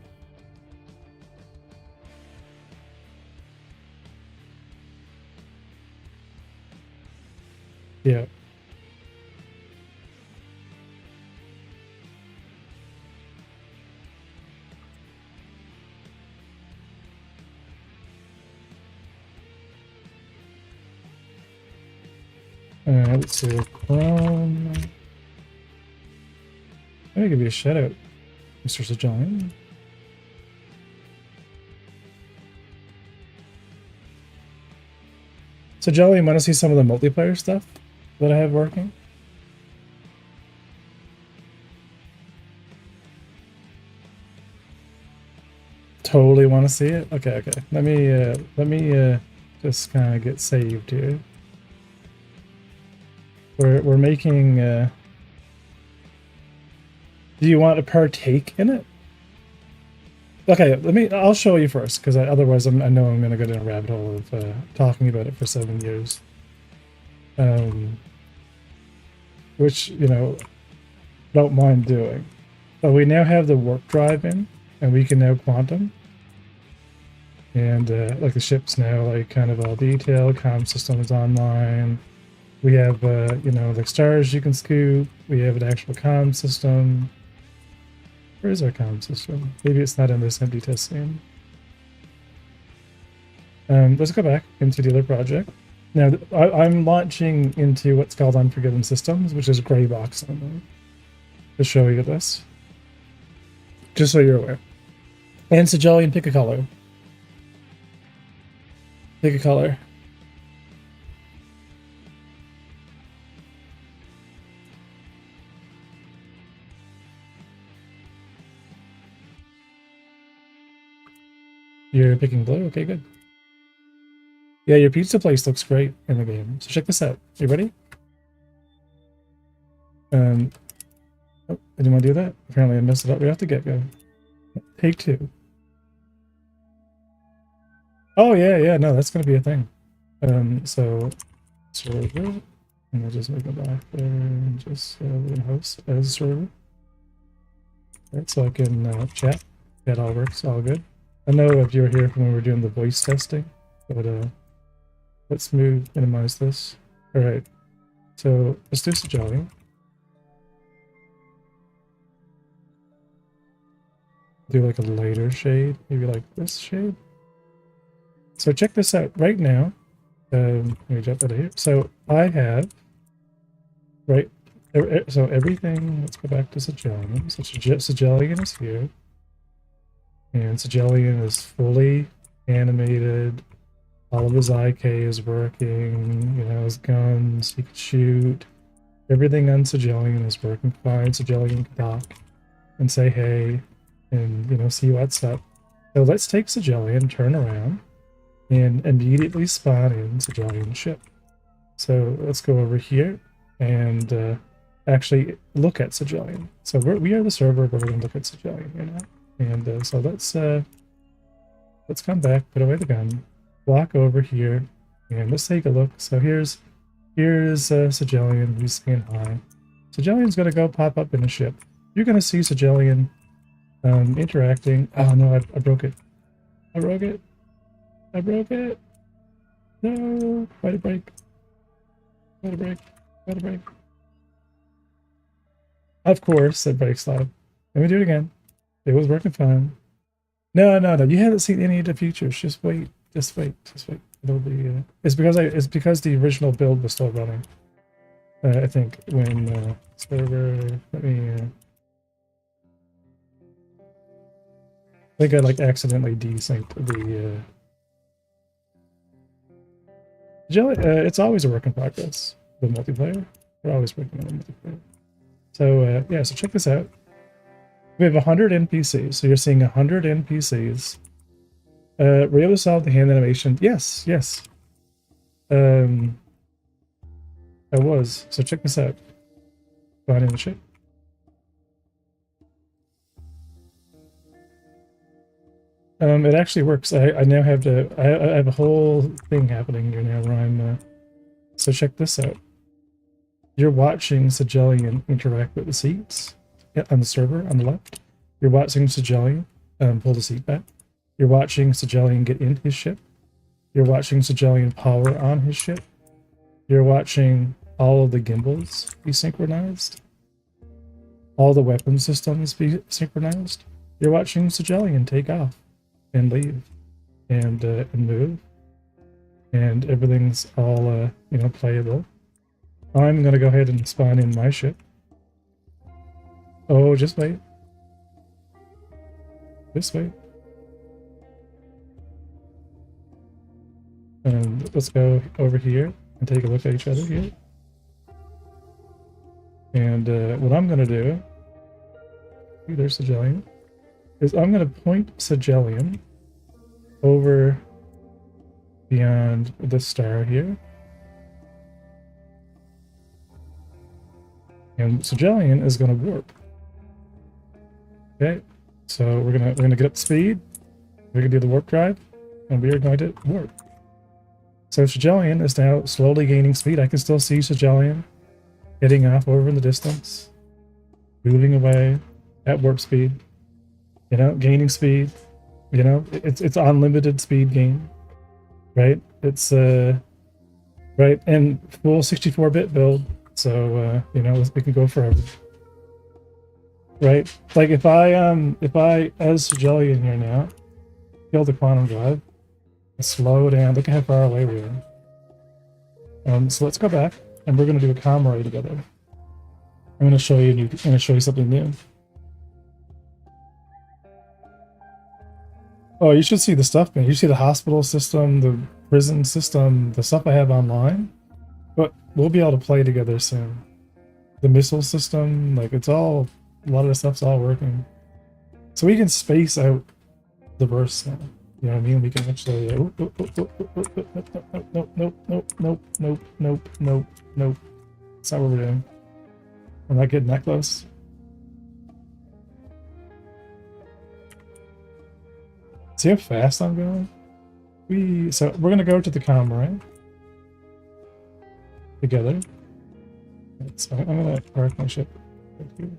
Yeah. Let's see. Chrome. Let me give you a shout out, Mr. Sajelian. Sajelian, want to see some of the multiplayer stuff that I have working? Totally want to see it. Okay, okay. Let me just kind of get saved here. We're making. Do you want to partake in it? Okay, I'll show you first, because otherwise I know I'm going to go down a rabbit hole of talking about it for 7 years. Which, you know, don't mind doing. But we now have the warp drive in, and we can now quantum. And like the ship's now like kind of all detailed, comm system is online. We have, you know, like stars you can scoop. We have an actual comm system. Where is our comm system? Maybe it's not in this empty test scene. Let's go back into the other project. Now, I'm launching into what's called Unforgiven Systems, which is a gray box on there. To show you this. Just so you're aware. And Sajelian, pick a color. Pick a color. You're picking blue? Okay, good. Yeah, your pizza place looks great in the game. So check this out. You ready? Oh, I didn't want to do that. Apparently I messed it up right off the get-go. Take 2. Oh, yeah, no, that's going to be a thing. So, server, and I'll just make it back there and just host as a server. Right, so I can chat. That all works, all good. I know if you were here when we were doing the voice testing, but let's minimize this. All right. So let's do Sejali. Do like a lighter shade, maybe like this shade. So check this out right now. Let me jump out of here. So I have, right, so everything, let's go back to Sejalian. So Sejalian is here. And Sejalian is fully animated. All of his IK is working, you know, his guns, he can shoot. Everything on Sejalian is working fine. Sejalian can dock and say hey and, you know, see what's up. So let's take Sejalian, turn around, and immediately spawn in Sejalian's ship. So let's go over here and actually look at Sejalian. So we are the server, but we're going to look at Sejalian here now. And so let's come back, put away the gun, walk over here, and let's take a look. So here's Sejalian, who's saying hi. Sejalian's going to go pop up in a ship. You're going to see Sejalian interacting. Oh no, I broke it. I broke it. I broke it. No, why did it break? Why did it break? Why did it break? Of course, it breaks live. Let me do it again. It was working fine. No. You haven't seen any of the features. Just wait. Just wait. It'll be. It's because the original build was still running. I think when server. Let me. I think I like accidentally desynced the. Jelly. It's always a work in progress. The multiplayer. We're always working on the multiplayer. So yeah. So check this out. We have 100 NPCs. So you're seeing 100 NPCs. Were you able to solve the hand animation? Yes. I was. So check this out. Find in the ship. It actually works. I now have I have a whole thing happening here now where I'm. So check this out. You're watching Sejalian interact with the seats on the server on the left. You're watching Sejalian pull the seat back. You're watching Sejalian get in his ship. You're watching Sejalian power on his ship. You're watching all of the gimbals be synchronized. All the weapon systems be synchronized. You're watching Sejalian take off and leave and move. And everything's all, you know, playable. I'm going to go ahead and spawn in my ship. Oh, just wait. Just wait. And let's go over here and take a look at each other here. And what I'm going to do, there's Sejalian, is I'm going to point Sejalian over beyond the star here. And Sejalian is going to warp. Okay, so we're gonna get up to speed. We're gonna do the warp drive, and we are going to warp. So Sejalian is now slowly gaining speed. I can still see Sejalian heading off over in the distance, moving away at warp speed. You know, gaining speed. You know, it's unlimited speed gain, right? It's right, and full 64-bit build. So you know, we can go forever. Right, like if I as Sejalian here now kill the quantum drive, slow down. Look at how far away we are. So let's go back and we're gonna do a comrade together. I'm gonna show you something new. Oh, you should see the stuff, man. You see the hospital system, the prison system, the stuff I have online. But we'll be able to play together soon. The missile system, like it's all. A lot of the stuff's all working. So we can space out the bursts now. You know what I mean? We can actually... Nope. That's not what we're doing. I'm not getting that close. See how fast I'm going? So we're gonna go to the comrade together. So I'm gonna park my ship right here.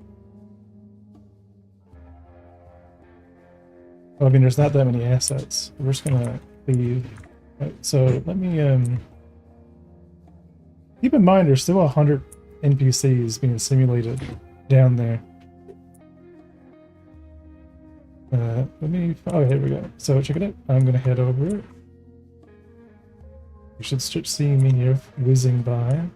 I mean, there's not that many assets. We're just gonna leave. Right, so let me Keep in mind, there's still 100 NPCs being simulated down there. Let me. Oh, here we go. So check it out. I'm gonna head over. You should start seeing me here whizzing by.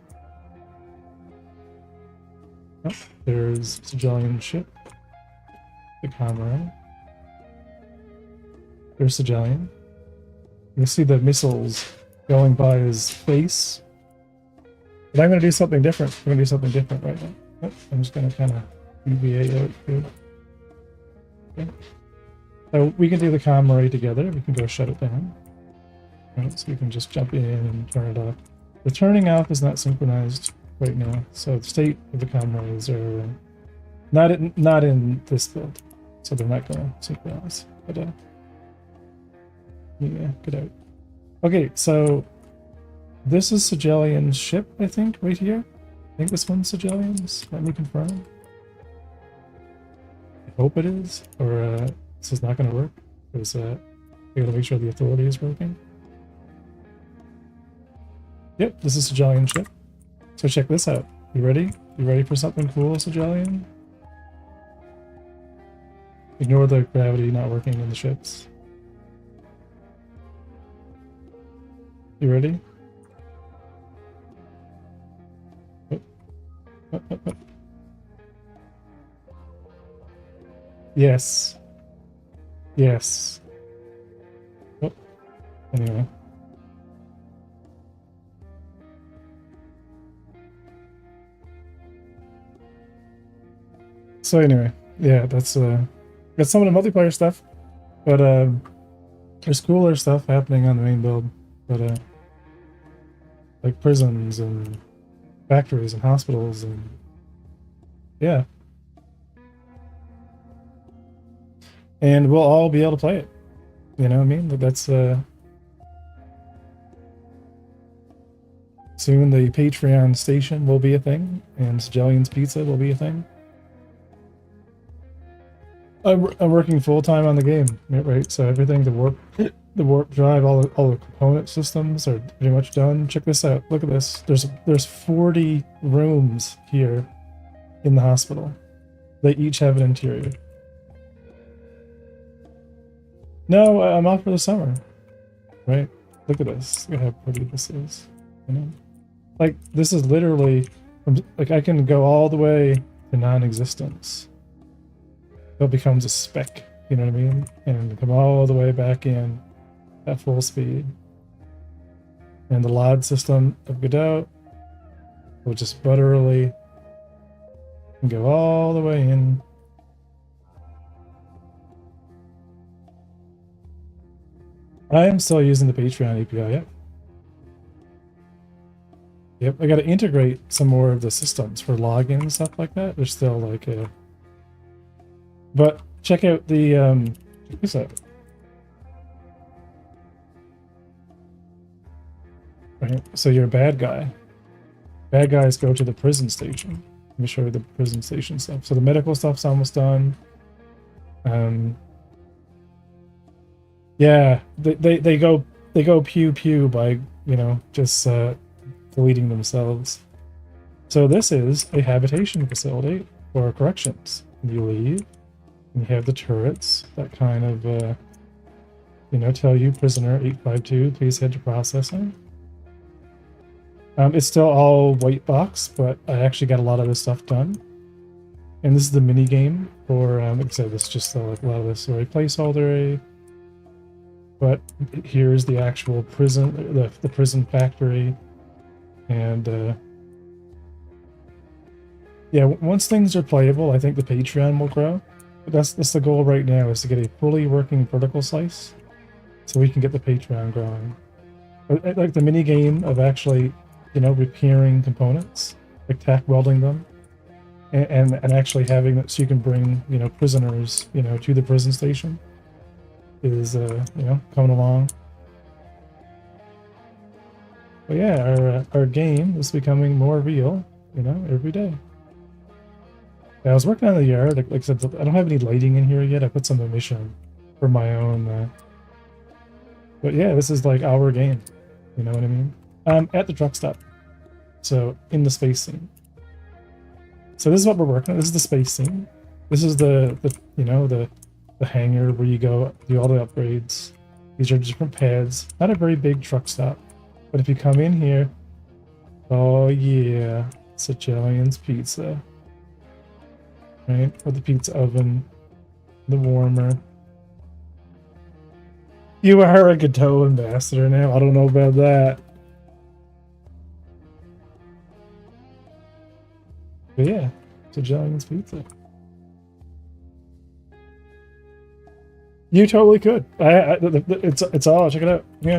Oh, there's Sejalian ship. The comrade. There's Sejalian. You see the missiles going by his face. But I'm going to do something different. I'm going to do something different right now. Oh, I'm just going to kind of UVA out here. Okay. So we can do the comrade together. We can go shut it down. Right, so we can just jump in and turn it off. The turning off is not synchronized right now. So the state of the comrades are not in this build. So they're not going to synchronize. But yeah, get out. Okay, so this is Sejalian's ship, I think, right here. I think this one's Sejalian's. Let me confirm. I hope it is, or this is not going to work, because I gotta make sure the authority is working. Yep, this is Sejalian's ship. So check this out. You ready? You ready for something cool, Sejalian? Ignore the gravity not working in the ships. You ready? Yes. Yes. Oh. Anyway. So anyway, yeah, that's some of the multiplayer stuff, but there's cooler stuff happening on the main build, but like prisons and factories and hospitals and yeah. And we'll all be able to play it. You know what I mean? That's soon the Patreon station will be a thing, and Sejalian's Pizza will be a thing. I'm working full time on the game, right? So everything, the warp drive, all the component systems are pretty much done. Check this out. Look at this. There's 40 rooms here in the hospital. They each have an interior. No, I'm off for the summer, right? Look at this. Look at how pretty this is. You know, like this is literally like I can go all the way to non-existence. It becomes a speck, you know what I mean? And come all the way back in at full speed. And the LOD system of Godot will just butterily and go all the way in. I am still using the Patreon API, yep. Yep, I gotta integrate some more of the systems for login and stuff like that. There's still like a... But check out the check this out. Right, so you're a bad guy. Bad guys go to the prison station. Let me show you the prison station stuff. So the medical stuff's almost done. Yeah, they go pew pew by, you know, just deleting themselves. So this is a habitation facility for corrections. You leave. And you have the turrets that kind of, you know, tell you, prisoner 852, please head to processing. It's still all white box, but I actually got a lot of this stuff done. And this is the mini game for, like I said, this is just like a lot of this already placeholder. But here's the actual prison, the prison factory. And yeah, once things are playable, I think the Patreon will grow. But that's the goal right now, is to get a fully working vertical slice so we can get the Patreon growing. Like the mini game of actually, you know, repairing components, like tack welding them, and actually having that so you can bring, you know, prisoners, you know, to the prison station is, you know, coming along. But yeah, our game is becoming more real, you know, every day. Yeah, I was working on the yard. Like I said, I don't have any lighting in here yet. I put some emission for my own. But yeah, this is like our game. You know what I mean? At the truck stop. So in the space scene. So this is what we're working on. This is the space scene. This is the hangar where you go do all the upgrades. These are different pads. Not a very big truck stop. But if you come in here, oh yeah, Sicilian's Pizza. Right? With the pizza oven, the warmer. You are a Godot ambassador now. I don't know about that. But yeah, Sicilian's Pizza. You totally could. It's all. Check it out. Yeah.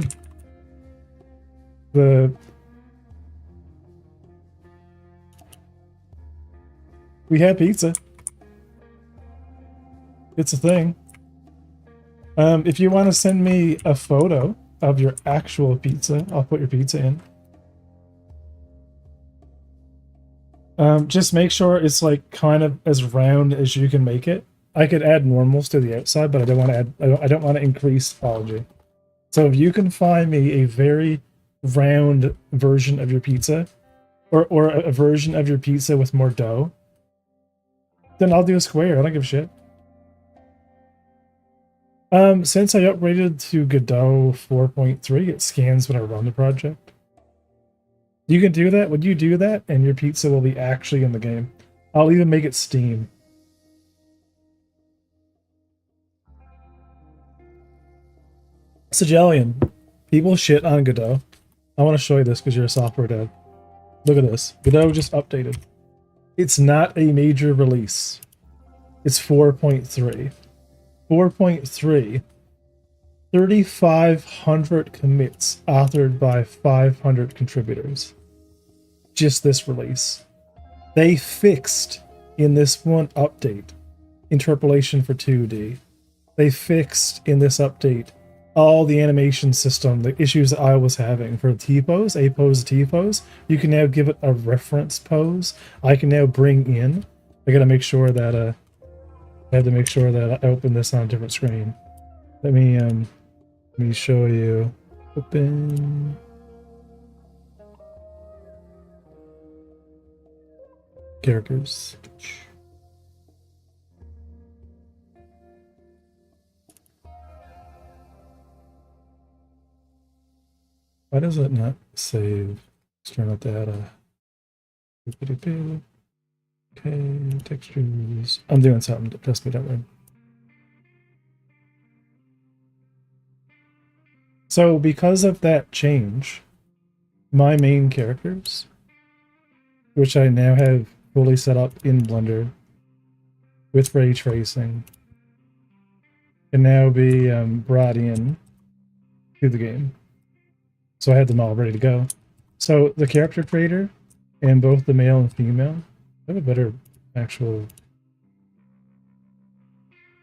We have pizza. It's a thing. If you want to send me a photo of your actual pizza, I'll put your pizza in. Just make sure it's like kind of as round as you can make it. I could add normals to the outside, but I don't want to add. I don't want to increase topology. So if you can find me a very round version of your pizza, or a version of your pizza with more dough, then I'll do a square. I don't give a shit. Since I upgraded to Godot 4.3, it scans when I run the project. You can do that. When you do that, and your pizza will be actually in the game. I'll even make it Steam. Sicilian. People shit on Godot. I want to show you this because you're a software dev. Look at this. Godot just updated. It's not a major release. It's 4.3. 4.3. 3,500 commits authored by 500 contributors. Just this release. They fixed in this one update interpolation for 2D. They fixed in this update all the animation system, the issues that I was having for T-pose, A-pose, T-pose. You can now give it a reference pose. I can now bring in. I gotta make sure that I have to make sure that I open this on a different screen. Let me show you. Open. Characters. Why does it not save external data? Okay, textures. I'm doing something. Trust me, don't worry. So because of that change, my main characters, which I now have fully set up in Blender with ray tracing, can now be brought in to the game. So I had them all ready to go. So the character creator and both the male and female have a better actual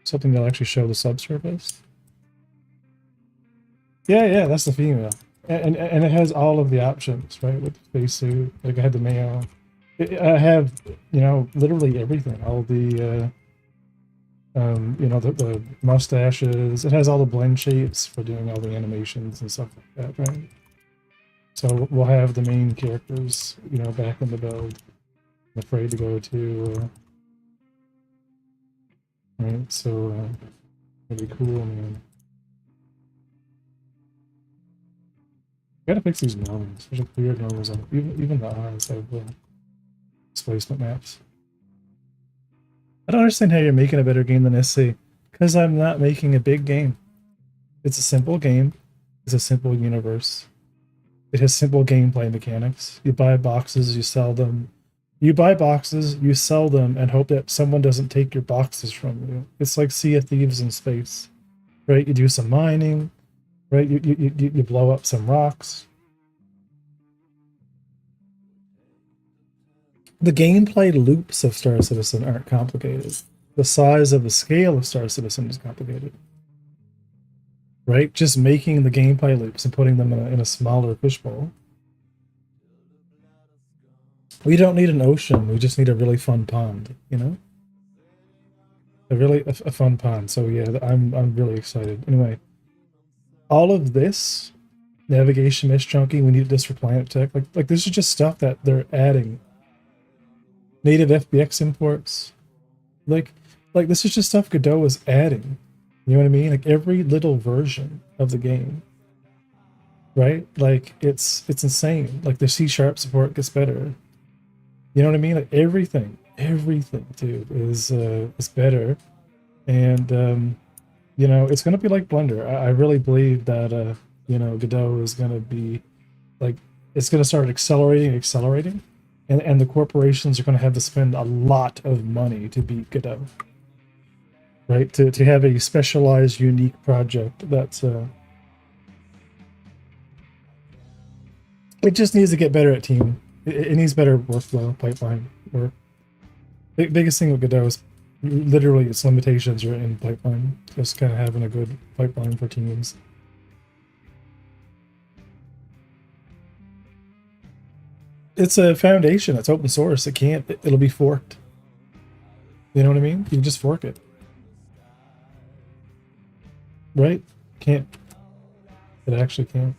something that'll actually show the subsurface. Yeah, that's the female. And it has all of the options, right? With the spacesuit, like I had the male. I have, literally everything. All the, the mustaches. It has all the blend shapes for doing all the animations and stuff like that, right? So we'll have the main characters, back in the build. I'm afraid to go to, right? So, it'll be cool, man. Gotta fix these normals. There's like weird normals on even the eyes have displacement maps. I don't understand how you're making a better game than SC. Because I'm not making a big game. It's a simple game. It's a simple universe. It has simple gameplay mechanics. You buy boxes, you sell them. You buy boxes, you sell them, and hope that someone doesn't take your boxes from you. It's like Sea of Thieves in space, right? You do some mining, right? You blow up some rocks. The gameplay loops of Star Citizen aren't complicated. The size of the scale of Star Citizen is complicated. Right? Just making the gameplay loops and putting them in a smaller fishbowl. We don't need an ocean. We just need a really fun pond, A fun pond. So yeah, I'm really excited. Anyway, all of this Navigation mesh chunking, we need this for planet tech. Like this is just stuff that they're adding. Native FBX imports. Like this is just stuff Godot is adding. You know what I mean? Like every little version of the game. Right? Like it's insane. Like the C# support gets better. You know what I mean? Like everything, dude, is better. And you know, it's gonna be like Blender. I really believe that you know, Godot is gonna be like, it's gonna start accelerating, and the corporations are gonna have to spend a lot of money to beat Godot. Right? To have a specialized, unique project that's it just needs to get better at team. It needs better workflow pipeline work. Biggest thing with Godot is literally its limitations are in pipeline. Just kind of having a good pipeline for teams. It's a foundation. It's open source. It can't. It'll be forked. You know what I mean? You can just fork it, right? Can't. It actually can't.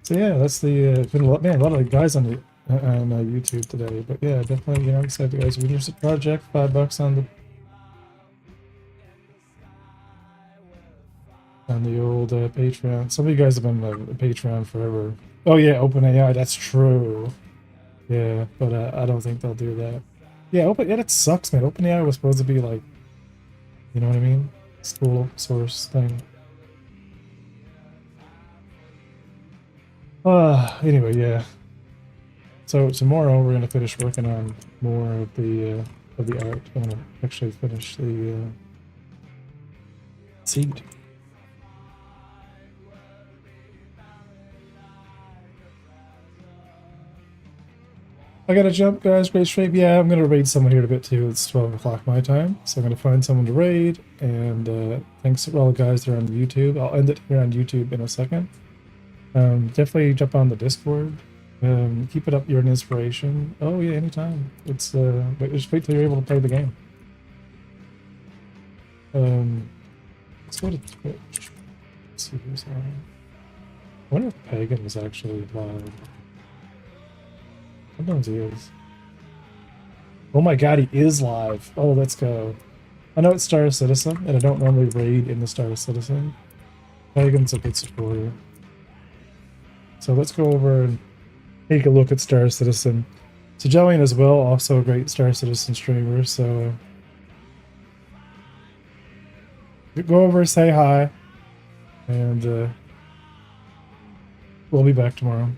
So yeah, that's the been man, a lot of guys on the on YouTube today. But yeah, definitely, you know, excited guys. If you're interested in the project, $5 on the old Patreon. Some of you guys have been a Patreon forever. Oh yeah, OpenAI. That's true. Yeah, but I don't think they'll do that. Yeah, yeah, that sucks, man. OpenAI was supposed to be like, you know what I mean? School source thing. Anyway, yeah. So tomorrow we're gonna finish working on more of the art. I'm gonna actually finish the seed. I gotta jump, guys. Great stream. Yeah, I'm gonna raid someone here in a bit too. It's 12 o'clock my time, so I'm gonna find someone to raid. And thanks to all the guys that are on YouTube. I'll end it here on YouTube in a second. Definitely jump on the Discord. Keep it up. You're an inspiration. Oh yeah, anytime. It's just wait till you're able to play the game. Let's go to Twitch. Let's see who's on. I wonder if Pagan is actually live. Sometimes he is. Oh my god, he is live. Oh, let's go. I know it's Star Citizen, and I don't normally raid in the Star Citizen. Pagan's a good supporter. So let's go over and take a look at Star Citizen. So Jellian as well, also a great Star Citizen streamer, so go over, say hi, and we'll be back tomorrow.